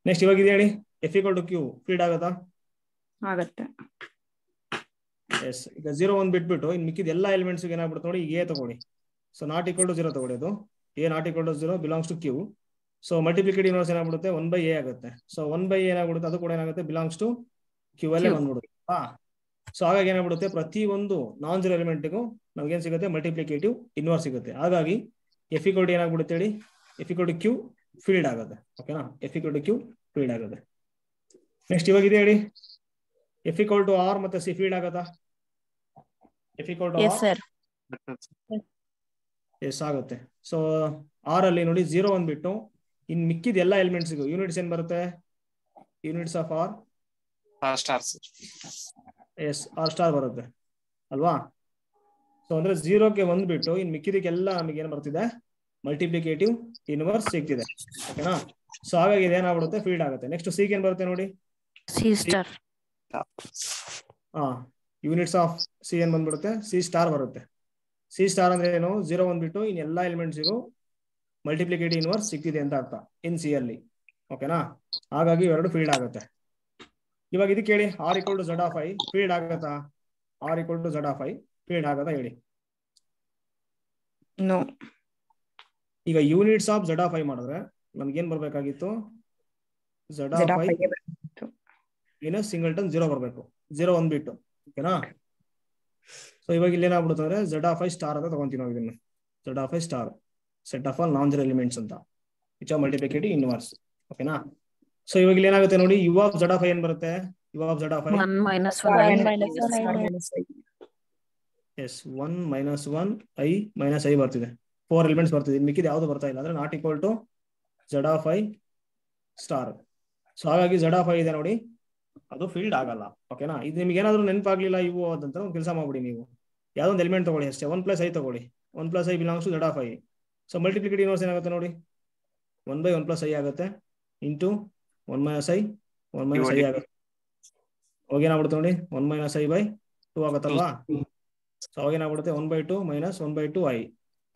S1: ನೆಕ್ಸ್ಟ್ ಇವಾಗ ಇದೆ ಹೇಳಿ, F = Q ಫೀಲ್ಡ್ ಆಗುತ್ತಾ?
S3: ಆಗತ್ತೆ.
S1: ಎಸ್. ಈಗ 0 1 ಬಿಟ್ಬಿಟ್ಟು ಇನ್ ಮಿಕ್ಕಿದ ಎಲ್ಲಾ ಎಲಿಮೆಂಟ್ಸ್ ಏನಾಗ್ಬಿಡುತ್ತೆ ನೋಡಿ, A ತಗೊಳ್ಳಿ. ಸೊ ನಾಟ್ = 0 ತಗೊಳ್ಳಿ. ಅದು A not = 0 belongs to Q. So multiplicative inverse ಏನಾಗ್ಬಿಡುತ್ತೆ 1/A ಆಗುತ್ತೆ. ಸೊ 1/A ಏನಾಗ್ಬಿಡುತ್ತೆ, ಅದು ಕೂಡ ಏನಾಗುತ್ತೆ ಬಿಲಾಂಗ್ಸ್ ಟು Q ಅಲ್ಲೇ ಬಂದ್ಬಿಡುತ್ತೆ. ಸೊ ಹಾಗಾಗಿ ಏನಾಗ್ಬಿಡುತ್ತೆ, ಪ್ರತಿ ಒಂದು ನಾನ್ ಜೀರೋ ಎಲಿಮೆಂಟ್ಗೂ ನಮ್ಗೆ ಏನ್ ಸಿಗುತ್ತೆ, ಮಲ್ಟಿಪ್ಲಿಕೇಟಿವ್ ಇನ್ವರ್ಸ್ ಸಿಗುತ್ತೆ. ಹಾಗಾಗಿ F = ಏನಾಗ್ಬಿಡುತ್ತೆ ಹೇಳಿ, F = Q ಫೀಲ್ಡ್ ಆಗುತ್ತೆ. ಓಕೆನಾ. F = Q ಫೀಲ್ಡ್ ಆಗುತ್ತೆ. ನೆಕ್ಸ್ಟ್ ಇವಾಗ ಇದೆ ಹೇಳಿ, F = R ಮತ್ತೆ C ಫೀಲ್ಡ್ ಆಗುತ್ತಾ? F = R.
S4: Yes sir.
S1: Yes ಆಗುತ್ತೆ. ಸೊ R ಅಲ್ಲಿ ನೋಡಿ 0 1 ಬಿಟ್ಟು ಇನ್ ಮಿಕ್ಕಿದ ಎಲ್ಲಾ ಎಲಿಮೆಂಟ್ಸ್ಗೂ ಯೂನಿಟ್ಸ್ ಏನ್ ಬರುತ್ತೆ, units of R
S2: stars.
S1: Yes R* ಬರುತ್ತೆ ಅಲ್ವಾ. ಸೊ ಅಂದ್ರೆ 0 ಗೆ 1 ಬಿಟ್ಟು ಇನ್ ಮಿಕ್ಕಿದಕ್ಕೆಲ್ಲ ನಮಗೆ ಏನ್ ಬರ್ತಿದೆ, ಮಲ್ಟಿಪ್ಲಿಕೇಟಿವ್ ಇನ್ವರ್ಸ್ ಸಿಗ್ತಿದೆ. ಓಕೆನಾ. ಸೊ ಹಾಗಾಗಿ ಇದೇನಾಗ್ಬಿಡುತ್ತೆ, ಫೀಲ್ಡ್ ಆಗುತ್ತೆ. ನೆಕ್ಸ್ಟ್ C ಗೆ ಏನ್ ಬರುತ್ತೆ ನೋಡಿ,
S4: C*.
S1: ಯೂನಿಟ್ಸ್ ಆಫ್ C ಏನ್ ಬಂದ್ಬಿಡುತ್ತೆ, C* ಬರುತ್ತೆ. C* ಅಂದ್ರೆ ಏನು, 0 1 ಬಿಟ್ಟು ಇನ್ ಎಲ್ಲಾ ಎಲಿಮೆಂಟ್ಸಿಗೂ ಮಲ್ಟಿಪ್ಲಿಕೇಟಿವ್ ಇನ್ವರ್ಸ್ ಸಿಗ್ತಿದೆ ಅಂತ ಅರ್ಥ ಇನ್ C ಅಲ್ಲಿ. ಓಕೆನಾ. ಹಾಗಾಗಿ ಇವೆರಡು ಫೀಲ್ಡ್ ಆಗುತ್ತೆ. ಇವಾಗ ಇದಕ್ಕೆ ಹೇಳಿ, R = Z(i) ಫೀಲ್ಡ್ ಆಗತ್ತಾ? R = Z(i) ಫೀಲ್ಡ್ ಆಗತ್ತಾ ಹೇಳಿ.
S3: ನೋ.
S1: ಈಗ ಯೂನಿಟ್ಸ್ ಆಫ್ Z(i) ಮಾಡಿದ್ರೆ ನಮ್ಗೇನ್ ಬರ್ಬೇಕಾಗಿತ್ತು, Z(i) ಮೈನಸ್ ಸಿಂಗಲ್ಟನ್ 0 ಬರ್ಬೇಕು. 0 1 ಬಿಟ್ಟು. ಓಕೆನಾ. ಸೊ ಇವಾಗ ಇಲ್ಲಿ ಏನಾಗ್ಬಿಡುತ್ತೆ ಅಂದ್ರೆ Z(i* ಅಂತ ತಗೊಂತೀವಿ ನಾವು ಇದನ್ನ. Z(i*) set of all non zero elements ಅಂತ ವಿಚ್ ಆರ್ ಮಲ್ಟಿಪ್ಲಿಕೇಟಿವ್ ಇನ್ವರ್ಸ್. ಓಕೆನಾ. ಸೊ ಇವಾಗ ಇಲ್ಲಿ ಏನಾಗುತ್ತೆ ನೋಡಿ, U ಆಫ್ Z(i) ಏನ್ ಬರುತ್ತೆ, U ಆಫ್ Z(i)
S4: 1 minus 1 I minus 1
S1: yes 1 minus 1 I minus I ಬರ್ತಿದೆ. 4 ಎಲಿಮೆಂಟ್ಸ್ ಬರ್ತಿದೆ. ಮಿಕ್ಕಿದ ಯಾವ್ದು ಬರ್ತಾ ಇಲ್ಲ. ಅಂದ್ರೆ not equal to Z(i*). So ಹಾಗಾಗಿ Z(i) ಇದೆ ನೋಡಿ, ಅದು ಫೀಲ್ಡ್ ಆಗಲ್ಲ. ಓಕೆನಾ. ಇದು ನಿಮ್ಗೆ ಏನಾದ್ರು ನೆನಪಾಗ್ಲಿಲ್ಲ ಇವು ಅದಂತ ಒಂದು ಕೆಲಸ ಮಾಡ್ಬಿಡಿ, ನೀವು ಯಾವ್ದೊಂದು ಎಲಿಮೆಂಟ್ ತಗೊಳ್ಳಿ ಅಷ್ಟೇ, 1 + I ತಗೊಳ್ಳಿ. 1 + I belongs to Z(i). So multiplicative inverse ಏನಾಗುತ್ತೆ ನೋಡಿ, 1/1 + I ಆಗುತ್ತೆ ಇಂಟು 1 - I 1 - I ಆಗುತ್ತೆ. ಅವಾಗ ಏನಾಗ್ಬಿಡುತ್ತೆ ನೋಡಿ, 1 - I/2 ಆಗುತ್ತಲ್ವಾ. ಸೊ ಅವಾಗ ಏನಾಗ್ಬಿಡುತ್ತೆ 1/2 - 1/2 I.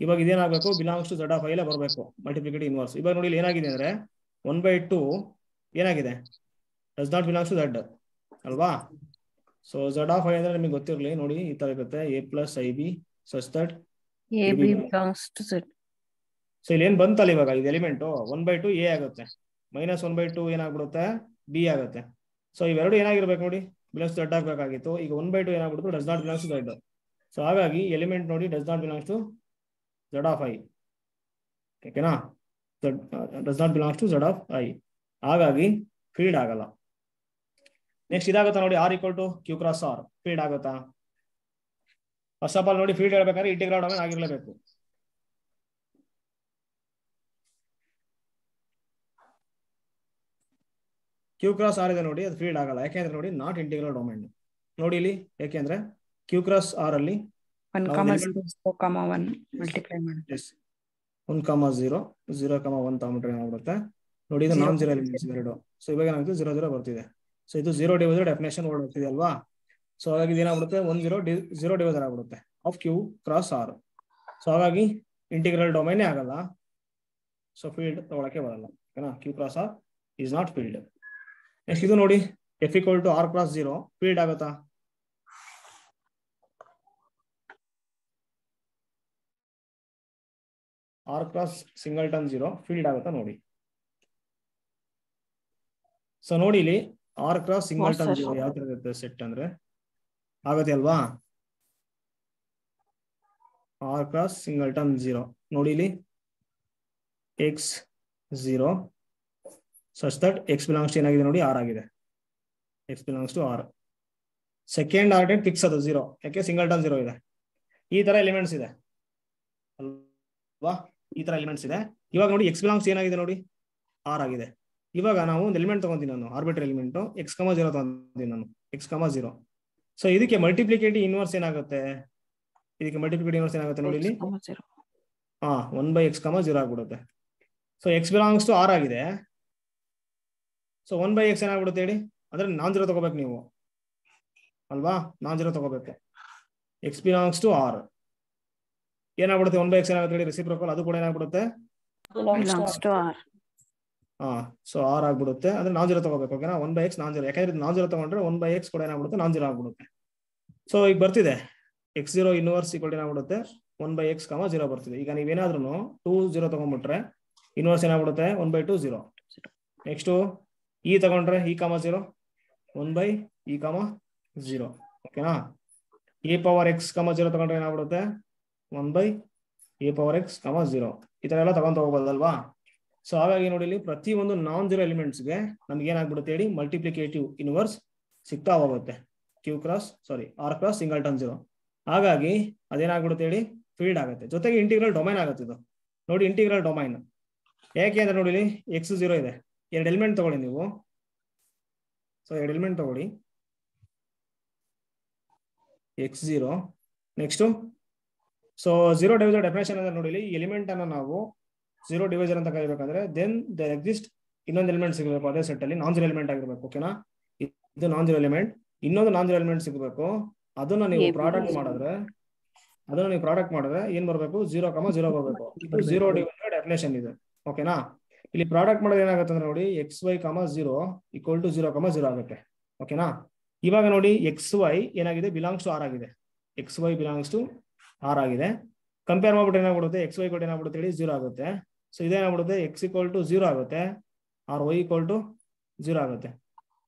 S1: ಇವಾಗ ಇದೇನಾಗಬೇಕು, ಬಿಲಾಂಗ್ಸ್ ಟು Z(i) ಬರಬೇಕು ಮಲ್ಟಿಪ್ಲಿಕೇಟಿವ್ ಇನ್ವರ್ಸ್. ಇವಾಗ ನೋಡಿ ಇಲ್ಲಿ ಏನಾಗಿದೆ ಅಂದ್ರೆ 1/2 ಏನಾಗಿದೆ, does not belongs to Z ಅಲ್ವಾ. ಸೊ Z(i) ಅಂದ್ರೆ ನಿಮಗೆ ಗೊತ್ತಿರಲಿ ನೋಡಿ, ಈ ತರ ಇರುತ್ತೆ, A + IB such that
S4: AB belongs to Z.
S1: So ಇಲ್ಲಿ ಏನ್ ಬಂತಲ್ಲ ಇವಾಗ ಇದು ಎಲಿಮೆಂಟ್ 1/2 ಎ ಆಗುತ್ತೆ, -1/2 ಏನಾಗ್ಬಿಡುತ್ತೆ ಬಿ ಆಗುತ್ತೆ. ಸೊ ಇವೆರಡು ಏನಾಗಿರ್ಬೇಕು ನೋಡಿ, ಬಿಲಾಂಗ್ಸ್ ಟು ಝಡ್ ಆಗ್ಬೇಕಾಗಿತ್ತು. ಈಗ 1/2 ಏನಾಗ್ಬಿಡುತ್ತೆ does not belongs to Z. So ಹಾಗಾಗಿ ಎಲಿಮೆಂಟ್ ನೋಡಿ does not belongs to Z of I. ಓಕೆನಾ, does not belongs to Z of I, ಹಾಗಾಗಿ ಫೀಲ್ಡ್ ಆಗಲ್ಲ. ನೆಕ್ಸ್ಟ್ ಇದಾಗುತ್ತಾ ನೋಡಿ, R equal to Q cross R, field ಆಗುತ್ತಾ? ಫಸ್ಟ್ ಆಫ್ ಆಲ್ ನೋಡಿ, ಫೀಲ್ಡ್ ಹೇಳ್ಬೇಕಾದ್ರೆ ಇಂಟಿಗ್ರಲ್ ಡೊಮೇನ್ ಆಗಿರ್ಲೇಬೇಕು. ಕ್ಯೂ ಕ್ರಾಸ್ ಆರ್ ಇದೆ ನೋಡಿ, ಅದು ಫೀಲ್ಡ್ ಆಗಲ್ಲ. ಯಾಕೆಂದ್ರೆ ನೋಡಿ ನಾಟ್ ಇಂಟಿಗ್ರಲ್ ಡೊಮೇನ್. ನೋಡಿ ಇಲ್ಲಿ, ಯಾಕೆಂದ್ರೆ ಕ್ಯೂ ಕ್ರಾಸ್ ಆರ್ ಅಲ್ಲಿ
S3: 1,0,1 ಮಲ್ಟಿಪ್ಲೈ ಮಾಡುತ್ತೆ.
S1: 1,0 0,1 ತಗೊಂಡ್ರೆ ಏನಾಗ್ಬಿಡುತ್ತೆ ನೋಡಿ, ಇದು ನಾನ್ ಜೀರೋ ಎಲಿಮೆಂಟ್ಸ್ ಎರಡು. ಸೊ ಇವಾಗ ಏನಾಗುತ್ತೆ 0 0 ಬರ್ತಿದೆ. ಸೊ ಇದು 0 ಡಿವೈಸರ್ ಡೆಫಿನೇಷನ್ ವರ್ಡ್ ಹೋಗ್ತಿದೆ ಅಲ್ವಾ. ಸೊ ಹಾಗಾಗಿ ಏನಾಗ್ಬಿಡುತ್ತೆ 0 ಡಿವೈಸರ್ ಆಗ್ಬಿಡುತ್ತೆ of Q cross R. So ಹಾಗಾಗಿ ಇಂಟಿಗ್ರಲ್ ಡೊಮೈನೇ ಆಗಲ್ಲ. ಸೊ ಫೀಲ್ಡ್ ತಗೊಳಕ್ಕೆ ಬರಲ್ಲ. ಓಕೆನಾ, Q cross R is not field. Next ಇದು ನೋಡಿ, F equal to R cross 0, field ಆಗುತ್ತಾ? ಆರ್ ಕ್ರಾಸ್ ಸಿಂಗಲ್ಟನ್ 0 ಫೀಲ್ಡ್ ಆಗುತ್ತಾ ನೋಡಿ. ಸೊ ನೋಡಿ ಇಲ್ಲಿ ಆರ್ ಕ್ರಾಸ್ ಸಿಂಗಲ್ಟನ್ 0 ಯಾವ ತರ ಇರುತ್ತೆ ಸೆಟ್ ಅಂದ್ರೆ, ಆಗುತ್ತೆ ಅಲ್ವಾ? ಆರ್ ಕ್ರಾಸ್ ಸಿಂಗಲ್ಟನ್ 0 ನೋಡಿ ಇಲ್ಲಿ x0 such that x belongs to ಏನಾಗಿದೆ ನೋಡಿ ಆರ್ ಆಗಿದೆ. x belongs to R. Second order fix ಅದು 0, ಯಾಕೆ ಸಿಂಗಲ್ಟನ್ 0 ಇದೆ. ಈ ತರ ಎಲಿಮೆಂಟ್ಸ್ ಇದೆ ಅಲ್ವಾ, ಈ ತರ ಎಲಿಮೆಂಟ್ಸ್ ಇದೆ. ಇವಾಗ ನೋಡಿ x belongs ಏನಾಗಿದೆ ನೋಡಿ ಆರ್ ಆಗಿದೆ. ಇವಾಗ ನಾವು ಒಂದು ಎಲಿಮೆಂಟ್ ತಗೊಂತೀನಿ ನಾನು, ಆರ್ಬಿಟ್ರರಿ ಎಲಿಮೆಂಟ್ x,0 ತಗೊಂತೀನಿ ನಾನು, x,0. ಸೊ ಇದಕ್ಕೆ ಮಲ್ಟಿಪ್ಲಿಕೇಟಿವ್ ಇನ್ವರ್ಸ್ ಏನಾಗುತ್ತೆ, ಇದಕ್ಕೆ ಮಲ್ಟಿಪ್ಲಿಕೇಟಿವ್ ಇನ್ವರ್ಸ್ ಏನಾಗುತ್ತೆ ನೋಡಿ ಇಲ್ಲಿ 1/x,0 ಆಗ್ಬಿಡುತ್ತೆ. So x belongs to R ಆಗಿದೆ. ಸೊ 1/x ಏನಾಗ್ಬಿಡುತ್ತೆ ಹೇಳಿ, ಅಂದ್ರೆ ನಾನ್ ಜೀರೋ ತಗೋಬೇಕು ನೀವು ಅಲ್ವಾ, ನಾನ್ ಜೀರೋ ತಗೋಬೇಕು. x belongs to R ಏನಾಗ್ಬಿಡುತ್ತೆ 1/x ಏನಾಗುತ್ತೆ ಹೇಳಿ, ರೆಸಿಪ್ರೋಕಲ್, ಅದು ಕೂಡ ಏನಾಗ್ಬಿಡುತ್ತೆ
S4: belongs to R.
S1: So R ಆಗ್ಬಿಡುತ್ತೆ, ಅಂದ್ರೆ ನಾನ್ ಜೀರೋ ತಗೋಬೇಕು. ಓಕೆನಾ, 1/x ನಾನ್ ಜೀರೋ, ಯಾಕಂದ್ರೆ ನಾನ್ ಜೀರೋ ತಗೊಂಡ್ರೆ 1/x ಕೂಡ ಏನಾಗ್ಬಿಡುತ್ತೆ ನಾನ್ ಜೀರೋ ಆಗ್ಬಿಡುತ್ತೆ. ಸೊ ಈಗ ಬರ್ತಿದೆ x0 ಇನ್ವರ್ಸ್ ಈಕ್ವಲ್ ಏನಾಗ್ಬಿಡುತ್ತೆ 1/x,0 ಬರ್ತಿದೆ. ಈಗ ನೀವೇನಾದ್ರೂ 2 0 ತಗೊಂಡ್ಬಿಟ್ರೆ ಇನ್ವರ್ಸ್ ಏನಾಗ್ಬಿಡುತ್ತೆ 1/2 0. ನೆಕ್ಸ್ಟ್ ಇ ತಗೊಂಡ್ರೆ e,0 1/e,0. ಓಕೆನಾ, e⁻x,0 ತಗೊಂಡ್ರೆ ಏನಾಗ್ಬಿಡುತ್ತೆ 1/e⁻x,0. ಈ ತರ ಎಲ್ಲ ತಗೊಂಡ್ ಹೋಗ್ಬೋದಲ್ವಾ. ಸೊ ಹಾಗಾಗಿ ನೋಡಿ ಇಲ್ಲಿ ಪ್ರತಿ ಒಂದು ನಾನ್ ಜೀರೋ ಎಲಿಮೆಂಟ್ಸ್ಗೆ ನಮ್ಗೆ ಏನಾಗ್ಬಿಡುತ್ತೆ ಹೇಳಿ, ಮಲ್ಟಿಪ್ಲಿಕೇಟಿವ್ ಇನ್ವರ್ಸ್ ಸಿಗ್ತಾ ಹೋಗುತ್ತೆ ಆರ್ ಕ್ರಾಸ್ ಸಿಂಗಲ್ಟನ್ 0. ಹಾಗಾಗಿ ಅದೇನಾಗ್ಬಿಡುತ್ತೆ ಹೇಳಿ, ಫೀಲ್ಡ್ ಆಗುತ್ತೆ. ಜೊತೆಗೆ ಇಂಟಿಗ್ರಲ್ ಡೊಮೈನ್ ಆಗುತ್ತೆ ಇದು ನೋಡಿ, ಇಂಟಿಗ್ರಲ್ ಡೊಮೈನ್. ಯಾಕೆ ಅಂದ್ರೆ ನೋಡಿ ಇಲ್ಲಿ x0 ಇದೆ, 2 ಎಲಿಮೆಂಟ್ ತಗೊಳ್ಳಿ ನೀವು. ಸೊ 2 ಎಲಿಮೆಂಟ್ ತಗೊಳ್ಳಿ, x0. Next so 0 divisor definition ಅಂದ್ರೆ ನೋಡಿ ಇಲ್ಲಿ ಎಲಿಮೆಂಟ್ ಅನ್ನ ನಾವು 0 ಡಿವೈಸರ್ ಅಂತ ಕರಿಬೇಕಂದ್ರೆ ದೆನ್ ದೇರ್ ಎಕ್ಸಿಸ್ಟ್ ಇನ್ನೊಂದು ಎಲಿಮೆಂಟ್ ಸಿಗಬೇಕು ಅದೇ ಸೆಟ್ ಅಲ್ಲಿ, ನಾನ್ ಜೀರೋ ಎಲಿಮೆಂಟ್ ಆಗಿರ್ಬೇಕು. ಓಕೆನಾ, ಇದು ನಾನ್ ಜೀರೋ ಎಲಿಮೆಂಟ್, ಇನ್ನೊಂದು ನಾನ್ ಜೀರೋ ಎಲಿಮೆಂಟ್ ಸಿಗಬೇಕು. ಅದನ್ನ ನೀವು ಪ್ರಾಡಕ್ಟ್ ಮಾಡಿದ್ರೆ ಏನ್ ಬರ್ಬೇಕು 0,0 ಬರ್ಬೇಕು. ಇದು 0 ಡಿವೈಸರ್ ಡೆಫಿನೇಷನ್ ಇದೆ. ಓಕೆನಾ, ಇಲ್ಲಿ ಪ್ರಾಡಕ್ಟ್ ಮಾಡೋದು ಏನಾಗುತ್ತೆ ಅಂದ್ರೆ ನೋಡಿ xy, 0 = 0,0 ಆಗುತ್ತೆ. ಓಕೆನಾ, ಇವಾಗ ನೋಡಿ xy ಏನಾಗಿದೆ ಬಿಲಾಂಗ್ಸ್ ಟು ಆರ್ ಆಗಿದೆ, xy ಬಿಲಾಂಗ್ಸ್ ಟು ಆರ್ ಆಗಿದೆ. ಕಂಪೇರ್ ಮಾಡ್ಬಿಟ್ಟು ಏನಾಗ್ಬಿಡುತ್ತೆ xy ಕೂಡ ಏನಾಗ್ಬಿಡುತ್ತೆ ಹೇಳಿ 0 ಆಗುತ್ತೆ. ಸೊ ಇದೇನಾಗ್ಬಿಡುತ್ತೆ x = 0 ಆಗುತ್ತೆ, ಆರ್ y = 0 ಆಗುತ್ತೆ.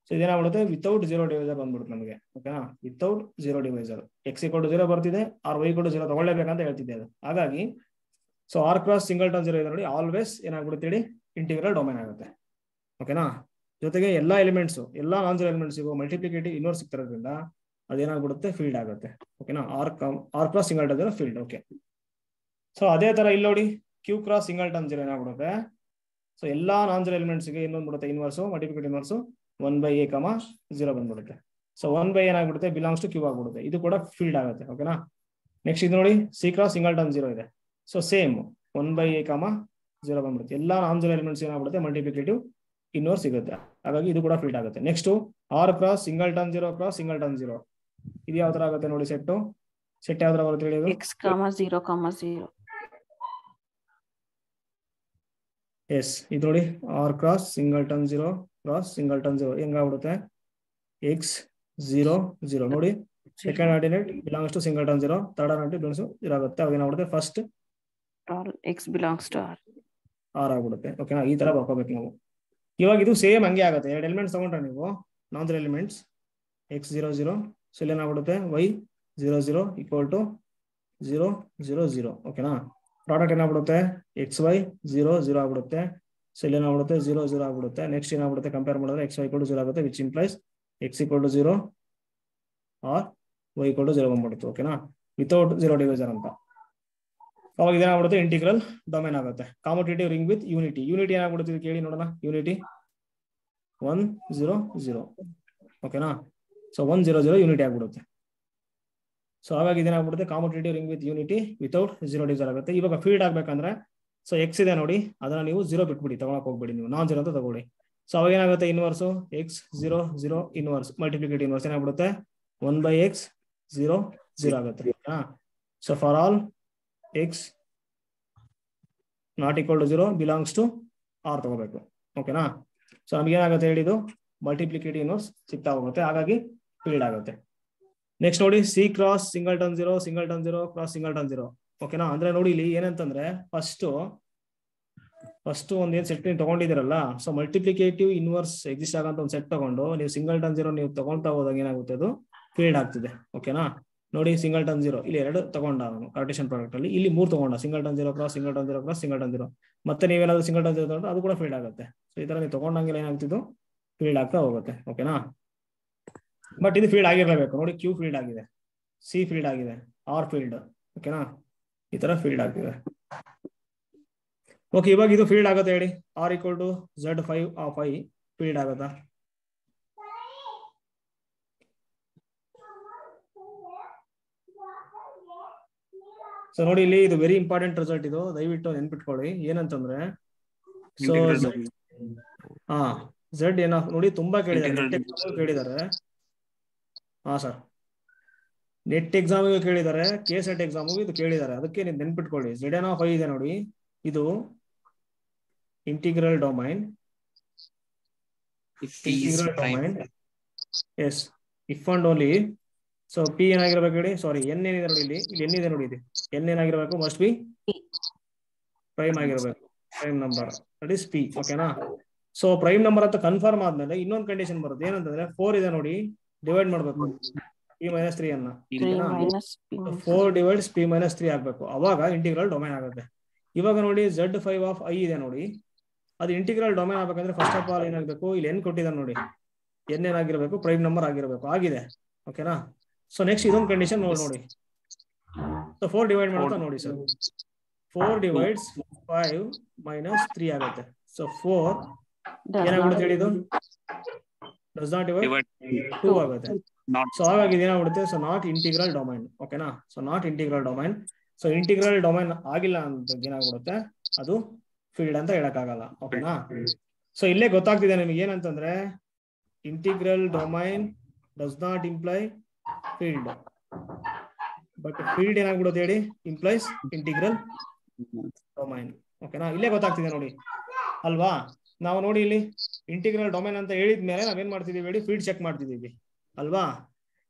S1: ಸೊ ಇದೇನಾಗ್ಬಿಡುತ್ತೆ ವಿತೌಟ್ 0 ಡಿವೈಸರ್ ಬಂದ್ಬಿಡುತ್ತೆ ನಮಗೆ. ಓಕೆನಾ, ವಿತೌಟ್ 0 ಡಿವೈಸರ್ x = 0 ಬರ್ತಿದೆ, ಆರ್ y = 0 ತಗೊಳ್ಳೇಬೇಕಂತ ಹೇಳ್ತಿದ್ದೆ ಅದು. ಹಾಗಾಗಿ ಸೊ ಆರ್ ಕ್ರಾಸ್ ಸಿಂಗಲ್ಟನ್ 0 ಇದೆ ನೋಡಿ, ಆಲ್ವೇಸ್ ಏನಾಗ್ಬಿಡುತ್ತೆ ಹೇಳಿ ಇಂಟಿಗ್ರಲ್ ಡೊಮೈನ್ ಆಗುತ್ತೆ. ಓಕೆನಾ, ಜೊತೆಗೆ ಎಲ್ಲಾ ಎಲಿಮೆಂಟ್ಸ್, ಎಲ್ಲಾ non zero elements multiplicative inverse ಸಿಗ್ತಿರೋದ್ರಿಂದ ಅದೇನಾಗ್ಬಿಡುತ್ತೆ ಫೀಲ್ಡ್ ಆಗುತ್ತೆ. ಓಕೆನಾ, R cross singleton 0 field. Okay, so ಅದೇ ತರ ಇಲ್ಲಿ ನೋಡಿ ಕ್ಯೂ ಕ್ರಾಸ್ ಸಿಂಗಲ್ಟನ್ 0 ಏನಾಗ್ಬಿಡುತ್ತೆ, ಸೊ ಎಲ್ಲಾ ನಾನ್ ಜೀರೋ ಎಲಿಮೆಂಟ್ಸ್ ಗೆ ಇನ್ನೊಂದು ಬಿಡುತ್ತೆ ಇನ್ವರ್ಸ್, ಮಲ್ಟಿಪ್ಲಿಕೇಟಿವ್ ಇನ್ವರ್ಸ್ 1/a,0 ಬಂದ್ಬಿಡುತ್ತೆ. ಸೊ 1 ಏನಾಗ್ಬಿಡುತ್ತೆ ಬಿಲಾಂಗ್ಸ್ ಟು ಕ್ಯೂ ಆಗ್ಬಿಡುತ್ತೆ, ಇದು ಕೂಡ ಫೀಲ್ಡ್ ಆಗುತ್ತೆ. ಓಕೆನಾ, ನೆಕ್ಸ್ಟ್ ಇದು ನೋಡಿ ಸಿ ಕ್ರಾಸ್ ಸಿಂಗಲ್ಟನ್ 0 ಇದೆ. ಸೊ ಸೇಮ್ 1/a,0 ಬಂದ್ಬಿಡುತ್ತೆ. ಎಲ್ಲಾ ನಾನ್ ಜೀರೋ ಎಲಿಮೆಂಟ್ಸ್ ಏನಾಗ್ಬಿಡುತ್ತೆ ಮಲ್ಟಿಪ್ಲಿಕೇಟಿವ್ ಇನ್ವರ್ಸ್ ಸಿಗುತ್ತೆ, ಹಾಗಾಗಿ ಇದು ಕೂಡ ಫೀಲ್ಡ್ ಆಗುತ್ತೆ. Next R cross singleton 0 cross singleton 0, ಇದು ಯಾವ ತರ ಆಗುತ್ತೆ ನೋಡಿ, ಸೆಟ್ ಯಾವ ತರ ಬರುತ್ತೆ ಹೇಳಿ,
S4: x,0,0.
S1: ಎಸ್ ಇದು ನೋಡಿ R cross singleton 0 cross singleton 0 ಹೆಂಗಾಗ್ಬಿಡುತ್ತೆ x0 0 ನೋಡಿ. Second ordinate belongs to singleton 0, third ordinate belongs to 0 ಆಗುತ್ತೆ. ಅವಾಗ ಏನಾಗ್ಬಿಡುತ್ತೆ first
S4: x belongs to R.
S1: R ಆಗ್ಬಿಡುತ್ತೆ. ಓಕೆನಾ, ಈ ತರ ಬರ್ಕೋಬೇಕು ನಾವು. ಇವಾಗ ಇದು ಸೇಮ್ ಹಂಗೆ ಆಗುತ್ತೆ. 2 ಎಲಿಮೆಂಟ್ಸ್ ತಗೊಂಡ್ರೆ ನೀವು ನಾನ್ ಎಲಿಮೆಂಟ್ಸ್ x 0 0, ಸೊ ಇಲ್ಲಿ ಏನಾಗ್ಬಿಡುತ್ತೆ y 0 0 ಈಕ್ವಲ್ ಟು 0 0 0. ಓಕೆನಾ, ಪ್ರಾಡಕ್ಟ್ ಏನಾಗ್ಬಿಡುತ್ತೆ xy 0 0 ಆಗ್ಬಿಡುತ್ತೆ. ಸೊ ಇಲ್ಲಿ ಏನಾಗ್ಬಿಡುತ್ತೆ 0 0 ಆಗ್ಬಿಡುತ್ತೆ. ನೆಕ್ಸ್ಟ್ ಏನಾಗ್ಬಿಡುತ್ತೆ ಕಂಪೇರ್ ಮಾಡಿದ್ರೆ xy 0 ಆಗುತ್ತೆ, which implies x 0 or y 0 ಬಂದ್ಬಿಡುತ್ತೆ. ಓಕೆನಾ, ವಿತೌಟ್ 0 ಡಿವೈಸರ್ ಅಂತ. ಅವಾಗ ಇದೇನಾಗ್ಬಿಡುತ್ತೆ ಇಂಟಿಗ್ರಲ್ ಡೊಮೇನ್ ಆಗುತ್ತೆ. ಕಾಮುಟೇಟಿವ್ ರಿಂಗ್ ವಿತ್ ಯೂನಿಟಿ. ಯೂನಿಟಿ ಏನಾಗ್ಬಿಡುತ್ತೆ ಕೇಳಿ ನೋಡೋಣ. ಯೂನಿಟಿ 1 0 0. ಓಕೆನಾ, ಸೊ 1 0 0 ಯೂನಿಟಿ ಆಗ್ಬಿಡುತ್ತೆ. ಸೊ ಹಾಗಾಗಿ ಇದೇನಾಗ್ಬಿಡುತ್ತೆ commutative ring with unity without 0 divisor ಆಗುತ್ತೆ. ಇವಾಗ ಫೀಲ್ಡ್ ಆಗ್ಬೇಕಂದ್ರೆ ಸೊ ಎಕ್ಸ್ ಇದೆ ನೋಡಿ, ಅದನ್ನ ನೀವು 0 ಬಿಟ್ಬಿಡಿ, ತಗೊಳಕ್ ಹೋಗ್ಬೇಡಿ, ನೀವು ನಾನ್ 0 ಅಂತ ತಗೊಳ್ಳಿ. ಸೊ ಅವಾಗ ಏನಾಗುತ್ತೆ inverse x 0 0 inverse multiplicative inverse ಏನಾಗ್ಬಿಡುತ್ತೆ 1/x 0 0 ಆಗುತ್ತೆ. So for all x not equal to 0 belongs to R ತಗೋಬೇಕು. ಓಕೆನಾ, ಸೊ ನಮ್ಗೆ ಏನಾಗುತ್ತೆ ಹೇಳಿದು ಮಲ್ಟಿಪ್ಲಿಕೇಟಿವ್ ಇನ್ವರ್ಸ್ ಸಿಗ್ತಾ ಹೋಗುತ್ತೆ, ಹಾಗಾಗಿ ಫೀಲ್ಡ್ ಆಗುತ್ತೆ. ನೆಕ್ಸ್ಟ್ ನೋಡಿ C cross singleton 0 singleton 0 cross singleton 0. ಓಕೆನಾ, ಅಂದ್ರೆ ನೋಡಿ ಇಲ್ಲಿ ಏನಂತಂದ್ರೆ ಫಸ್ಟ್ ಒಂದೇನ್ ಸೆಟ್ ನೀವು ತಗೊಂಡಿದ್ದೀರಲ್ಲ, ಸೊ ಮಲ್ಟಿಪ್ಲಿಕೇಟಿವ್ ಇನ್ವರ್ಸ್ ಎಕ್ಸಿಸ್ಟ್ ಆಗಂತ ಒಂದು ಸೆಟ್ ತಗೊಂಡು ನೀವು ಸಿಂಗಲ್ಟನ್ 0 ನೀವು ತಗೊಳ್ತಾ ಹೋದಾಗ ಏನಾಗುತ್ತೆ ಅದು ಫೀಲ್ಡ್ ಆಗ್ತಿದೆ. ಓಕೆನಾ, ನೋಡಿ ಸಿಂಗಲ್ಟನ್ 0 ಇಲ್ಲಿ 2 ತಗೊಂಡ ಅವನು ಕಾರ್ಟೇಶನ್ ಪ್ರಾಡಕ್ಟ್ ಅಲ್ಲಿ, ಇಲ್ಲಿ 3 ತಗೊಂಡ singleton 0 cross singleton 0 cross singleton 0. ಮತ್ತೆ ನೀವೇನಾದ್ರು ಸಿಂಗಲ್ಟನ್ 0 ತಗೊಂಡ್ರೆ ಅದು ಕೂಡ ಫೀಲ್ಡ್ ಆಗುತ್ತೆ. ಸೊ ಈ ತರ ನೀವು ತಗೊಂಡಂಗೆಲ್ಲ ಏನಾಗ್ತಿದ್ದು ಫೀಲ್ಡ್ ಆಗ್ತಾ ಹೋಗುತ್ತೆ. ಓಕೆನಾ, ಬಟ್ ಇದು ಫೀಲ್ಡ್ ಆಗಿರ್ಲೇಬೇಕು. ನೋಡಿ ಕ್ಯೂ ಫೀಲ್ಡ್ ಆಗಿದೆ, ಸಿ ಫೀಲ್ಡ್ ಆಗಿದೆ, ಆರ್ ಫೀಲ್ಡ್. ಓಕೆನಾ, ಈ ತರ ಫೀಲ್ಡ್ ಆಗಿದೆ. ಓಕೆ, ಇವಾಗ ಇದು ಫೀಲ್ಡ್ ಆಗುತ್ತೆ ಹೇಳಿ. R equal to Z5 of I field ಆಗುತ್ತಾ? ಸೊ ನೋಡಿ ಇಲ್ಲಿ ಇದು ವೆರಿ ಇಂಪಾರ್ಟೆಂಟ್ ರಿಸಲ್ಟ್, ಇದು ದಯವಿಟ್ಟು ನೆನ್ಪಿಟ್ಕೊಳ್ಳಿ. ಏನಂತಂದ್ರೆ ಸೊ Z ಏನೋ ನೋಡಿ ತುಂಬಾ ಕೇಳಿದ್ದಾರೆ. ಹಾ ಸರ್, ನೆಟ್ ಎಕ್ಸಾಮಿಗೆ ಕೇಳಿದ್ದಾರೆ, KSET ಎಕ್ಸಾಮಿಗೆ ಇದು ಕೇಳಿದ್ದಾರೆ. ಅದಕ್ಕೆ ನೀವು ನೆನ್ಪಿಟ್ಕೊಳ್ಳಿ. Z ಆಫ್ I ಇದೆ ನೋಡಿ, ಇದು integral domain. Yes, if and only. So P ಏನಾಗಿರ್ಬೇಕು ಹೇಳಿ, ಸಾರಿ N ಏನಿದೆ ನೋಡಿ, ಇಲ್ಲಿ N ಇದೆ ನೋಡಿ, N ಏನಾಗಿರ್ಬೇಕು ಮಸ್ಟ್ ಬಿ ಪ್ರೈಮ್ ಆಗಿರ್ಬೇಕು, prime number, that is P. ಓಕೆನಾ, ಸೊ ಪ್ರೈಮ್ ನಂಬರ್ ಅಂತ ಕನ್ಫರ್ಮ್ ಆದ್ಮೇಲೆ ಇನ್ನೊಂದು ಕಂಡೀಷನ್ ಬರುತ್ತೆ. ಏನಂತಂದ್ರೆ 4 ಇದೆ ನೋಡಿ, ಡಿವೈಡ್ ಮಾಡ್ಬೇಕು P - 3 ಅನ್ನ. 4 ಡಿವೈಡ್ಸ್ P - 3 ಆಗ್ಬೇಕು, ಅವಾಗ ಇಂಟಿಗ್ರಲ್ ಡೊಮೈನ್ ಆಗುತ್ತೆ. ಇವಾಗ ನೋಡಿ Z5 ಆಫ್ I ಇದೆ ನೋಡಿ, ಅದು ಇಂಟಿಗ್ರಲ್ ಡೊಮೈನ್ ಆಗ್ಬೇಕಂದ್ರೆ ಫಸ್ಟ್ ಆಫ್ ಆಲ್ ಏನಾಗಬೇಕು, ಇಲ್ಲಿ N ಕೊಟ್ಟಿದ್ದಾನೆ ನೋಡಿ, N ಏನಾಗಿರ್ಬೇಕು ಪ್ರೈಮ್ ನಂಬರ್ ಆಗಿರ್ಬೇಕು, ಆಗಿದೆ. ಓಕೆನಾ, ಸೊ ನೆಕ್ಸ್ಟ್ ಇದೊಂದು ಕಂಡೀಷನ್ ನೋಡಿ. ಸೊ 4 ಡಿವೈಡ್ ಮಾಡ್ತಾ ನೋಡಿ ಸರ್, 4 ಡಿವೈಡ್ಸ್ 5 - 3 ಆಗುತ್ತೆ. ಸೊ 4 ಏನಾಗ್ಬಿಡುತ್ತೆ ಹೇಳಿದು ಡಸ್ ನಾಟ್ ಡಿವೈಡ್ 2 ಆಗುತ್ತೆ. ಸೊ ಹಾಗಾಗಿ ಏನಾಗ್ಬಿಡುತ್ತೆ, ಸೊ ನಾಟ್ ಇಂಟಿಗ್ರಲ್ ಡೊಮೈನ್. ಓಕೆನಾ, so not integral domain. So integral domain ಆಗಿಲ್ಲ ಅಂತ ಏನಾಗ್ಬಿಡುತ್ತೆ, ಅದು ಫೀಲ್ಡ್ ಅಂತ ಹೇಳಕ್ಕಾಗಲ್ಲ. ಓಕೆನಾ, ಸೊ ಇಲ್ಲೇ ಗೊತ್ತಾಗ್ತಿದೆ ನಿಮಗೆ ಏನಂತಂದ್ರೆ integral domain does not imply field, but field ಏನಾಗ್ಬಿಡುತ್ತೆ ಹೇಳಿ ಇಂಪ್ಲೈಸ್ ಇಂಟಿಗ್ರಲ್ ಡೊಮೈನ್. ಓಕೆನಾ, ಇಲ್ಲೇ ಗೊತ್ತಾಗ್ತಿದೆ ನೋಡಿ ಅಲ್ವಾ. ನಾವು ನೋಡಿ ಇಲ್ಲಿ ಇಂಟಿಗ್ರಲ್ ಡೊಮೈನ್ ಅಂತ ಹೇಳಿದ್ಮೇಲೆ ನಾವೇನ್ ಮಾಡ್ತಿದೀವಿ ಹೇಳಿ, ಫೀಲ್ಡ್ ಚೆಕ್ ಮಾಡ್ತಿದೀವಿ ಅಲ್ವಾ.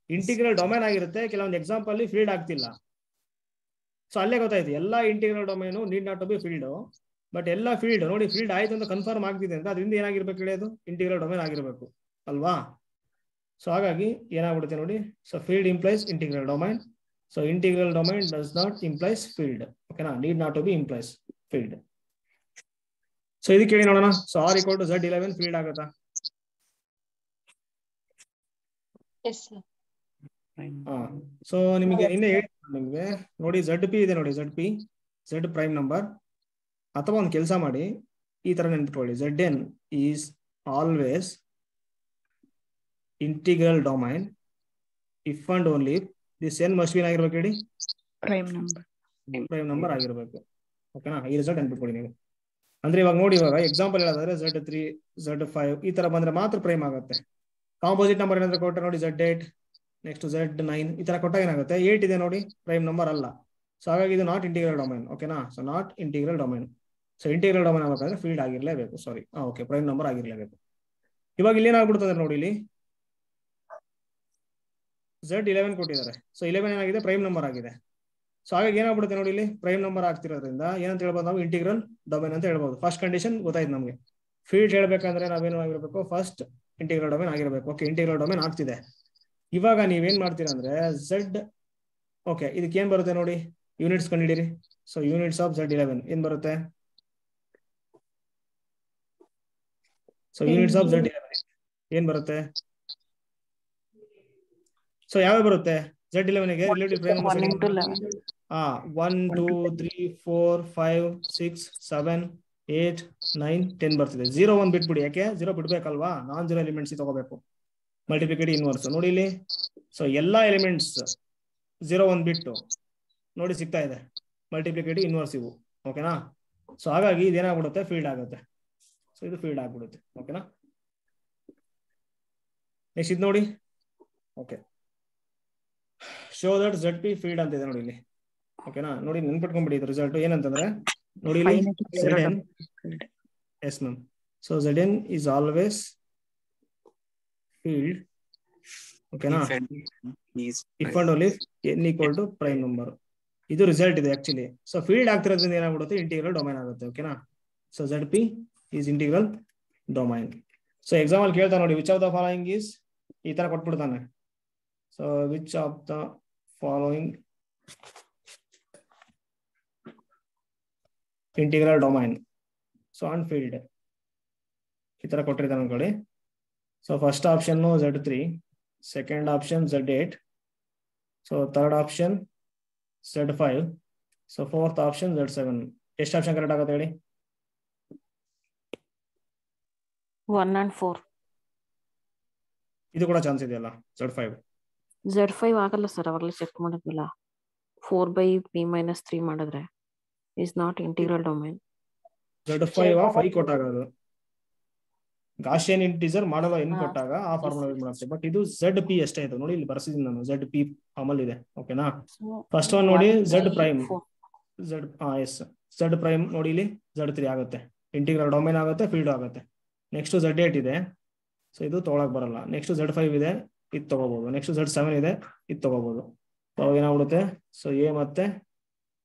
S1: ಇಂಟಿಗ್ರಲ್ ಡೊಮೈನ್ ಆಗಿರುತ್ತೆ, ಕೆಲವೊಂದು ಎಕ್ಸಾಂಪಲ್ ಫೀಲ್ಡ್ ಆಗ್ತಿಲ್ಲ. ಸೊ ಅಲ್ಲೇ ಗೊತ್ತಾಯ್ತು ಎಲ್ಲಾ integral domain need not to be field, but ಎಲ್ಲ ಫೀಲ್ಡ್ ನೋಡಿ ಫೀಲ್ಡ್ ಆಯ್ತು ಅಂತ ಕನ್ಫರ್ಮ್ ಆಗ್ತಿದೆ ಅಂತ ಅದರಿಂದ ಏನಾಗಿರ್ಬೇಕು ಹೇಳಿ, ಅದು ಇಂಟಿಗ್ರಲ್ ಡೊಮೈನ್ ಆಗಿರ್ಬೇಕು ಅಲ್ವಾ. ಸೊ ಹಾಗಾಗಿ ಏನಾಗ್ಬಿಡುತ್ತೆ ನೋಡಿ, so field implies integral domain. So integral domain does not implies field. ಓಕೆನಾ, need not to be implies field. So ಇದಕ್ಕೆ ಹೇಳಿ ನೋಡೋಣ. So R equal to Z11 field ಆಗುತ್ತಾ? ಸೊ ನಿಮಗೆ ನಿನ್ನೆ ಹೇಳಿ ನಿಮ್ಗೆ ನೋಡಿ ZP ಇದೆ ನೋಡಿ, Z ಪ್ರೈಮ್ ನಂಬರ್. ಅಥವಾ ಒಂದು ಕೆಲಸ ಮಾಡಿ, ಈ ತರ ನೆನ್ಪಿಟ್ಕೊಳ್ಳಿ, Zn is always integral domain if and only this N must be ಆಗಿರ್ಬೇಕು ಹೇಳಿ
S3: ಪ್ರೈಮ್
S1: ನಂಬರ್ ಆಗಿರ್ಬೇಕು. ಓಕೆನಾ, ಈ ರಿಸಲ್ಟ್ ನೆನ್ಪಿಟ್ಕೊಳ್ಳಿ ನೀವು. ಅಂದ್ರೆ ಇವಾಗ ನೋಡಿ, ಇವಾಗ ಎಕ್ಸಾಂಪಲ್ ಹೇಳೋದಾದ್ರೆ Z3 Z5 ಈ ತರ ಬಂದ್ರೆ ಮಾತ್ರ ಪ್ರೈಮ್ ಆಗುತ್ತೆ. ಕಾಂಪೋಸಿಟ್ ನಂಬರ್ ಏನಾದ್ರು ಕೊಟ್ಟರೆ ನೋಡಿ Z8 ನೆಕ್ಸ್ಟ್ Z9 ಈ ತರ ಕೊಟ್ಟಾಗ ಏನಾಗುತ್ತೆ 8 ಇದೆ ನೋಡಿ, ಪ್ರೈಮ್ ನಂಬರ್ ಅಲ್ಲ. ಸೊ ಹಾಗಾಗಿ ಇದು ನಾಟ್ ಇಂಟಿಗ್ರಲ್ ಡೊಮೈನ್. ಓಕೆನಾ, so not integral domain. So integral domain ಆಗಬೇಕಂದ್ರೆ ಫೀಲ್ಡ್ ಆಗಿರ್ಲೇಬೇಕು, ಸಾರಿ ಓಕೆ ಪ್ರೈಮ್ ನಂಬರ್ ಆಗಿರ್ಲೇಬೇಕು. ಇವಾಗ ಇಲ್ಲಿ ಏನಾಗ್ಬಿಡ್ತದೆ ನೋಡಿ, ಇಲ್ಲಿ Z11 ಕೊಟ್ಟಿದ್ದಾರೆ. ಸೊ 11 ಏನಾಗಿದೆ ಪ್ರೈಮ್ ನಂಬರ್ ಆಗಿದೆ. ಸೊ ಹಾಗಾಗಿ ಏನಾಗ್ಬಿಡುತ್ತೆ ನೋಡಿ, ಇಲ್ಲಿ ಪ್ರೈಮ್ ನಂಬರ್ ಆಗ್ತಿರೋದ್ರಿಂದ ಏನಂತ ಹೇಳ್ಬೋದು ನಾವು, ಇಂಟಿಗ್ರಲ್ ಡೊಮೇನ್ ಅಂತ ಹೇಳ್ಬೋದು. ಫಸ್ಟ್ ಕಂಡೀಷನ್ ಗೊತ್ತಾಯ್ತು ನಮಗೆ. ಫೀಲ್ಡ್ ಹೇಳ್ಬೇಕಂದ್ರೆ ನಾವೇನು ಆಗಿರ್ಬೇಕು, ಫಸ್ಟ್ ಇಂಟಿಗ್ರಲ್ ಡೊಮೇನ್ ಆಗಿರ್ಬೇಕು. ಓಕೆ, ಇಂಟಿಗ್ರಲ್ ಡೊಮೇನ್ ಆಗ್ತಿದೆ. ಇವಾಗ ನೀವೇನ್ ಮಾಡ್ತೀರಾ ಅಂದ್ರೆ ಝೆಡ್, ಓಕೆ, ಇದಕ್ಕೆ ಏನ್ ಬರುತ್ತೆ ನೋಡಿ, ಯೂನಿಟ್ಸ್ ಕಂಡಿಡಿರಿ. ಸೊ ಯೂನಿಟ್ಸ್ ಆಫ್ Z11 ಏನ್ ಬರುತ್ತೆ? ಸೊ ಯೂನಿಟ್ಸ್ ಆಫ್ Z11 ಏನ್ ಬರುತ್ತೆ? ಸೊ ಯಾವ ಬರುತ್ತೆ Z11 ಗೆ ರಿಲೇಟಿವ್ ಪ್ರೈಮ್ ನಂಬರ್? 1 2 3 4 5 6 7 8 9 10 ಬರ್ತಿದೆ. 0 1 ಬಿಟ್ಬಿಡಿ. ಯಾಕೆ 0 ಬಿಡ್ಬೇಕಲ್ವಾ? ನಾನ್ ಜೀರೋ ಎಲಿಮೆಂಟ್ಸ್ ತಗೋಬೇಕು. ಮಲ್ಟಿಪ್ಲಿಕೇಟಿವ್ ಇನ್ವರ್ಸ್ ನೋಡಿ ಇಲ್ಲಿ. ಸೊ ಎಲ್ಲಾ ಎಲಿಮೆಂಟ್ಸ್ 0 1 ಬಿಟ್ಟು ನೋಡಿ ಸಿಗ್ತಾ ಇದೆ, ಮಲ್ಟಿಪ್ಲಿಕೇಟಿವ್ ಇನ್ವರ್ಸ್ ಇವು. ಓಕೆನಾ? ಸೊ ಹಾಗಾಗಿ ಇದೇನಾಗ್ಬಿಡುತ್ತೆ, ಫೀಲ್ಡ್ ಆಗುತ್ತೆ. ಸೊ ಇದು ಫೀಲ್ಡ್ ಆಗ್ಬಿಡುತ್ತೆ. ಓಕೆನಾ? ನೆಕ್ಸ್ಟ್ ಇದು ನೋಡಿ. Okay, show that ZP field ಅಂತ ಇದೆ ನೋಡಿ ಇಲ್ಲಿ. ಓಕೆನಾ? ನೋಡಿ ನೆನ್ಪಿಟ್ಕೊಂಡ್ಬಿಡಿ ಇದು ರಿಸಲ್ಟ್ ಏನಂತಂದ್ರೆ ನೋಡಿ ಇಲ್ಲಿ Zn. Yes ma'am. So Zn is always field. ಓಕೆನಾ? If and only n equal to prime number. ಇದು ರಿಸಲ್ಟ್ ಇದೆ ಆಕ್ಚುಲಿ. ಸೊ ಫೀಲ್ಡ್ ಆಗ್ತಿರೋದ್ರಿಂದ ಏನಾಗ್ಬಿಡುತ್ತೆ, ಇಂಟಿಗ್ರಲ್ ಡೊಮೈನ್ ಆಗುತ್ತೆ. ಓಕೆನಾ? So ZP is integral domain. So example ಕೇಳ್ತಾ ನೋಡಿ, which of the following is, ಈ ತರ ಕೊಟ್ಬಿಡ್ತಾನೆ. So which of the following integral domain, so on field ಈ ತರ ಕೊಟ್ಟಿರ್ತಾನೆ ಅನ್ಕೊಳ್ಳಿ. So first option Z3, second option Z8, so third option Z5, so fourth option Z7. ಎಷ್ಟು ಆಪ್ಷನ್ ಕರೆಕ್ಟ್ ಆಗುತ್ತೆ ಹೇಳಿ?
S4: 1 and 4.
S1: ಇದು ಕೂಡ ಚಾನ್ಸ್ ಇದೆಯಲ್ಲ Z5.
S4: Z5 ಆಗಲ್ಲ ಸರ್, ಅವಾಗಲೇ ಚೆಕ್ ಮಾಡಿದ್ವಿಲ್ಲ. 4/p-3 ಮಾಡಿದ್ರೆ is not integral domain.
S1: Z5 5 ಕೊಟ್ಟಾಗ ಅದು ಗಾಸಿಯನ್ ಇಂಟಿಜರ್ ಮಾಡಲ್ಲ n ಕೊಟ್ಟಾಗ ಆ ಫಾರ್ಮುಲಾ ಯೂಸ್ ಮಾಡುತ್ತೆ. ಬಟ್ ಇದು ZP ಅಷ್ಟೇ ಇದೆ ನೋಡಿ, ಇಲ್ಲಿ ಬರ್ಸಿದ್ದೀನಿ ನಾನು, ZP ಫಾರ್ಮಲ್ ಇದೆ. ಓಕೆನಾ? ಫಸ್ಟ್ ಒನ್ ನೋಡಿ Z prime, yes Z prime ನೋಡಿ ಇಲ್ಲಿ Z3 ಆಗುತ್ತೆ, ಇಂಟಿಗ್ರಲ್ ಡೊಮೈನ್ ಆಗುತ್ತೆ, ಫೀಲ್ಡ್ ಆಗುತ್ತೆ. ನೆಕ್ಸ್ಟ್ Z8 ಇದೆ, ಸೊ ಇದು ತೊಗೊಳಕ್ ಬರಲ್ಲ. ನೆಕ್ಸ್ಟ್ Z5 ಇದೆ, ಇದು ತಗೋಬಹುದು. ನೆಕ್ಸ್ಟ್ Z7 ಇದೆ, ಇದು ತಗೋಬಹುದು. ಅವಾಗ ಏನಾಗ್ಬಿಡುತ್ತೆ, ಸೊ ಎ ಮತ್ತೆ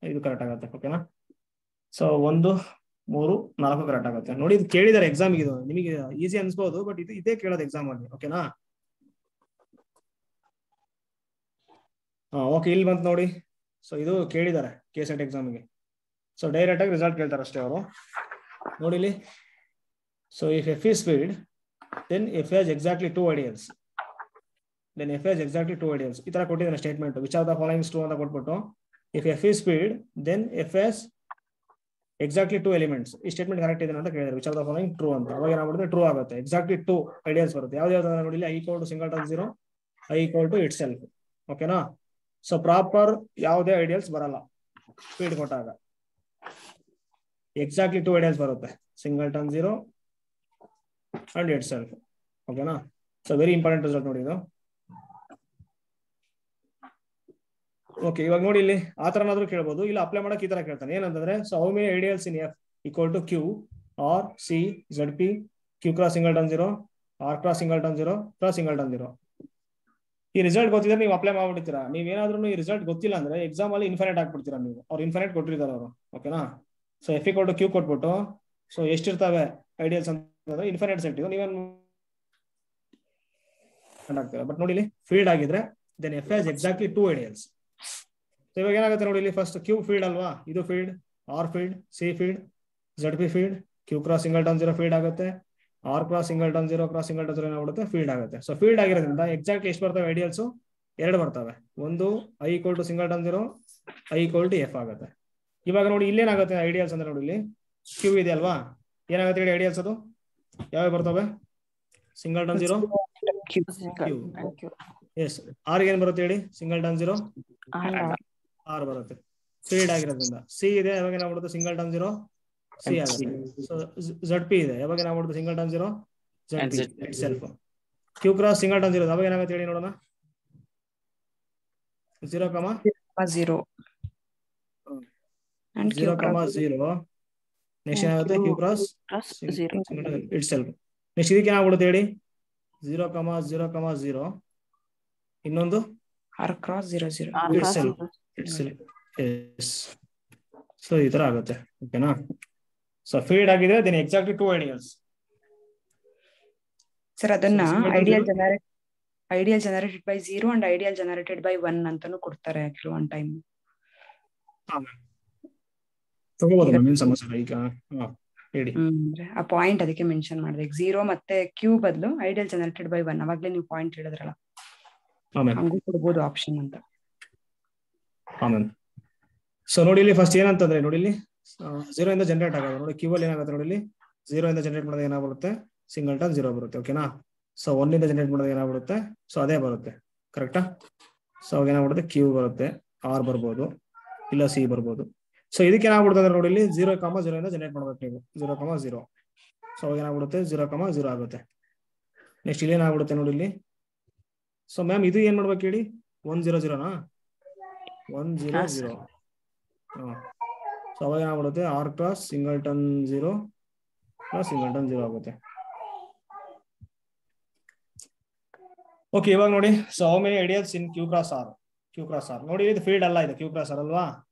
S1: ಇದು ಕರೆಕ್ಟ್ ಆಗುತ್ತೆ. ಓಕೆನಾ? ಸೊ 1 3 4 ಕರೆಕ್ಟ್ ಆಗುತ್ತೆ ನೋಡಿ. ಇದು ಕೇಳಿದಾರೆ ಎಕ್ಸಾಮ್, ಇದು ನಿಮಗೆ ಈಸಿ ಅನ್ಸ್ಬಹುದು, ಬಟ್ ಇದು ಇದೇ ಕೇಳೋದು ಎಕ್ಸಾಮ್ ಅಲ್ಲಿ. ಓಕೆನಾ? ಓಕೆ, ಇಲ್ಲಿ ಬಂತು ನೋಡಿ. ಸೊ ಇದು ಕೇಳಿದ್ದಾರೆ KSET ಎಕ್ಸಾಮ್ಗೆ. ಸೊ ಡೈರೆಕ್ಟ್ ಆಗಿ ರಿಸಲ್ಟ್ ಕೇಳ್ತಾರೆ ಅಷ್ಟೇ ಅವರು. ನೋಡಿ ಇಲ್ಲಿ. So if F is field, then F has exactly 2 ideals. Then F has exactly 2 ideals. ಈ ತರ ಕೊಟ್ಟಿದ್ದಾನೆ statement. Which of the following true ಅಂತ ಕೊಟ್ಬಿಟ್ಟು, if F is field, then F has exactly 2 elements. ಈ ಸ್ಟೇಟ್ಮೆಂಟ್ ಕರೆಕ್ಟ್ ಇದೆ ಅಂತ ಕೇಳಿದ್ರೆ which of the following true ಅಂತ. ಅವಾಗ ಏನಾಗ್ಬಿಡುತ್ತೆ, ಟ್ರೂ ಆಗುತ್ತೆ. ಎಕ್ಸಾಕ್ಟ್ಲಿ 2 ಐಡಿಯಾಸ್ ಬರುತ್ತೆ. ಯಾವ್ದು ನೋಡಿ ಇಲ್ಲಿ, I equal to singleton 0, I equal to itself. ಓಕೆನಾ? ಸೊ ಪ್ರಾಪರ್ ಯಾವುದೇ ಐಡಿಯಲ್ಸ್ ಬರಲ್ಲ ಫೀಲ್ಡ್ ಕೊಟ್ಟಾಗ. ಎಕ್ಸಾಕ್ಟ್ಲಿ 2 ಐಡಿಯಲ್ಸ್ ಬರುತ್ತೆ, singleton 0 and itself. ಓಕೆನಾ? ಸೊ ವೆರಿ ಇಂಪಾರ್ಟೆಂಟ್ ರಿಸಲ್ಟ್ ನೋಡಿ ಇದು. ಓಕೆ, ಇವಾಗ ನೋಡಿ ಇಲ್ಲಿ ಆ ತರನಾದ್ರೂ ಕೇಳ್ಬೋದು, ಇಲ್ಲ ಅಪ್ಲೈ ಮಾಡಕ್ ಈ ತರ ಕೇಳ್ತಾನೆ. ಏನಂತಂದ್ರೆ, so how many ideals in F equal to Q or C ZP Q cross singleton 0 R cross singleton 0 cross singleton 0. ಈ ರಿಸಲ್ಟ್ ಗೊತ್ತಿದ್ರೆ ನೀವು ಅಪ್ಲೈ ಮಾಡ್ಬಿಡ್ತೀರಾ. ನೀವೇನಾದ್ರೂ ಈ ರಿಸಲ್ಟ್ ಗೊತ್ತಿಲ್ಲ ಅಂದ್ರೆ ಎಕ್ಸಾಮ್ ಅಲ್ಲಿ ಇನ್ಫೈನೈಟ್ ಹಾಕ್ಬಿಡ್ತೀರಾ ನೀವು. ಅವ್ರು ಇನ್ಫೈನೈಟ್ ಕೊಟ್ಟಿರ್ತಾರೆ ಅವರು. ಓಕೆನಾ? So F equal to Q ಕೊಟ್ಬಿಟ್ಟು, ಸೊ ಎಷ್ಟಿರ್ತವೆ ಐಡಿಯಲ್ಸ್ ಅಂತಂದ್ರೆ ಇನ್ಫೈನೈಟ್ ಸೆಟ್ ಇದು, ನೀವೇನು ಆಗ್ತೀರಾ. ಬಟ್ ನೋಡಿ ಇಲ್ಲಿ ಫೀಲ್ಡ್ ಆಗಿದ್ರೆ then F has exactly 2 ideals. So ಇವಾಗ ಏನಾಗುತ್ತೆ ನೋಡಿ ಇಲ್ಲಿ, ಫಸ್ಟ್ Q ಫೀಲ್ಡ್ ಅಲ್ವಾ, ಇದು field, R field, C field, ZP field, Q cross singleton 0 field ಆಗುತ್ತೆ, R cross singleton 0 cross singleton 0 ಏನಾಗುತ್ತೆ, ಫೀಲ್ಡ್ ಆಗುತ್ತೆ. ಸೊ ಫೀಲ್ಡ್ ಆಗಿರೋದ್ರಿಂದ ಎಕ್ಸಾಕ್ಟ್ಲಿ ಎಷ್ಟು ಬರ್ತವೆ ಐಡಿಯಲ್ಸ್? 2 ಬರ್ತವೆ. ಒಂದು I equal to singleton 0, I equal to F ಆಗುತ್ತೆ. ಇವಾಗ ನೋಡಿ ಇಲ್ಲೇನಾಗುತ್ತೆ ಐಡಿಯಲ್ಸ್ ಅಂದ್ರೆ ನೋಡಿ ಇಲ್ಲಿ Q ಇದೆ ಅಲ್ವಾ, ಏನಾಗುತ್ತೆ ಹೇಳಿ ಐಡಿಯಲ್ಸ್? ಅದು ಯಾವ ಬರ್ತವೆ? singleton 0 Q. ಎಸ್, R ಏನ್ ಬರುತ್ತೆ ಹೇಳಿ? singleton 0 R ಬರುತ್ತೆ. ಫೀಲ್ಡ್ ಆಗಿರೋದ್ರಿಂದ. C ಇದೆ, ಯಾವಾಗ ಏನಾಗ್ಬಿಡುತ್ತೆ singleton 0 C ಆಗುತ್ತೆ. ಸೊ ZP ಇದೆ, ಯಾವಾಗ ಏನಾಗ್ಬಿಡುತ್ತೆ singleton 0 ZP itself. Q cross singleton 0 ಯಾವಾಗ ಏನಾಗುತ್ತೆ ಹೇಳಿ ನೋಡೋಣ? 0, 0 and 0, ನೆಕ್ಸ್ಟ್ ಏನಾಗುತ್ತೆ Q cross itself. ನೆಕ್ಸ್ಟ್ ಇದಕ್ಕೆ ಏನಾಗ್ಬಿಡುತ್ತೆ ಹೇಳಿ? 0, 0, 0, ಇನ್ನೊಂದು
S3: R cross 0, 0
S1: itself. S. So ಈ ತರ ಆಗುತ್ತೆ. ಓಕೆನಾ? ಸೊ ಫೀಲ್ಡ್ ಆಗಿದೆ ದೆನ್ ಎಕ್ಸಾಕ್ಟ್ಲಿ 2 ಐಡಿಯಲ್ಸ್.
S3: ಸರ್ ಅದನ್ನ
S1: So,
S3: ideal generated by 0 and ideal generated by 1 ಅಂತಾನು ಕೊಡ್ತಾರೆ ಕೆಲವೊಂದು ಟೈಮ್.
S1: ತಗೋಬಹುದು ಮ್ಯಾಮ್, ಏನ್ ಸಮಸ್ಯೆ ಇಲ್ಲ. ಈಗ ಹೇಳಿ.
S3: ಆ ಪಾಯಿಂಟ್ ಅದಕ್ಕೆ ಮೆನ್ಷನ್ ಮಾಡಿದೆ. 0 ಮತ್ತೆ ಕ್ಯೂ ಬದಲು ಐಡಿಯಲ್ ಜನರೇಟೆಡ್ ಬೈ 1. ಅವಾಗ್ಲೇ ನೀವು ಪಾಯಿಂಟ್ ಹೇಳಿದ್ರಲ್ಲ, ಹಂಗೂ ಕೊಡ್ಬೋದು ಆಪ್ಷನ್ ಅಂತ.
S1: ಸೊ ನೋಡಿ ಇಲ್ಲಿ ಫಸ್ಟ್ ಏನಂತಂದ್ರೆ, ನೋಡಿ ಇಲ್ಲಿ 0 ಇಂದ ಜನರೇಟ್ ಆಗೋದು. ನೋಡಿ ಕ್ಯೂ ಅಲ್ಲಿ ಏನಾಗುತ್ತೆ, ನೋಡಿ ಇಲ್ಲಿ 0 ಇಂದ ಜನರೇಟ್ ಮಾಡಿದಾಗ ಏನಾಗ್ಬಿಡುತ್ತೆ, ಸಿಂಗಲ್ಟನ್ 0 ಬರುತ್ತೆ. ಓಕೆನಾ? ಸೊ 1 ಇಂದ ಜನರೇಟ್ ಮಾಡಿದಾಗ ಏನಾಗ್ಬಿಡುತ್ತೆ, ಸೊ ಅದೇ ಬರುತ್ತೆ. ಕರೆಕ್ಟಾ? ಸೊ ಅವಾಗ ಏನಾಗ್ಬಿಡುತ್ತೆ, ಕ್ಯೂ ಬರುತ್ತೆ, ಆರ್ ಬರ್ಬೋದು, ಇಲ್ಲ ಸಿ ಬರ್ಬೋದು. ಸೊ ಇದಕ್ಕೆ ಏನಾಗ್ಬಿಡುತ್ತೆ ಅಂದ್ರೆ ನೋಡಿ ಇಲ್ಲಿ 0,0 ಇಂದ ಜನರೇಟ್ ಮಾಡ್ಬೇಕು ನೀವು, 0,0. ಸೊ ಅವಾಗ ಏನಾಗ್ಬಿಡುತ್ತೆ, 0,0 ಆಗುತ್ತೆ. ನೆಕ್ಸ್ಟ್ ಇಲ್ಲಿ ಏನಾಗ್ಬಿಡುತ್ತೆ ನೋಡಿ ಇಲ್ಲಿ. ಸೊ ಮ್ಯಾಮ್ ಇದು ಏನ್ ಮಾಡ್ಬೇಕು ಹೇಳಿ, 100ನಾ, 100. ಸೊ ಅವಾಗ ಏನಾಗ್ಬಿಡುತ್ತೆ, R cross singleton 0 plus singleton 0 ಆಗುತ್ತೆ. ಓಕೆ, ಇವಾಗ ನೋಡಿ, so how many ideals in Q cross R? Q cross R ನೋಡಿ, ಇದು ಫೀಲ್ಡ್ ಅಲ್ಲ, ಇದು ಕ್ಯೂ ಕ್ರಾಸ್ ಆರ್ ಅಲ್ವಾ,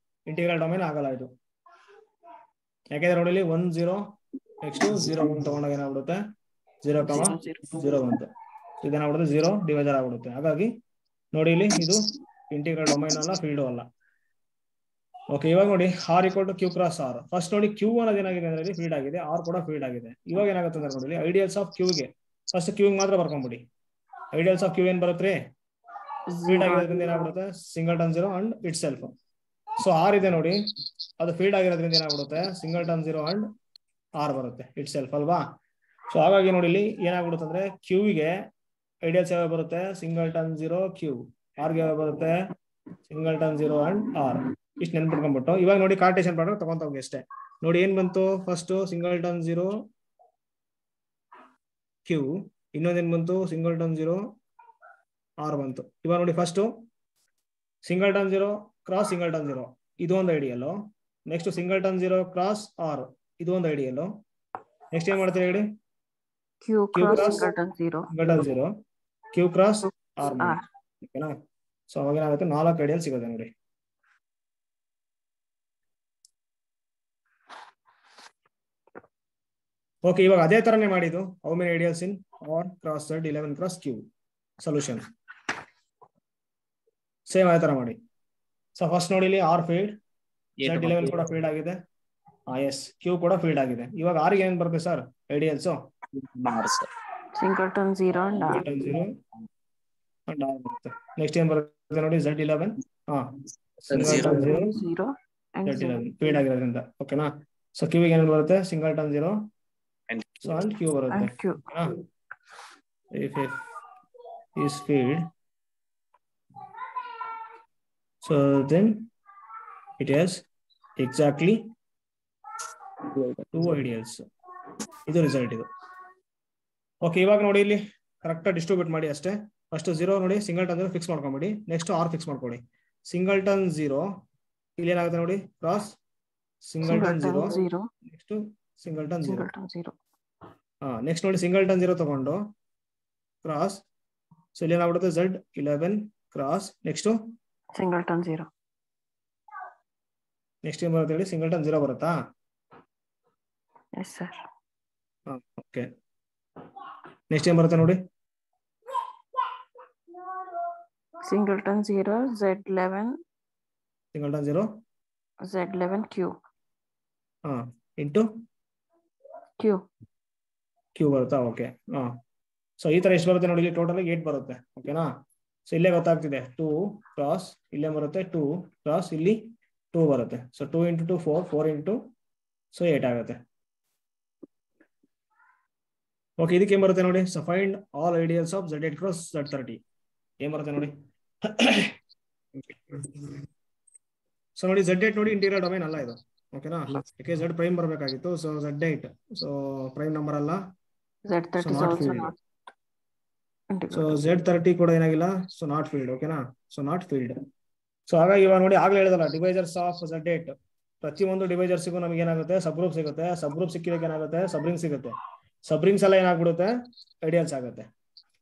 S1: ಇಂಟಿಗ್ರಲ್ ಡೊಮೇನ್ ಆಗಲ್ಲ ಇದು. ಯಾಕೆಂದ್ರೆ ನೋಡಿ ಇಲ್ಲಿ 1 0 ನೆಕ್ಸ್ಟ್ 0 1 ತಗೊಂಡಾಗ ಏನಾಗ್ಬಿಡುತ್ತೆ, 0,0 ಬಂತು. ಇದೇನಾಗ್ಬಿಡುತ್ತೆ, 0 ಡಿವೈಸರ್ ಆಗ್ಬಿಡುತ್ತೆ. ಹಾಗಾಗಿ ನೋಡಿ ಇಲ್ಲಿ ಇದು ಇಂಟಿಗ್ರಲ್ ಡೊಮೇನ್ ಅಲ್ಲ, ಫೀಲ್ಡ್ ಅಲ್ಲ. ಓಕೆ, ಇವಾಗ ನೋಡಿ R equal to Q cross R. First ನೋಡಿ ಕ್ಯೂ ಅನ್ನೋದು ಏನಾಗಿದೆ ಅಂದ್ರೆ ಫೀಲ್ಡ್ ಆಗಿದೆ, ಆರ್ ಕೂಡ ಫೀಲ್ಡ್ ಆಗಿದೆ. ಇವಾಗ ಏನಾಗುತ್ತೆ ಅಂದ್ರೆ ನೋಡಿ ಐಡಿಯಲ್ಸ್ ಆಫ್ ಕ್ಯೂಗೆ ಫಸ್ಟ್ ಕ್ಯೂಗೆ ಮಾತ್ರ ಬರ್ಕೊಂಡ್ಬಿಡಿ. ಐಡಿಯಲ್ಸ್ ಆಫ್ ಕ್ಯೂ ಏನ್ ಬರುತ್ತೆ, ಫೀಲ್ಡ್ ಆಗಿರೋದ್ರಿಂದ ಏನಾಗ್ಬಿಡುತ್ತೆ, singleton 0 and itself. So R ಇದೆ ನೋಡಿ, ಅದು ಫೀಲ್ಡ್ ಆಗಿರೋದ್ರಿಂದ ಏನಾಗ್ಬಿಡುತ್ತೆ, ಸಿಂಗಲ್ಟನ್ 0 ಅಂಡ್ ಆರ್ ಬರುತ್ತೆ, ಇಟ್ ಸೆಲ್ಫ್ ಅಲ್ವಾ. ಸೊ ಹಾಗಾಗಿ ನೋಡಿ ಇಲ್ಲಿ ಏನಾಗ್ಬಿಡುತ್ತೆ ಅಂದ್ರೆ ಕ್ಯೂಗೆ ಐಡಿಯಲ್ಸ್ ಯಾವ ಬರುತ್ತೆ, ಸಿಂಗಲ್ಟನ್ 0 ಕ್ಯೂ, ಆರ್ಗೆ ಯಾವ ಬರುತ್ತೆ, ಸಿಂಗಲ್ಟನ್ 0 ಅಂಡ್ ಆರ್. ಇಷ್ಟು ನೆನ್ಪಿಟ್ಕೊಂಡ್ಬಿಟ್ಟು ಇವಾಗ ನೋಡಿ ಕಾರ್ಟೇಶನ್ ಪ್ರಾಡಕ್ಟ್ ತಗೊಂತ ಹೋಗಿ ಅಷ್ಟೇ. ನೋಡಿ ಏನ್ ಬಂತು, ಫಸ್ಟ್ ಸಿಂಗಲ್ಟನ್ 0 ಕ್ಯೂ, ಇನ್ನೊಂದೇನ್ ಬಂತು, ಸಿಂಗಲ್ಟನ್ 0 ಆರ್ ಬಂತು. ಇವಾಗ ನೋಡಿ ಫಸ್ಟ್ ಸಿಂಗಲ್ಟನ್ 0 ಕ್ರಾಸ್ ಸಿಂಗಲ್ಟನ್ 0 ಇದು ಒಂದು ideal. Next singleton 0 cross R ಇದು ಒಂದು ಐಡಿಯಲ್. ನೆಕ್ಸ್ಟ್ ಏನ್ ಮಾಡ್ತೀವಿ ಹೇಳಿ,
S4: Q cross singleton 0
S1: Q cross R. ಓಕೆನಾ? ಸೊ ಅವಾಗ ಏನಾಗುತ್ತೆ, 4 ಐಡಿಯಲ್ ಸಿಗುತ್ತೆ ನೋಡಿ. ಓಕೆ, ಇವಾಗ ಅದೇ ತರನೇ ಮಾಡಿದ್ದು. How many ideals in R cross Z 11 cross Q? Solution same ಅದೇ ತರ ಮಾಡಿ. ಸೊ ಫಸ್ಟ್ ನೋಡಿ ಇಲ್ಲಿ ಆರ್ ಫೀಲ್ಡ್, Z 11 ಕೂಡ ಫೀಲ್ಡ್ ಆಗಿದೆ, ಎಸ್ ಕ್ಯೂ ಕೂಡ ಫೀಲ್ಡ್ ಆಗಿದೆ. ಇವಾಗ ಆರ್ ಏನ್ ಬರುತ್ತೆ sir, ideals
S4: singleton 0 and R
S1: ಬರುತ್ತೆ. ನೆಕ್ಸ್ಟ್ ಏನ್ ಬರುತ್ತೆ ನೋಡಿ, Z 11 ಸಿಂಗಲ್ಟನ್ 0 Z 11 ಫೀಲ್ಡ್ ಆಗಿರೋದ್ರಿಂದ. ಓಕೆನಾ? ಸೊ ಕ್ಯೂ ಏನ್ ಬರುತ್ತೆ, ಸಿಂಗಲ್ಟನ್ 0 ಸೊ ಅಂಡ್ ಕ್ಯೂ ಬರುತ್ತೆ. If F is filled, so then it has exactly 2 ideals. ಇದು ರಿಸಲ್ಟ್ ಇದು. ಓಕೆ, ಇವಾಗ ನೋಡಿ ಇಲ್ಲಿ ಕರೆಕ್ಟ್ ಡಿಸ್ಟ್ರಿಬ್ಯೂಟ್ ಮಾಡಿ ಅಷ್ಟೇ. ಫಸ್ಟ್ 0 ನೋಡಿ, ಸಿಂಗಲ್ಟನ್ 0 ಫಿಕ್ಸ್ ಮಾಡ್ಕೊಂಬಿಡಿ. ನೆಕ್ಸ್ಟ್ ಆರ್ ಫಿಕ್ಸ್ ಮಾಡ್ಕೊಳ್ಳಿ. ಸಿಂಗಲ್ಟನ್ 0 ಇಲ್ಲಿ ಏನಾಗುತ್ತೆ ನೋಡಿ, cross singleton 0 next singleton 0. Next ನೋಡಿ ಸಿಂಗಲ್ಟನ್ 0 ತಗೊಂಡು ಕ್ರಾಸ್, ಸೊ ಇಲ್ಲಿ ಏನಾಗ್ಬಿಡುತ್ತೆ, Z 11 cross next
S4: singleton 0.
S1: Next ಏನ್ ಬರುತ್ತೆ ಹೇಳಿ, ಸಿಂಗಲ್ಟನ್ 0 ಬರುತ್ತಾ?
S4: S sir.
S1: ಓಕೆ, ನೆಕ್ಸ್ಟ್ ಏನ್ ಬರುತ್ತೆ ನೋಡಿ,
S4: singleton 0 Z 11
S1: singleton 0
S4: Z 11 Q
S1: into Q ಬರುತ್ತಾ? ಓಕೆ. ಸೊ ಈ ತರ ಎಷ್ಟು ಬರುತ್ತೆ ನೋಡಿ, ಇಲ್ಲಿ ಟೋಟಲ್ 8 ಬರುತ್ತೆ. ಓಕೆನಾ? ಸೊ ಇಲ್ಲೇ ಗೊತ್ತಾಗ್ತಿದೆ, 2 ಕ್ರಾಸ್ ಇಲ್ಲೇ ಬರುತ್ತೆ, 2 ಕ್ರಾಸ್ ಇಲ್ಲಿ 2 ಬರುತ್ತೆ. ಸೊ 2 ಇಂಟು 2 4, 4 ಇಂಟು ಸೊ 8 ಆಗುತ್ತೆ. ಓಕೆ, ಇದಕ್ಕೆ ಏನ್ ಬರುತ್ತೆ ನೋಡಿ, so find all ideals of Z8 cross Z30 ಏನ್ ಬರುತ್ತೆ ನೋಡಿ. ಸೊ ನೋಡಿ Z8 ನೋಡಿ ಇಂಟೀರಿಯರ್ ಡೊಮೇನ್ ಅಲ್ಲ ಇದು. ಓಕೆನಾ? ಯಾಕೆ Z ಪ್ರೈಮ್ ಬರಬೇಕಾಗಿತ್ತು. So Z8 so prime number ಅಲ್ಲ,
S4: Z30 is also not.
S1: So Z30 ಕೂಡ ಏನಾಗಿಲ್ಲ, ಸೊ ನಾಟ್ ಫೀಲ್ಡ್. ಓಕೆನಾ? So not field. ಸೊ ಹಾಗಾಗಿ ಇವಾಗ ನೋಡಿ ಆಗ್ಲೇ ಹೇಳಿದಲ್ಲ, ಡಿವೈಸರ್ಸ್ ಆಫ್ Z8 ಪ್ರತಿಯೊಂದು ಡಿವೈಸರ್ಸಿಗೂ ನಮಗೆ ಏನಾಗುತ್ತೆ, ಸಬ್ ಗ್ರೂಪ್ ಸಿಗುತ್ತೆ. ಸಬ್ ಗ್ರೂಪ್ ಸಿಕ್ಕಿದಾಗ ಏನಾಗುತ್ತೆ, ಸಬ್ರಿಂಗ್ ಸಿಗುತ್ತೆ. ಸಬ್ರಿಂಗ್ಸ್ ಎಲ್ಲ ಏನಾಗ್ಬಿಡುತ್ತೆ, ಐಡಿಯಲ್ಸ್ ಆಗುತ್ತೆ.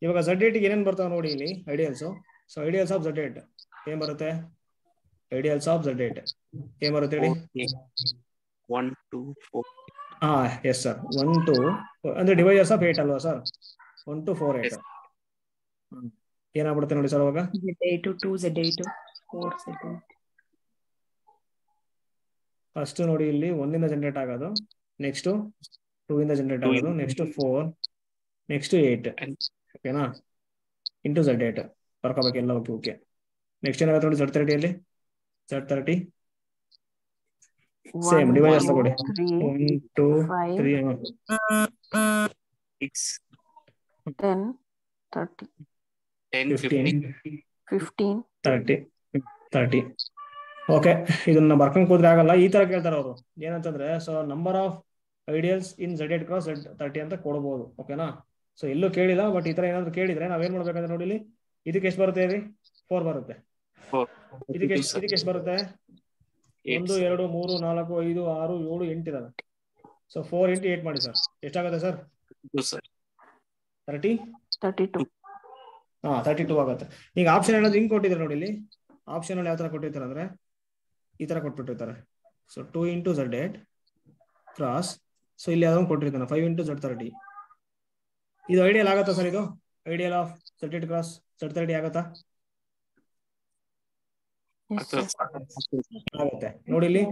S1: ಇವಾಗ Z8 ಏನೇನ್ ಬರ್ತಾವ ನೋಡಿ ಇಲ್ಲಿ ideals. So ideals of Z8 ಏನ್ ಬರುತ್ತೆ, ಐಡಿಯಲ್ಸ್ ಆಫ್ Z8 ಏನ್ ಬರುತ್ತೆ ಹೇಳಿ?
S2: 1 2 4
S1: ಹಾ ಎಸ್ ಸರ್ 1 2 ಅಂದ್ರೆ ಡಿವೈಸರ್ಸ್ ಆಫ್ 8 ಅಲ್ವಾ ಸರ್? 1 2 4 8 ಏನಾಗ್ಬಿಡುತ್ತೆ ನೋಡಿ ಸರ್ ಅವಾಗ?
S3: Z8 2 Z8 4 Z8
S1: ಫಸ್ಟ್ ನೋಡಿ ಇಲ್ಲಿ 1 ಇಂದ ಜನರೇಟ್ ಆಗೋದು, ನೆಕ್ಸ್ಟ್ 2 ಇಂದ ಜನರೇಟ್ ಆಗೋದು, ನೆಕ್ಸ್ಟ್ 4, ನೆಕ್ಸ್ಟ್ 8 ಓಕೆನಾ ಇಂಟು Z8 ಬರ್ಕೋಬೇಕು ಎಲ್ಲ. ಓಕೆ ನೆಕ್ಸ್ಟ್ ಏನಾಗುತ್ತೆ ನೋಡಿ Z30 ಅಲ್ಲಿ? Z30 ಸೇಮ್ ಡಿವೈಸರ್ಸ್ ತಗೊಳ್ಳಿ 1 2 3
S2: 6
S4: 10 30
S1: 15
S4: 15
S1: 30 ಓಕೆ. ಇದನ್ನ ಬರ್ಕೊಂಡ್ ಕೂತ್ರೆ ಆಗಲ್ಲ, ಈ ತರ ಕೇಳ್ತಾರೆ ಅವರು ಏನಂತಂದ್ರೆ so number of ideals in Z8 cross Z30 ಅಂತ ಕೊಡ್ಬೋದು. ಓಕೆನಾ? ಸೊ ಎಲ್ಲೂ ಕೇಳಿಲ್ಲ, ಬಟ್ ಈ ತರ ಏನಾದ್ರು ಕೇಳಿದ್ರೆ ನಾವೇನ್ ಮಾಡ್ಬೇಕಂದ್ರೆ ನೋಡಿ ಇಲ್ಲಿ ಇದಕ್ಕೆ ಎಷ್ಟು ಬರುತ್ತೆ ಹೇಳಿ? 4 ಬರುತ್ತೆ. ಇದಕ್ಕೆ ಎಷ್ಟು ಬರುತ್ತೆ? 1 2 3 4 5 6 7 8 ಇದಾವೆ. ಸೊ 4 into 8 ಮಾಡಿ ಸರ್, ಎಷ್ಟಾಗುತ್ತೆ ಸರ್?
S4: 32
S1: ಹಾ 32 ಆಗುತ್ತೆ. ಈಗ ಆಪ್ಷನ್ ಏನಾದ್ರು ಹಿಂಗ್ ಕೊಟ್ಟಿದ್ದಾರೆ ನೋಡಿ ಇಲ್ಲಿ, ಆಪ್ಷನ್ ಅಲ್ಲಿ ಯಾವ ತರ ಕೊಟ್ಟಿರ್ತಾರೆ ಅಂದ್ರೆ ಈ ತರ ಕೊಟ್ಬಿಟ್ಟಿರ್ತಾರೆ. So 2 into Z8 cross, so ಇಲ್ಲಿ ಯಾವ್ದೊಂದು ಕೊಟ್ಟಿರ್ತಾನೆ 5 into Z30. ಇದು ಐಡಿಯಲ್ ಆಗತ್ತಾ ಸರ್? ಇದು ideal of Z8 cross Z30 ಆಗತ್ತಾ? ಆಗುತ್ತೆ ನೋಡಿ ಇಲ್ಲಿ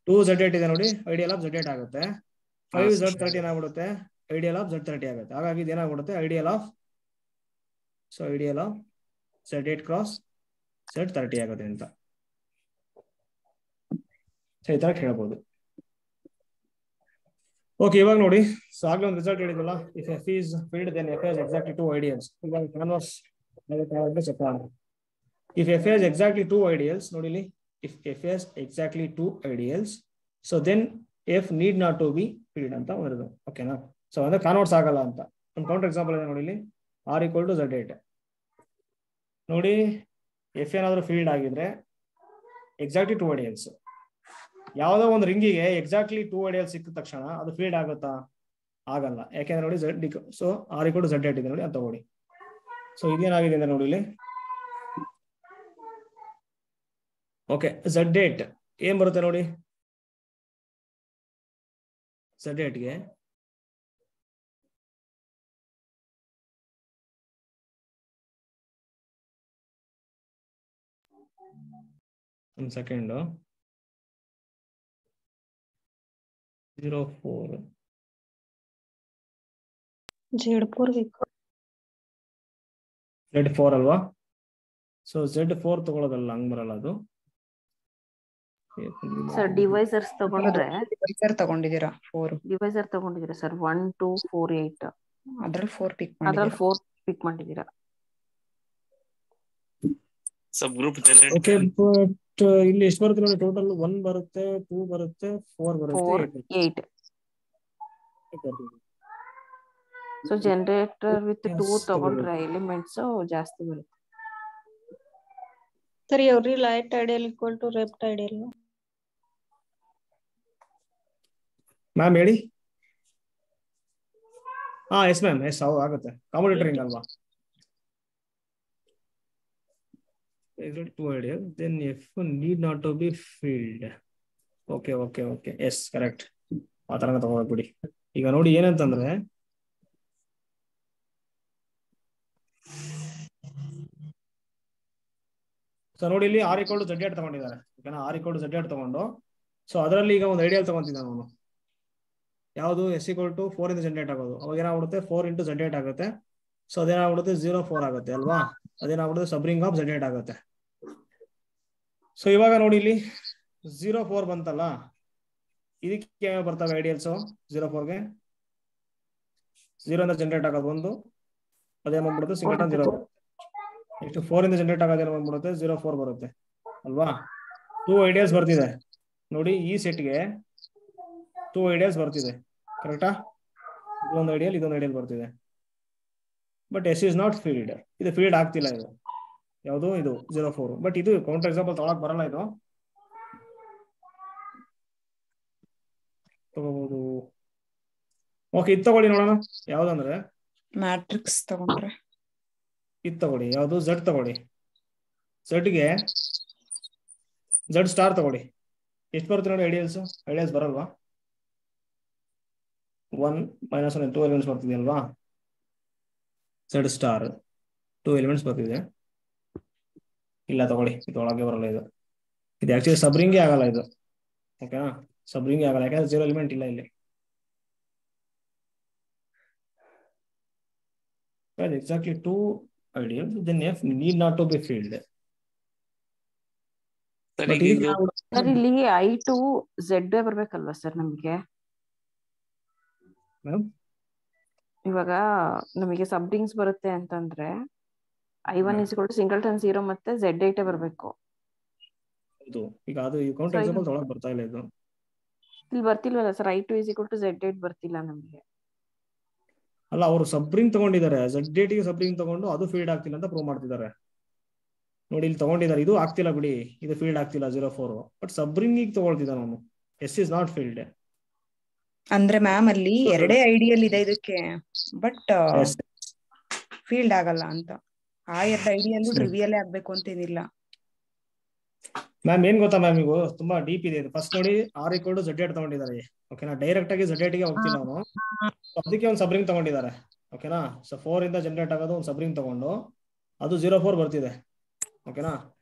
S1: 2 Z8 ಇದೆ ನೋಡಿ, ಐಡಿಯಲ್ ಆಫ್ Z8 ಆಗುತ್ತೆ. 5 Z30 ಏನಾಗ್ಬಿಡುತ್ತೆ? ಐಡಿಯಲ್ ಆಫ್ Z30 ಆಗುತ್ತೆ. ಹಾಗಾಗಿ ಇದು ಏನಾಗ್ಬಿಡುತ್ತೆ? Ideal of Z8 cross Z30 ಆಗುತ್ತೆ ಅಂತ ಈ ತರ ಕೇಳಬಹುದು. ಓಕೆ ಇವಾಗ ನೋಡಿ, ಸೊ ಆಗ್ಲೇ ಒಂದು ರಿಸಲ್ಟ್ ಹೇಳಿದ್ವಲ್ಲ, if F is filled then F has exactly 2 ideals. ಇವಾಗ ಕಾನ್ವರ್ಸ್ ಚೆಕ್ ಮಾಡೋಣ. If F has exactly 2 ideals, ನೋಡಿ ಇಲ್ಲಿ if F has exactly 2 ideals, so then F need not to be filled ಅಂತ ಬರೋದು. ಓಕೆನಾ? ಸೊ ಅಂದ್ರೆ ಕಾನ್ವರ್ಸ್ ಆಗಲ್ಲ ಅಂತ ಒಂದು ಕೌಂಟರ್ ಎಕ್ಸಾಂಪಲ್ ಇದೆ ನೋಡಿ ಇಲ್ಲಿ. R equal to Z8 ನೋಡಿ, F ಏನಾದ್ರು ಫೀಲ್ಡ್ ಆಗಿದ್ರೆ ಎಕ್ಸಾಕ್ಟ್ಲಿ 2 ಐಡಿಯಲ್ಸ್, ಯಾವುದೋ ಒಂದು ರಿಂಗಿಗೆ ಎಕ್ಸಾಕ್ಟ್ಲಿ 2 ಐಡಿಯಲ್ಸ್ ಸಿಕ್ಕಿದ ತಕ್ಷಣ ಅದು ಫೀಲ್ಡ್ ಆಗುತ್ತಾ? ಆಗಲ್ಲ. ಯಾಕೆಂದ್ರೆ ನೋಡಿ so R equal to Z8 ಇದೆ ನೋಡಿ, ಅದು ತಗೊಳ್ಳಿ. ಸೊ ಇದೇನಾಗಿದೆ ಅಂದ್ರೆ ನೋಡಿ ಇಲ್ಲಿ ಓಕೆ Z8 ಏನ್ ಬರುತ್ತೆ ನೋಡಿ, Z8ಗೆ ಒಂದು ಸೆಕೆಂಡ್ 04 Z4 ಅಲ್ವಾ? ಸೊ Z4 ತಗೊಳ್ಳೋದಲ್ಲ, ಹಂಗ್ ಬರಲ್ಲ ಅದು.
S4: ಸರ್ ಡಿವೈಸರ್ಸ್ ತಗೊಂಡ್ರೆ
S3: ಡಿವೈಸರ್ ತಗೊಂಡಿದ್ದೀರಾ 4
S4: ಡಿವೈಸರ್ ತಗೊಂಡಿದ್ದೀರಾ ಸರ್ 1 2 4 8
S3: ಅದ್ರಲ್ಲಿ 4 ಪಿಕ್
S4: ಅದ್ರಲ್ಲಿ 4 ಪಿಕ್ ಮಾಡಿದ್ದೀರಾ.
S2: ಸಬ್ ಗ್ರೂಪ್
S1: ಓಕೆ ಬಟ್ ಇಲ್ಲಿ ಎಷ್ಟು ಬರುತ್ತೆ ನೋಡಿ, ಟೋಟಲ್ 1 ಬರುತ್ತೆ, 2 ಬರುತ್ತೆ, 4 ಬರುತ್ತೆ,
S4: 8 ಸೊ ಜನರೇಟರ್ ವಿತ್ 2 ತಗೊಂಡ್ರೆ ಎಲಿಮೆಂಟ್ಸ್ ಜಾಸ್ತಿ ಬರುತ್ತೆ.
S5: Sir, every light ideal equal to left ideal.
S1: Ma'am ಹೇಳಿ. ಹಾ ಎಸ್ ಮ್ಯಾಮ್, ಎಸ್ ಹೌದು ಆಗುತ್ತೆ. ಕಾಂಬಿನೇಟರಿಂಗ್ ಅಲ್ವಾ? 2 ideal, then F need not to be filled. Okay okay okay yes correct. ಆ ತರ ತಗೋಬೇಕು ಬಿಡಿ. ಈಗ ನೋಡಿ ಏನಂತಂದ್ರೆ ಸೊ ನೋಡಿ ಇಲ್ಲಿ R equal to Z8 ತಗೊಂಡಿದ್ದಾರೆ. ಓಕೆನಾ? R equal to Z8 ತಗೊಂಡು ಸೊ ಅದರಲ್ಲಿ ಈಗ ಒಂದು ಐಡಿಯಲ್ ತಗೊಂತಿದ್ದಾನೆ ಅವನು. ಯಾವುದು? S equal to 4 ಇಂದ ಜನರೇಟ್ ಆಗೋದು. ಅವಾಗ ಏನಾಗ್ಬಿಡುತ್ತೆ? 4 into Z8 ಆಗುತ್ತೆ. ಸೊ ಅದೇನಾಗ್ಬಿಡುತ್ತೆ? 0 4 ಆಗುತ್ತೆ ಅಲ್ವಾ? ಅದೇನಾಗ್ಬಿಡುತ್ತೆ? ಸಬ್ರಿಂಗ್ ಆಫ್ Z8 ಆಗುತ್ತೆ. ಸೊ ಇವಾಗ ನೋಡಿ ಇಲ್ಲಿ 0 4 ಬಂತಲ್ಲ, ಇದಕ್ಕೆ ಬರ್ತವೆ ಐಡಿಯಲ್ಸ್ 0 4ಗೆ 0 ಇಂದ ಜನರೇಟ್ ಆಗೋದು ಒಂದು, ಅದೇ ಬಂದ್ಬಿಡುತ್ತೆ ಸಿಂಗಲ್ 0. ನೆಕ್ಸ್ಟ್ 4 ಇಂದ ಜನರೇಟ್ ಆಗೋದೇನು ಬಂದ್ಬಿಡುತ್ತೆ? 0 4 ಬರುತ್ತೆ ಅಲ್ವಾ? 2 ಐಡಿಯಲ್ಸ್ ಬರ್ತಿದೆ ನೋಡಿ, ಈ ಸೆಟ್ಗೆ 2 ಐಡಿಯಲ್ಸ್ ಬರ್ತಿದೆ. ಕರೆಕ್ಟಾ? ಇದೊಂದು ಐಡಿಯಲ್, ಇದೊಂದು ಐಡಿಯಲ್ ಬರ್ತಿದೆ. But S is not filled. ಇದು ಫೀಲ್ಡ್ ಆಗ್ತಿಲ್ಲ. ಇದು ಯಾವುದು? ಇದು 0 4. ಬಟ್ ಇದು ಕೌಂಟರ್ ಎಕ್ಸಾಂಪಲ್ ತಗೊಳಕ್ ಬರಲ್ಲ. ಇದು ತಗೋಬಹುದು. ಓಕೆ ಇದು ತಗೊಳ್ಳಿ ನೋಡೋಣ. ಯಾವ್ದಂದ್ರೆ
S3: ಮ್ಯಾಟ್ರಿಕ್ಸ್ ತಗೊಂಡ್ರೆ
S1: ಇದು ತಗೊಳ್ಳಿ. ಯಾವುದು? Z ತಗೊಳ್ಳಿ. Zಗೆ ಝಡ್ ಸ್ಟಾರ್ ತಗೊಳ್ಳಿ, ಎಷ್ಟು ಬರುತ್ತೆ ನೋಡಿ ಐಡಿಯಲ್ಸ್ ಬರಲ್ವಾ? 1 - 1 2 ಎಲಿಮೆಂಟ್ಸ್ ಬರ್ತಿದೆಯಲ್ವಾ? ಝಡ್ ಸ್ಟಾರ್ 2 ಎಲಿಮೆಂಟ್ಸ್ ಬರ್ತಿದೆ. ಇಲ್ಲ ತಗೊಳ್ಳಿ, ಇದೊಳಗೆ ಬರಲ್ಲ ಇದು ಆಕ್ಚುಲಿ ಸಬ್ರಿಂಗೇ ಆಗಲ್ಲ ಇದು. ಓಕೆನಾ, ಸಬ್ರಿಂಗೇ ಆಗಲ್ಲ, ಯಾಕಂದ್ರೆ 0 ಎಲಿಮೆಂಟ್ ಇಲ್ಲ ಇಲ್ಲಿ. Exactly 2 ideals, then F need not to be filled.
S2: Sir
S1: But
S2: ಈಗ
S1: ಈಗ
S2: ಇದು
S4: ಸರ್ ಇಲ್ಲಿ I2 Z ಬರ್ಬೇಕಲ್ವಾ ಸರ್ ನಮಗೆ? ಇವಾಗ ನಮಗೆ ಸಬ್ರಿಂಗ್ಸ್ ಬರುತ್ತೆ ಅಂತಂದ್ರೆ I1 ಸಿಂಗಲ್ಟನ್ 0 ಮತ್ತೆ Z8 ಬರ್ಬೇಕು.
S1: ಹೌದು, ಈಗ ಅದು ಕೌಂಟರ್ ಎಕ್ಸಾಂಪಲ್ ತೊಗೊಳಕ್ ಬರ್ತಾ ಇಲ್ಲ ಇದು.
S4: ಇಲ್ಲಿ ಬರ್ತಿಲ್ವಲ್ಲ ಸರ್, I2 Z8 ಬರ್ತಿಲ್ಲ ನಮಗೆ.
S1: ಅಲ್ಲ, ಅವರು ಸಬ್ರಿಂಗ್ ತಗೊಂಡಿದ್ದಾರೆ, Z8 ಗೆ ಸಬ್ರಿಂಗ್ ತಗೊಂಡು ಅದು ಫೀಲ್ಡ್ ಆಗ್ತಿಲ್ಲ ಅಂತ ಪ್ರೂವ್ ಮಾಡ್ತಿದ್ದಾರೆ. ನೋಡಿ ಇಲ್ಲಿ ತಗೊಂಡಿದ್ದಾರೆ, ಇದು ಆಗ್ತಿಲ್ಲ ಬಿಡಿ, ಇದು ಫೀಲ್ಡ್ ಆಗ್ತಿಲ್ಲ 0 4, ಬಟ್ ಸಬ್ರಿಂಗ್ ತಗೊಳ್ತಿದ್ದಾನೆ ಅವನು. S is not filled.
S3: ಅಂದ್ರೆ ಮ್ಯಾಮ್ ಅಲ್ಲಿ ಎರಡೇ ಐಡಿಯಲ್ ಇದೆ ಇದಕ್ಕೆ, ಬಟ್
S1: Yes.
S3: ಫೀಲ್ಡ್ ಆಗಲ್ಲ ಅಂತ. ಆ ಎರಡು ಐಡಿಯಲ್ಲೂ ಟ್ರಿವಿಯಲ್ ಆಗ್ಬೇಕು ಅಂತೇನಿಲ್ಲ
S1: ಮ್ಯಾಮ್. ಏನ್ ಗೊತ್ತಾ ಮ್ಯಾಮ್, ಈಗ ತುಂಬಾ ಡೀಪ್ ಇದೆ ಇದು. ಫಸ್ಟ್ ನೋಡಿ R = Z8 ತಗೊಂಡಿದ್ದಾರೆ. ಓಕೆನಾ, ಡೈರೆಕ್ಟ್ ಆಗಿ Z8 ಗೆ ಹೋಗ್ತಿಲ್ಲ ಅವನು, ಅದಕ್ಕೆ ಒಂದು ಸಬ್ರಿಂಗ್ ತಗೊಂಡಿದ್ದಾರೆ. ಓಕೆನಾ, ಸೊ 4 ಇಂದ ಜನರೇಟ್ ಆಗೋದು ಒಂದು ಸಬ್ರಿಂಗ್ ತಗೊಂಡು ಅದು 0 4 ಬರ್ತಿದೆ. ಓಕೆನಾ,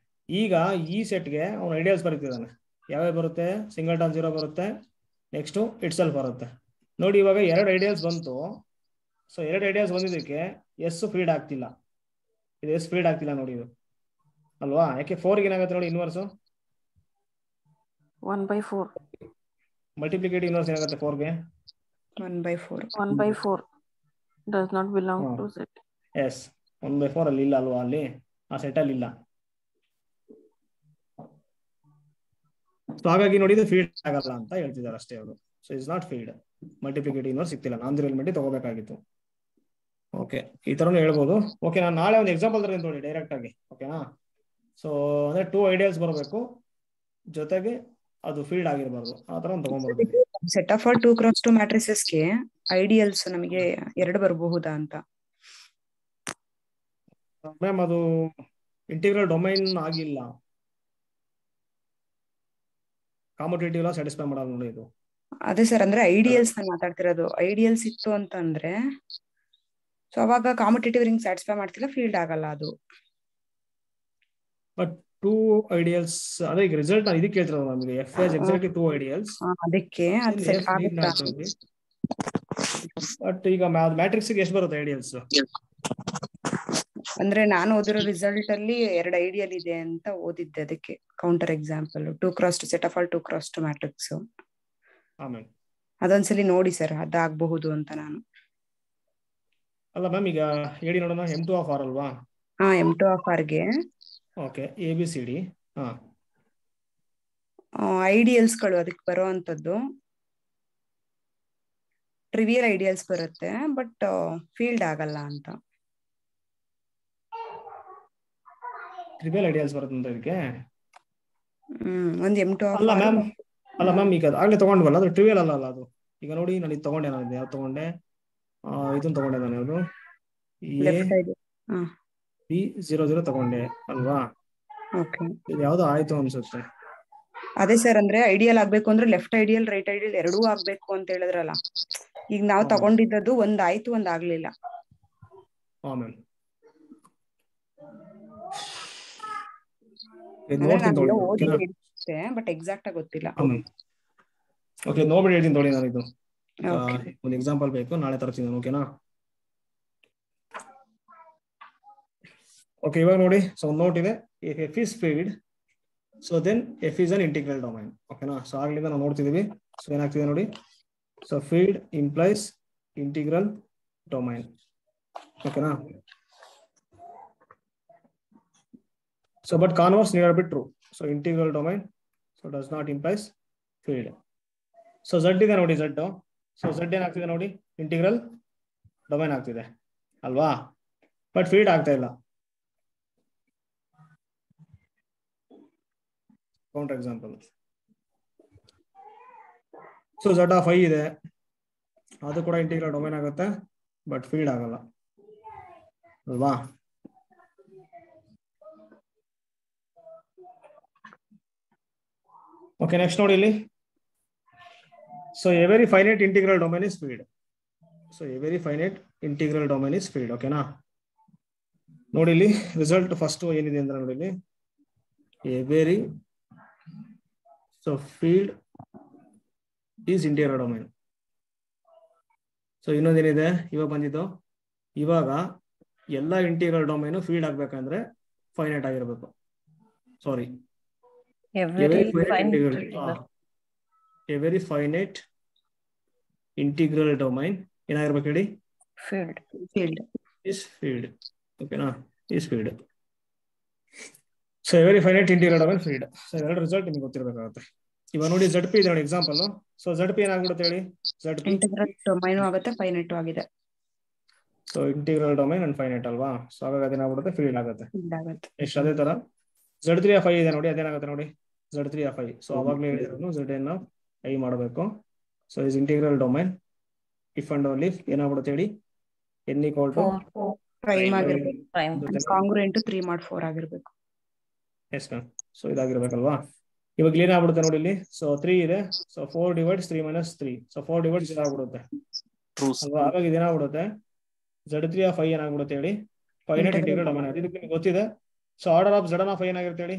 S1: ಈಗ ಈ ಸೆಟ್ಗೆ ಅವನು ಐಡಿಯಲ್ಸ್ ಬರೀತಿದ್ದಾನೆ. ಯಾವ್ಯಾವ ಬರುತ್ತೆ? ಸಿಂಗಲ್ಟನ್ 0 ಬರುತ್ತೆ, ನೆಕ್ಸ್ಟ್ ಇಟ್ ಸೆಲ್ಫ್ ಬರುತ್ತೆ. ನೋಡಿ ಇವಾಗ 2 ಐಡಿಯಲ್ಸ್ ಬಂತು. ಸೊ 2 ಐಡಿಯಲ್ಸ್ ಬಂದಿದ್ದಕ್ಕೆ ಎಸ್ ಫೀಡ್ ಆಗ್ತಿಲ್ಲ, ಇದು ಎಸ್ ಫೀಡ್ ಆಗ್ತಿಲ್ಲ ನೋಡಿ ಇದು ಅಲ್ವಾ? ಯಾಕೆ 4 ಏನಾಗುತ್ತೆ ನೋಡಿ, ಇನ್ವರ್ಸು
S4: 1/4
S1: ಮಲ್ಟಿಪ್ಲಿಕೇಟಿವ್ ಇನ್ವರ್ಸ್ ಏನಾಗುತ್ತೆ 4 ಗೆ?
S3: 1/4
S4: 1/4 does not belong to Z.
S1: Yes 1/4 ಅಲ್ಲಿ ಇಲ್ಲ ಅಲ್ವಾ? ಅಲ್ಲಿ ಆ ಸೆಟ್ ಅಲ್ಲಿ ಇಲ್ಲ. ಸೊ ಹಾಗಾಗಿ ನೋಡಿ ಇದು ಫೀಲ್ಡ್ ಆಗಲ್ಲ ಅಂತ ಹೇಳ್ತಿದ್ದಾರೆ ಅಷ್ಟೇ ಅವರು. So it's not field, multiplicative inverse ಸಿಗ್ತಿಲ್ಲ, ನಾನ್ ಜೀರೋ ಎಲಿಮೆಂಟ್ ತಗೋಬೇಕಾಗಿತ್ತು. ಓಕೆ, ಈ ತರನು ಹೇಳ್ಬೋದು. ಓಕೆ, ನಾನು ನಾಳೆ ಒಂದು ಎಕ್ಸಾಂಪಲ್ ತರ್ತೀನಿ ನೋಡಿ ಡೈರೆಕ್ಟ್ ಆಗಿ. ಓಕೆನಾ, ಸೊ ಅಂದ್ರೆ 2 ಐಡಿಯಲ್ಸ್ ಬರಬೇಕು, ಜೊತೆಗೆ ಅದು ಫೀಲ್ಡ್ ಆಗಿರಬಾರ್ದು, ಆ ತರ ಒಂದು ತಗೊಂಡ್ಬರ್ತೀನಿ.
S3: ಸೆಟ್ ಆಫ್ ಆಲ್ 2x2 ಮ್ಯಾಟ್ರಿಸಸ್ಗೆ ಐಡಿಯಲ್ಸ್ ನಮಗೆ 2 ಬರಬಹುದಾ ಅಂತ.
S1: ಮ್ಯಾಮ್ ಅದು ಇಂಟಿಗ್ರಲ್ ಡೊಮೈನ್ ಆಗಿಲ್ಲ, ಕಾಂಪಿಟೇಟಿವ್ ಲಾ ಸ್ಯಾಟಿಸ್ಫೈ ಮಾಡಲ್ಲ ನೋಡಿ ಇದು.
S3: ಅದೇ ಸರ್, ಅಂದ್ರೆ ಐಡಿಯಲ್ಸ್ ನಾನು ಮಾತಾಡ್ತಿರೋದು. ಐಡಿಯಲ್ಸ್ ಇತ್ತು ಅಂತಂದ್ರೆ ಸೊ ಅವಾಗ ಕಾಂಪಿಟೇಟಿವ್ ರಿಂಗ್ ಸ್ಯಾಟಿಸ್ಫೈ ಮಾಡ್ತಿಲ್ಲ, ಫೀಲ್ಡ್ ಆಗಲ್ಲ ಅದು.
S1: ಬಟ್ 2 ಐಡಿಯಲ್ಸ್, ಅದೇ ಈಗ ರಿಸಲ್ಟ್ ನಾನು ಇದಕ್ಕೆ ಹೇಳ್ತಿರೋದು ನಮಗೆ. F has exactly 2 ಐಡಿಯಲ್ಸ್,
S3: ಅದಕ್ಕೆ ಅದು ಸೆಟ್ ಆಗುತ್ತಾ?
S1: ಬಟ್ ಈಗ ಮ್ಯಾಟ್ರಿಕ್ಸ್ ಗೆ ಎಷ್ಟು ಬರುತ್ತೆ ಐಡಿಯಲ್ಸ್?
S3: ಅಂದ್ರೆ ನಾನು ಓದಿರೋ ರಿಸಲ್ಟ್ ಅಲ್ಲಿ 2 ಐಡಿಯಲ್ ಇದೆ ಅಂತ ಓದಿದ್ದೆ, ಅದಕ್ಕೆ counter example 2x2 set of all 2x2 matrix. ಅದೊಂದ್ಸಲಿ ನೋಡಿ ಸರ್, ಅದಾಗಬಹುದು ಅಂತ ನಾನು.
S1: ಅಲ್ಲ ಮ್ಯಾಮ್, ಈಗ ಹೇಳಿ ನೋಡೋಣ. M2 of R ಅಲ್ವಾ?
S3: M2 of R ಗೆ
S1: ಓಕೆ, ABCD
S3: ಐಡಿಯಲ್ಸ್ ಗಳು ಅದಕ್ಕೆ ಬರುವಂತದ್ದು ಟ್ರಿವಿಯಲ್ ಐಡಿಯಲ್ಸ್ ಬರುತ್ತೆ, ಬಟ್ ಫೀಲ್ಡ್ ಆಗಲ್ಲ ಅಂತ.
S1: ಟ್ರಿವಿಯಲ್ ಐಡಿಯಲ್ಸ್ ಬರುತ್ತೆ ಅಂತ ಇದಕ್ಕೆ?
S3: ಒಂದು M2 of
S1: ಅಲ್ಲ
S3: R.
S1: ಮ್ಯಾಮ್, ಅಲ್ಲ ಮ್ಯಾಮ್, ಈಗ ಆಗ್ಲೇ ತಗೊಂಡ್ವಲ್ಲ, ಅದು ಟ್ರಿವಿಯಲ್ ಅಲ್ಲ ಅದು. ಈಗ ನೋಡಿ ನಾನು ಇದು ತಗೊಂಡೆ, ನಾನು ಯಾವ್ದು ತಗೊಂಡೆ? ಇದನ್ನ ತಗೊಂಡೆ ನಾನು, ಯಾವುದು? B00 ತಗೊಂಡೆ ಅಲ್ವಾ? ಇದು ಯಾವ್ದು ಆಯ್ತು ಅನ್ಸುತ್ತೆ.
S3: ಅದೇ ಸರ್, ಅಂದ್ರೆ ಐಡಿಯಲ್ ಆಗ್ಬೇಕು ಅಂದ್ರೆ ಲೆಫ್ಟ್ ಐಡಿಯಲ್ ರೈಟ್ ಐಡಿಯಲ್ ಎರಡೂ ಆಗ್ಬೇಕು ಅಂತ ಹೇಳಿದ್ರಲ್ಲ. ಈಗ ನಾವು ತಗೊಂಡಿದ್ದದು ಒಂದ್ ಆಯ್ತು, ಒಂದ್ ಆಗ್ಲಿಲ್ಲ. ಬಟ್ ಎಕ್ಸಾಕ್ಟ್ ಆಗಿ ಗೊತ್ತಿಲ್ಲ.
S1: ಓಕೆ, ನೋಡ್ಬಿಟ್ಟು ಹೇಳ್ತೀನಿ ನೋಡಿ ನಾನು. ಇದು ಒಂದು ಎಕ್ಸಾಂಪಲ್ ಬೇಕು, ನಾಳೆ ತರ್ತೀನಿ. ಓಕೆನಾ? ಓಕೆ, ಇವಾಗ ನೋಡಿ. ಸೊ ಒಂದು ನೋಟ್ ಇದೆ, if F is filled, so then F is an integral domain. ಓಕೆನಾ? ಸೊ ಆಗ್ಲಿಂದ ನಾವು ನೋಡ್ತಿದೀವಿ. ಸೊ ಏನಾಗ್ತಿದೆ ನೋಡಿ. So filled implies integral domain. ಓಕೆನಾ? So but converse needed to be true. So integral domain, so does not implies filled. So Z ಇದೆ ನೋಡಿ, Z. ಸೊ Z ಏನಾಗ್ತಿದೆ ನೋಡಿ, ಇಂಟಿಗ್ರಲ್ ಡೊಮೈನ್ ಆಗ್ತಿದೆ ಅಲ್ವಾ? ಬಟ್ ಫೀಲ್ಡ್ ಆಗ್ತಾ ಇಲ್ಲ. Counter example. So Z of I ಇದೆ, ಅದು ಕೂಡ ಇಂಟಿಗ್ರಲ್ ಡೊಮೈನ್ ಆಗುತ್ತೆ, ಬಟ್ ಫೀಲ್ಡ್ ಆಗಲ್ಲ ಅಲ್ವಾ? ಓಕೆ, ನೆಕ್ಸ್ಟ್ ನೋಡಿ ಇಲ್ಲಿ. So a very finite integral domain is field. So a very finite integral domain is field. ಓಕೆನಾ? ನೋಡಿ ಇಲ್ಲಿ ರಿಸಲ್ಟ್ ಫಸ್ಟ್ ಏನಿದೆ ಅಂದ್ರೆ ನೋಡಿ ಇಲ್ಲಿ a very so field is integral domain. So ಇನ್ನೊಂದೇನಿದೆ ಇವಾಗ ಬಂದಿದ್ದು, ಇವಾಗ ಎಲ್ಲ ಇಂಟಿಗ್ರಲ್ ಡೊಮೈನು ಫೀಲ್ಡ್ ಆಗ್ಬೇಕಂದ್ರೆ ಫೈನೈಟ್ ಆಗಿರ್ಬೇಕು. Sorry, A very finite integral domain ಏನಾಗಿರ್ಬೇಕು ಹೇಳಿ?
S3: Field
S1: is field. ಓಕೆನಾ? Is field. So a very finite integral domain field. So ಎರಡು ರಿಸಲ್ಟ್ ನಿಮ್ಗೆ ಗೊತ್ತಿರಬೇಕಾಗುತ್ತೆ. ಇವಾಗ ನೋಡಿ ZP ಇದೆ ನೋಡಿ ಎಕ್ಸಾಂಪಲ್. ಸೊ ZP ಏನಾಗ್ಬಿಡುತ್ತೆ ಹೇಳಿ? ZP
S3: ಇಂಟಿಗ್ರಲ್ ಡೊಮೈನ್ ಆಗುತ್ತೆ, ಫೈನೈಟ್ ಆಗಿದೆ.
S1: So integral domain and finite ಅಲ್ವಾ? ಸೊ ಹಾಗಾಗಿ ಅದೇನಾಗ್ಬಿಡುತ್ತೆ? ಫೀಲ್ಡ್ ಆಗುತ್ತೆ. ಎಷ್ಟು ಅದೇ ತರ Z3 ಇದೆ ನೋಡಿ, ಅದೇನಾಗುತ್ತೆ ನೋಡಿ Z3 ಸೊ ಅವಾಗಲೇ ಹೇಳಿದ್ರು ZN ಮಾಡಬೇಕು. So is integral domain if and only ಏನಾಗ್ಬಿಡುತ್ತೆ ಹೇಳಿ? N =
S3: ಪ್ರೈಮ್ ಆಗಿರ್ಬೇಕು, ಕಾಂಗ್ರುಯೆಂಟ್ 3 mod 4 ಆಗಿರ್ಬೇಕು.
S1: S ma'am. ಸೊ ಇದಾಗಿರ್ಬೇಕಲ್ವಾ? ಇವಾಗ ಏನಾಗ್ಬಿಡುತ್ತೆ ನೋಡಿ ಇಲ್ಲಿ. ಸೊ 3 ಇದೆ. So 4 divides 3 - 3. ಸೊ 4 ಡಿವೈಡ್ಸ್ ಏನಾಗ್ಬಿಡುತ್ತೆ ಅಲ್ವಾ? ಹಾಗಾಗಿ ಇದೇನಾಗ್ಬಿಡುತ್ತೆ Z3 ಏನಾಗ್ಬಿಡುತ್ತೆ ಹೇಳಿ? Finite integral domain. ಇದಕ್ಕೆ ನಿಮ್ಗೆ ಗೊತ್ತಿದೆ. ಸೊ ಆರ್ಡರ್ ಆಫ್ ZN ಏನಾಗಿರುತ್ತೆ ಹೇಳಿ?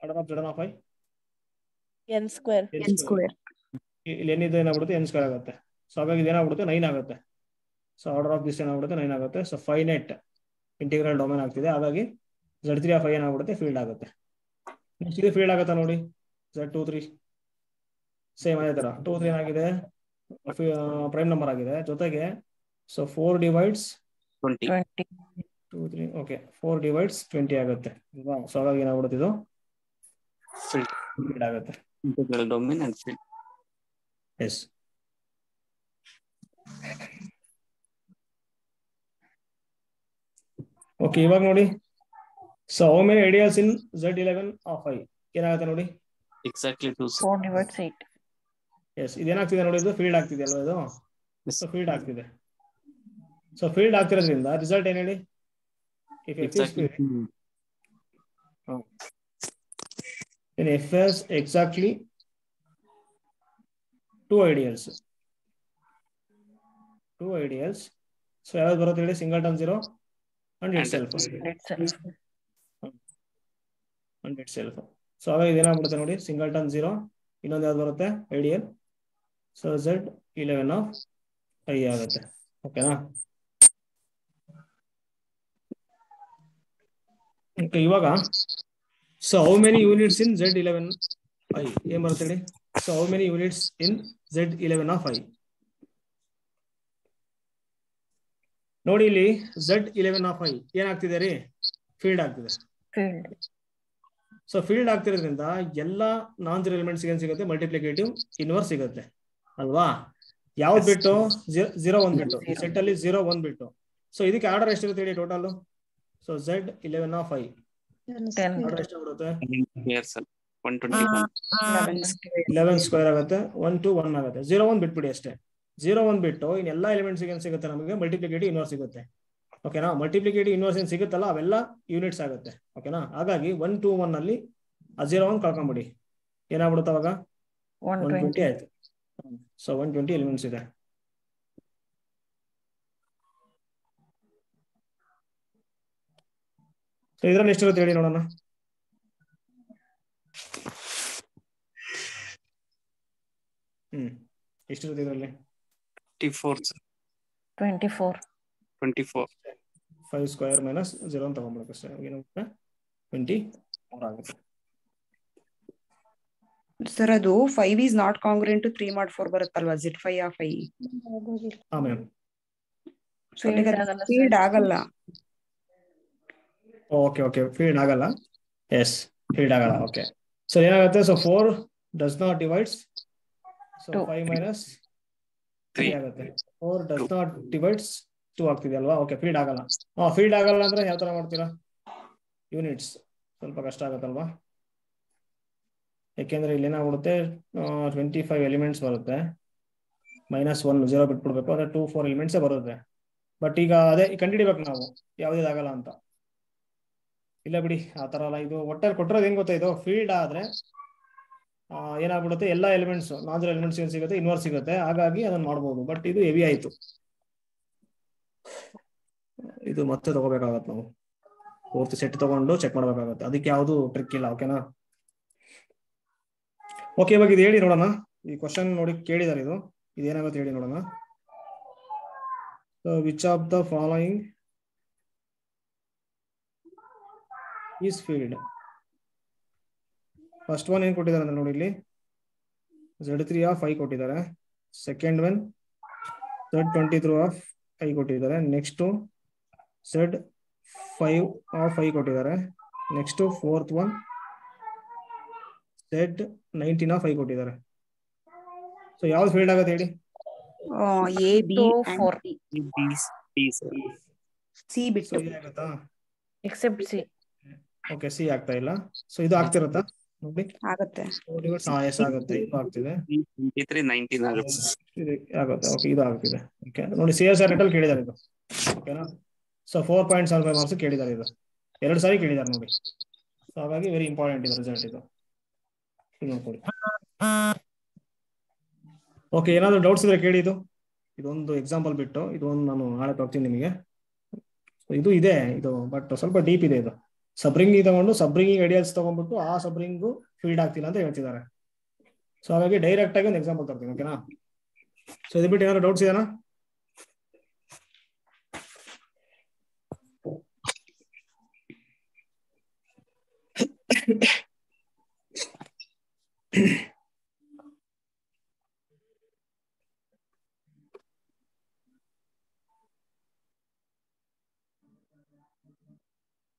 S1: Order of ZN
S4: n².
S1: ಇಲ್ಲಿ ಏನಿದೆ ಏನಾಗ್ಬಿಡುತ್ತೆ? n² ಆಗುತ್ತೆ. ಸೊ ಹಾಗಾಗಿ ಇದೇನಾಗ್ಬಿಡುತ್ತೆ? 9 ಆಗುತ್ತೆ. ಸೊ ಆರ್ಡರ್ ಆಫ್ ದಿಸ್ ಏನಾಗ್ಬಿಡುತ್ತೆ? 9 ಆಗುತ್ತೆ. ಸೊ ಫೈನೈಟ್ ಇಂಟಿಗ್ರಲ್ ಡೊಮೈನ್ ಆಗ್ತಿದೆ. ಹಾಗಾಗಿ Z3 ಏನಾಗ್ಬಿಡುತ್ತೆ? ಫೀಲ್ಡ್ ಆಗುತ್ತೆ. ನೆಕ್ಸ್ಟ್ ಇದು ಫೀಲ್ಡ್ ಆಗುತ್ತೆ ನೋಡಿ Z23 ಸೇಮ್ ಅದೇ ತರ. 2 ಏನಾಗಿದೆ? ಪ್ರೈಮ್ ನಂಬರ್ ಆಗಿದೆ. ಜೊತೆಗೆ ಸೊ 4 ಡಿವೈಡ್ಸ್
S2: 20.
S1: 2 3 ಓಕೆ 4 ಡಿವೈಡ್ಸ್ 20 ಆಗುತ್ತೆ ಅಲ್ವಾ? ಸೊ ಹಾಗಾಗಿ ಏನಾಗ್ಬಿಡುತ್ತೆ? ಇದು ಫೀಲ್ಡ್ ಆಗುತ್ತೆ.
S2: Integral domain and field.
S1: Yes. Okay, ಇವಾಗ ನೋಡಿ. So how many ideals in Z11 of I ಏನಾಗುತ್ತೆ ನೋಡಿ?
S2: ಎಕ್ಸಾಕ್ಟ್ಲಿ 2.
S4: 4 divides 8.
S1: ಎಸ್, ಇದೇನಾಗ್ತಿದೆ ನೋಡಿ? ಇದು ಫೀಲ್ಡ್ ಆಗ್ತಿದೆ ಅಲ್ವಾ? ಇದು ಸೊ ಫೀಲ್ಡ್ ಆಗ್ತಿದೆ. ಸೊ ಫೀಲ್ಡ್ ಆಗ್ತಿರೋದ್ರಿಂದ ರಿಸಲ್ಟ್ ಏನ್ ಹೇಳಿ? F has exactly 2 ideals. 2 ideals. So ಯಾವ್ದು ಬರುತ್ತೆ ಹೇಳಿ? Singleton 0 and itself. And itself. So ಹಾಗಾಗಿ ಇದೇನಾಗ್ಬಿಡುತ್ತೆ ನೋಡಿ? ಸಿಂಗಲ್ಟನ್ 0. ಇನ್ನೊಂದು ಯಾವ್ದು ಬರುತ್ತೆ? Ideal. So Z11 of I ಆಗುತ್ತೆ. ಓಕೆನಾ? ಓಕೆ, ಇವಾಗ so how many units in Z11 I ಏನ್ ಬರುತ್ತೆ ಹೇಳಿ? So how many units in Z11 of I ನೋಡಿ ಇಲ್ಲಿ Z11 of I ಏನಾಗ್ತಿದೆ ರೀ? ಫೀಲ್ಡ್ ಆಗ್ತಿದೆ. ಸೊ ಫೀಲ್ಡ್ ಆಗ್ತಿರೋದ್ರಿಂದ ಎಲ್ಲ ನಾನ್ ಜೀರೋ ಎಲಿಮೆಂಟ್ಸ್ ಏನ್ ಸಿಗುತ್ತೆ? ಮಲ್ಟಿಪ್ಲಿಕೇಟಿವ್ ಇನ್ವರ್ಸ್ ಸಿಗುತ್ತೆ ಅಲ್ವಾ? ಯಾವ್ದು ಬಿಟ್ಟು? 0 1 ಬಿಟ್ಟು. ಈ ಸೆಟ್ ಅಲ್ಲಿ 0 1 ಬಿಟ್ಟು. ಸೊ ಇದಕ್ಕೆ ಆರ್ಡರ್ ಎಷ್ಟಿರುತ್ತೆ ಹೇಳಿ total? So Z11 of I order ಎಷ್ಟು ಬರುತ್ತೆ? 11² ಆಗುತ್ತೆ. 1 2 1 ಆಗುತ್ತೆ. 0 1 ಬಿಟ್ಬಿಡಿ ಅಷ್ಟೇ. 0 1 ಬಿಟ್ಟು ಇನ್ನೆಲ್ಲ ಎಲಿಮೆಂಟ್ಸ್ ಏನ್ ಸಿಗುತ್ತೆ ನಮಗೆ? ಮಲ್ಟಿಪ್ಲಿಕೇಟಿವ್ ಇನ್ವರ್ಸ್ ಸಿಗುತ್ತೆ. ಓಕೆನಾ? ಮಲ್ಟಿಪ್ಲಿಕೇಟಿವ್ ಇನ್ವರ್ಸ್ ಏನ್ ಸಿಗುತ್ತಲ್ಲ ಅವೆಲ್ಲ ಯೂನಿಟ್ಸ್ ಆಗುತ್ತೆ. ಓಕೆನಾ? ಹಾಗಾಗಿ 1 2 1 ಅಲ್ಲಿ ಆ 0 1 ಕಳ್ಕೊಂಡ್ಬಿಡಿ. ಏನಾಗ್ಬಿಡುತ್ತೆ ಅವಾಗ? 120 ಆಯ್ತು. ಸೊ 120 ಎಲಿಮೆಂಟ್ಸ್ ಇದೆ. ಸೊ ಇದ್ರಲ್ಲಿ ಎಷ್ಟಿರುತ್ತೆ ಹೇಳಿ ನೋಡೋಣ? ಎಷ್ಟಿರುತ್ತೆ ಇದರಲ್ಲಿ?
S4: 24.
S1: 5² ಮೈನಸ್ 0 ಅಂತ ತಗೊಂಡ್ಬಿಡಕ್ಕೆ ಅಷ್ಟೇ. ಏನಾಗುತ್ತೆ? 24 ಆಗುತ್ತೆ.
S3: ಸರ್ ಅದು 5 is not congruent to 3 mod 4 ಬರುತ್ತಲ್ವಾ? Z5 of I.
S1: ಹಾ ಮ್ಯಾಮ್.
S3: ಸೊ ಫೀಲ್ಡ್ ಆಗಲ್ಲ.
S1: ಓಕೆ ಓಕೆ, ಫೀಲ್ಡ್ ಆಗಲ್ಲ. ಎಸ್, ಫೀಲ್ಡ್ ಆಗಲ್ಲ. ಓಕೆ, ಸೊ ಏನಾಗುತ್ತೆ? So 4 does not divides. So 5 minus 3 ಆಗುತ್ತೆ. 4 ಡಸ್ ನಾಟ್ ಡಿವೈಡ್ಸ್ 2 ಆಗ್ತಿದೆ ಅಲ್ವಾ? ಓಕೆ, ಫೀಲ್ಡ್ ಆಗಲ್ಲ. ಫೀಲ್ಡ್ ಆಗಲ್ಲ ಅಂದ್ರೆ ಯಾವ ತರ ಮಾಡ್ತೀರಾ? ಯೂನಿಟ್ಸ್ ಸ್ವಲ್ಪ ಕಷ್ಟ ಆಗುತ್ತಲ್ವಾ? ಯಾಕೆಂದ್ರೆ ಇಲ್ಲಿ ಏನಾಗ್ಬಿಡುತ್ತೆ? 25 ಎಲಿಮೆಂಟ್ಸ್ ಬರುತ್ತೆ. -1 0 ಬಿಟ್ಬಿಡ್ಬೇಕು. ಅಂದ್ರೆ 2 4 ಎಲಿಮೆಂಟ್ಸ್ ಬರುತ್ತೆ. ಬಟ್ ಈಗ ಅದೇ ಕಂಡುಹಿಡಿಬೇಕು ನಾವು ಯಾವ್ದಾಗಲ್ಲ ಅಂತ. ಇಲ್ಲ ಬಿಡಿ, ಆ ತರ ಅಲ್ಲ. ಇದು ಒಟ್ಟಲ್ಲಿ ಕೊಟ್ಟಿರೋದು ಹೆಂಗ್ ಗೊತ್ತಾ? ಇದು ಫೀಲ್ಡ್ ಆದ್ರೆ ಏನಾಗ್ಬಿಡುತ್ತೆ, ಎಲ್ಲ ಎಲಿಮೆಂಟ್ಸ್ ನಾನ್ ಎಲಿಮೆಂಟ್ಸ್ ಏನ್ ಸಿಗುತ್ತೆ, ಇನ್ವರ್ಸ್ ಸಿಗುತ್ತೆ, ಹಾಗಾಗಿ ಅದನ್ನ ಮಾಡ್ಬೋದು. ಬಟ್ ಇದು ಹೆವಿ ಆಯ್ತು, ಇದು ಮತ್ತೆ ತಗೋಬೇಕಾಗತ್ತೆ, ನಾವು ಪೂರ್ತಿ ಸೆಟ್ ತಗೊಂಡು ಚೆಕ್ ಮಾಡ್ಬೇಕಾಗತ್ತೆ. ಅದಕ್ಕೆ ಯಾವುದು ಟ್ರಿಕ್ ಇಲ್ಲ. ಓಕೆನಾ? ಓಕೆ, ಇವಾಗ ಇದು ಹೇಳಿ ನೋಡೋಣ. ಈ ಕ್ವಶನ್ ನೋಡಿ ಕೇಳಿದಾರೆ, ಇದೇನಾಗುತ್ತೆ ಹೇಳಿ ನೋಡೋಣ. Which of the following is field? First one ಏನ್ ಕೊಟ್ಟಿದ್ದಾರೆ ಅಂದ್ರೆ ನೋಡಿ, ಇಲ್ಲಿ Z3 ಆಫ್ I ಕೊಟ್ಟಿದ್ದಾರೆ. Second one Z23 of I ಕೊಟ್ಟಿದ್ದಾರೆ. ನೆಕ್ಸ್ಟ್ Z5 ಆಫ್ I ಕೊಟ್ಟಿದ್ದಾರೆ. Next fourth one Z19 of I ಕೊಟ್ಟಿದ್ದಾರೆ. ಸೊ ಯಾವ್ದು ಫೀಲ್ಡ್ ಆಗುತ್ತೆ ಹೇಳಿ?
S3: A, B and C ಬಿಟ್ಟು
S1: ಆಗುತ್ತಾ?
S4: Accept C.
S1: ಓಕೆ, ಸಿ ಆಗ್ತಾ ಇಲ್ಲ. ಸೊ ಇದು ಆಗ್ತಿರುತ್ತಾ ನೋಡಿ?
S3: ಆಗುತ್ತೆ.
S1: ಎಸ್ ಆಗುತ್ತೆ, ಇದು ಆಗ್ತಿದೆ,
S2: 19 ಆಗುತ್ತೆ.
S1: ಆಗುತ್ತೆ. ಓಕೆ, ಇದು ಆಗ್ತಿದೆ. ಓಕೆ ನೋಡಿ, CSR ರಿಟಲ್ ಕೇಳಿದ್ದಾರೆ ಇದು. ಓಕೆನಾ? ಸೊ 4.75 ಮಾರ್ಕ್ಸ್ ಕೇಳಿದ್ದಾರೆ, ಇದು 2 ಸಾರಿ ಕೇಳಿದ್ದಾರೆ ನೋಡಿ. ಸೊ ಹಾಗಾಗಿ ವೆರಿ ಇಂಪಾರ್ಟೆಂಟ್ ಇದು ರಿಸಲ್ಟ್, ಇದು ನೋಡ್ಕೊಳ್ಳಿ. ಓಕೆ, ಏನಾದ್ರು ಡೌಟ್ಸ್ ಇದ್ರೆ ಕೇಳಿ. ಇದೊಂದು ಎಕ್ಸಾಂಪಲ್ ಬಿಟ್ಟು ಇದೊಂದು ನಾನು ನಾಳೆ ತೋರಿಸ್ತೀನಿ ನಿಮಗೆ. ಇದು ಇದೆ ಇದು, ಬಟ್ ಸ್ವಲ್ಪ ಡೀಪ್ ಇದೆ ಇದು. ಸಬ್ರಿಂಗ್ ತಗೊಂಡು ಸಬ್ರಿಂಗಿಂಗ್ ಐಡಿಯಾಸ್ ತಗೊಂಡ್ಬಿಟ್ಟು ಆ ಸಬ್ರಿಂಗು ಫೀಲ್ಡ್ ಆಗ್ತಿಲ್ಲ ಅಂತ ಹೇಳ್ತಿದ್ದಾರೆ. ಸೊ ಹಾಗಾಗಿ ಡೈರೆಕ್ಟ್ ಆಗಿ ಒಂದು ಎಕ್ಸಾಂಪಲ್ ತರ್ತೀನಿ. ಓಕೆನಾ? ಸೊ ಇದು ಬಿಟ್ಟು ಏನಾದ್ರು ಡೌಟ್ಸ್ ಇದೆನಾ?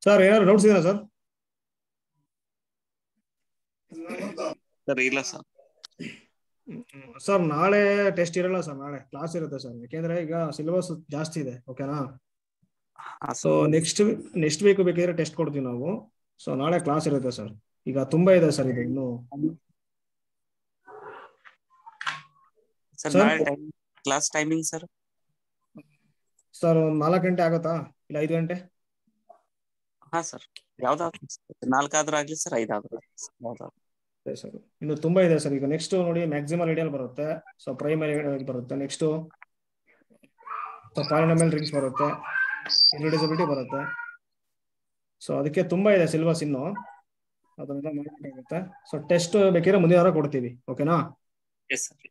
S1: ಸರ್ ಏನಾದ್ರು ಡೌಟ್ಸ್ ಇದೆಯಾ ಸರ್?
S2: ಸರ್ ಇಲ್ಲ ಸರ್.
S1: ಸರ್ ನಾಳೆ ಟೆಸ್ಟ್ ಇರಲ್ಲ ಸರ್, ನಾಳೆ ಕ್ಲಾಸ್ ಇರುತ್ತೆ ಸರ್. ಯಾಕೆಂದ್ರೆ ಈಗ ಸಿಲೆಬಸ್ ಜಾಸ್ತಿ ಇದೆ. ಓಕೆನಾ? ಸೊ ನೆಕ್ಸ್ಟ್ ವೀಕ್ ಬೇಕಾದ್ರೆ ಟೆಸ್ಟ್ ಕೊಡ್ತೀವಿ ನಾವು. ಸೊ ನಾಳೆ ಕ್ಲಾಸ್ ಇರುತ್ತೆ ಸರ್. ಈಗ ತುಂಬಾ ಇದೆ ಸರ್ ಇದು ಇನ್ನು.
S2: Sir class timing sir?
S1: Sir ಒಂದು 4 ಗಂಟೆ ಆಗುತ್ತಾ, ಇಲ್ಲ 5 ಗಂಟೆ?
S2: ಹಾ ಸರ್, ಯಾವ್ದಾದ್ರು 4 ಆದ್ರೂ ಆಗ್ಲಿ ಸರ್, 5 ಆದ್ರೂ
S1: ಸರ್. ಇನ್ನು ತುಂಬಾ ಇದೆ ಸರ್. ಈಗ ನೆಕ್ಸ್ಟ್ ನೋಡಿ, ಮ್ಯಾಕ್ಸಿಮಲ್ ಐಡಿಯಲ್ ಬರುತ್ತೆ. ಸೊ ಪ್ರೈಮರಿ ಬರುತ್ತೆ. ನೆಕ್ಸ್ಟ್ ಪಾಲಿನಾಮಿಯಲ್ ರಿಂಗ್ಸ್ ಬರುತ್ತೆ, ಇರ್ರಿಡ್ಯೂಸಿಬಿಲಿಟಿ ಬರುತ್ತೆ. ಸೊ ಅದಕ್ಕೆ ತುಂಬಾ ಇದೆ ಸಿಲೆಬಸ್ ಇನ್ನು, ಅದನ್ನೆಲ್ಲ ಮಾಡಬೇಕಾಗುತ್ತೆ. ಸೊ ಟೆಸ್ಟ್ ಬೇಕಿದ್ರೆ ಮುಂದಿನ ವಾರ ಕೊಡ್ತೀವಿ. ಓಕೆನಾ?
S2: Yes sir.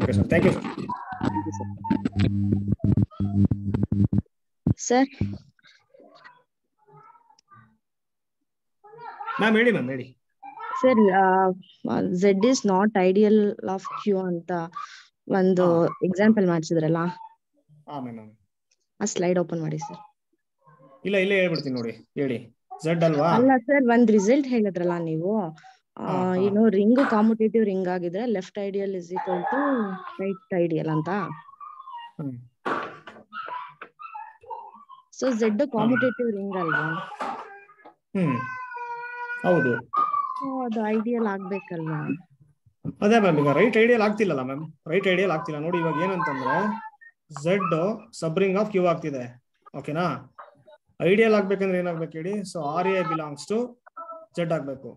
S1: Okay sir, thank you
S6: sir.
S1: Ma'am ಹೇಳಿ ಮ್ಯಾಮ್, ಹೇಳಿ.
S6: Sir, Z is not ideal of Q ಅಂತ ಒಂದು ಎಕ್ಸಾಂಪಲ್ ಮಾಡಿಸಿದ್ರಲ್ಲ, ಆ ಸ್ಲೈಡ್ ಓಪನ್ ಮಾಡಿ ಸರ್.
S1: ಇಲ್ಲ, ಇಲ್ಲೇ ಹೇಳ್ಬಿಡ್ತೀನಿ ನೋಡಿ, ಹೇಳಿ. Z ಅಲ್ವಾ?
S6: ಅಲ್ಲ ಸರ್, ಒಂದ್ ರಿಸಲ್ಟ್ ಹೇಳಿದ್ರಲ್ಲ ನೀವು, ಏನು ರಿಂಗ್ ಕಾಂಪಿಟೇಟಿವ್ ರಿಂಗ್ ಆಗಿದ್ರೆ left ideal is equal to right ideal ಅಂತ. ಸೊ Z ಕಾಂಪಿಟೇಟಿವ್ ರಿಂಗ್ ಅಲ್ವಾ?
S1: ಹೌದು.
S6: ಅದು ಐಡಿಯಲ್ ಆಗ್ಬೇಕಲ್ವಾ?
S1: ಅದೇ ಮ್ಯಾಮ್, ಈಗ ರೈಟ್ ಐಡಿಯಲ್ ಆಗ್ತಿಲ್ಲಲ್ಲ ಮ್ಯಾಮ್, ರೈಟ್ ಐಡಿಯಲ್ ಆಗ್ತಿಲ್ಲ ನೋಡಿ. ಇವಾಗ ಏನಂತಂದ್ರೆ Z ಸಬ್ರಿಂಗ್ ಆಫ್ Q ಆಗ್ತಿದೆ. ಓಕೆನಾ? ಐಡಿಯಲ್ ಆಗ್ಬೇಕಂದ್ರೆ ಏನಾಗ್ಬೇಕು ಹೇಳಿ? So RA belongs to Z ಆಗ್ಬೇಕು.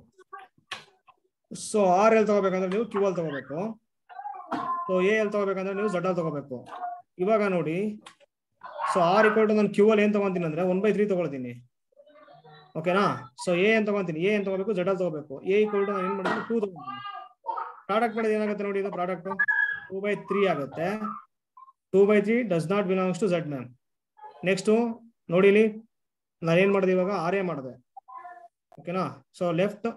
S1: ಸೊ R ಎಲ್ ತಗೋಬೇಕಂದ್ರೆ ನೀವು Q ಅಲ್ಲಿ ತಗೋಬೇಕು. ಸೊ A ಎಲ್ ತಗೋಬೇಕಂದ್ರೆ ನೀವು Z ಅಲ್ಲಿ ತಗೋಬೇಕು. ಇವಾಗ ನೋಡಿ, ಸೊ R ಈಕ್ವಲ್ ಟು ನಾನು Q ಅಲ್ಲಿ ಏನ್ ತಗೊಂತೀನಿ ಅಂದ್ರೆ 1/3 ತಗೊಳ್ತೀನಿ. ಓಕೆನಾ? ಸೊ A ಅಂತ ತಗೊಂತೀನಿ, A ಅಂತ ತಗೋಬೇಕು, Z ಅಲ್ಲಿ ತಗೋಬೇಕು. A ಈಕ್ವಲ್ ಟು ನಾನು ಏನ್ ಮಾಡ್ತೀನಿ, 2 ತಗೊಂತೀನಿ. ಪ್ರಾಡಕ್ಟ್ ಮಾಡಿದ್ರೆ ಏನಾಗುತ್ತೆ ನೋಡಿ, ಇದು ಪ್ರಾಡಕ್ಟ್ 2/3 ಆಗುತ್ತೆ. 2/3 does not belongs to Z ma'am. Next ನೋಡಿ, ಇಲ್ಲಿ ನಾನು ಏನ್ ಮಾಡಿದೆ, ಇವಾಗ RA ಮಾಡಿದೆ. ಓಕೆನಾ? ಸೊ ಲೆಫ್ಟ್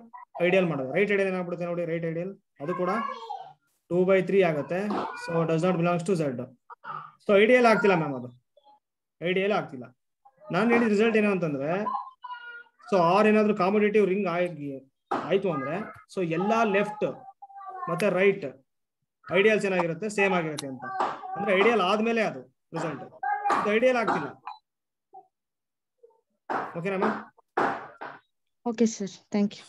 S1: ಐಡಿಯಲ್ ಮಾಡಿದೆ. ರೈಟ್ ಐಡಿಯಲ್ ಏನಾಗ್ಬಿಡುತ್ತೆ ನೋಡಿ, ರೈಟ್ ಐಡಿಯಲ್ ಅದು ಕೂಡ 2/3 ಆಗುತ್ತೆ. So does not belongs to Z. So ideal ಆಗ್ತಿಲ್ಲ ಮ್ಯಾಮ್, ಅದು ಐಡಿಯಲ್ ಆಗ್ತಿಲ್ಲ. ನಾನು ಹೇಳಿದ ರಿಸಲ್ಟ್ ಏನು ಅಂತಂದ್ರೆ, ಸೊ R ಏನಾದ್ರು ಕಾಂಪಿಟೇಟಿವ್ ರಿಂಗ್ ಆಯ್ತು ಅಂದ್ರೆ, ಸೊ ಎಲ್ಲಾ ಲೆಫ್ಟ್ ಮತ್ತೆ ರೈಟ್ ಐಡಿಯಲ್ಸ್ ಏನಾಗಿರುತ್ತೆ, ಸೇಮ್ ಆಗಿರುತ್ತೆ ಅಂತ. ಅಂದ್ರೆ ಐಡಿಯಲ್ ಆದ್ಮೇಲೆ ಅದು ರಿಸಲ್ಟ್, ಇದು ಐಡಿಯಲ್ ಆಗ್ತಿಲ್ಲ. ಓಕೆನಾ ma'am?
S6: Okay sir, thank you.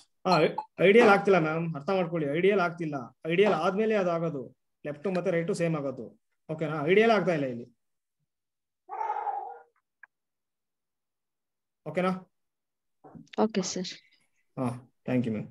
S1: Ideal ಆಗ್ತಿಲ್ಲ ಮ್ಯಾಮ್, ಅರ್ಥ ಮಾಡ್ಕೊಳ್ಳಿ. ಐಡಿಯಲ್ ಆಗ್ತಿಲ್ಲ, ಐಡಿಯಲ್ ಆದ್ಮೇಲೆ ಅದು ಆಗೋದು, ಲೆಫ್ಟ್ ಮತ್ತೆ ರೈಟ್ ಸೇಮ್ ಆಗೋದು. ಓಕೆನಾ? ಐಡಿಯಲ್ ಆಗ್ತಾ ಇಲ್ಲ ಇಲ್ಲಿ. ಓಕೆನಾ?
S6: Okay sir.
S1: Thank you ma'am.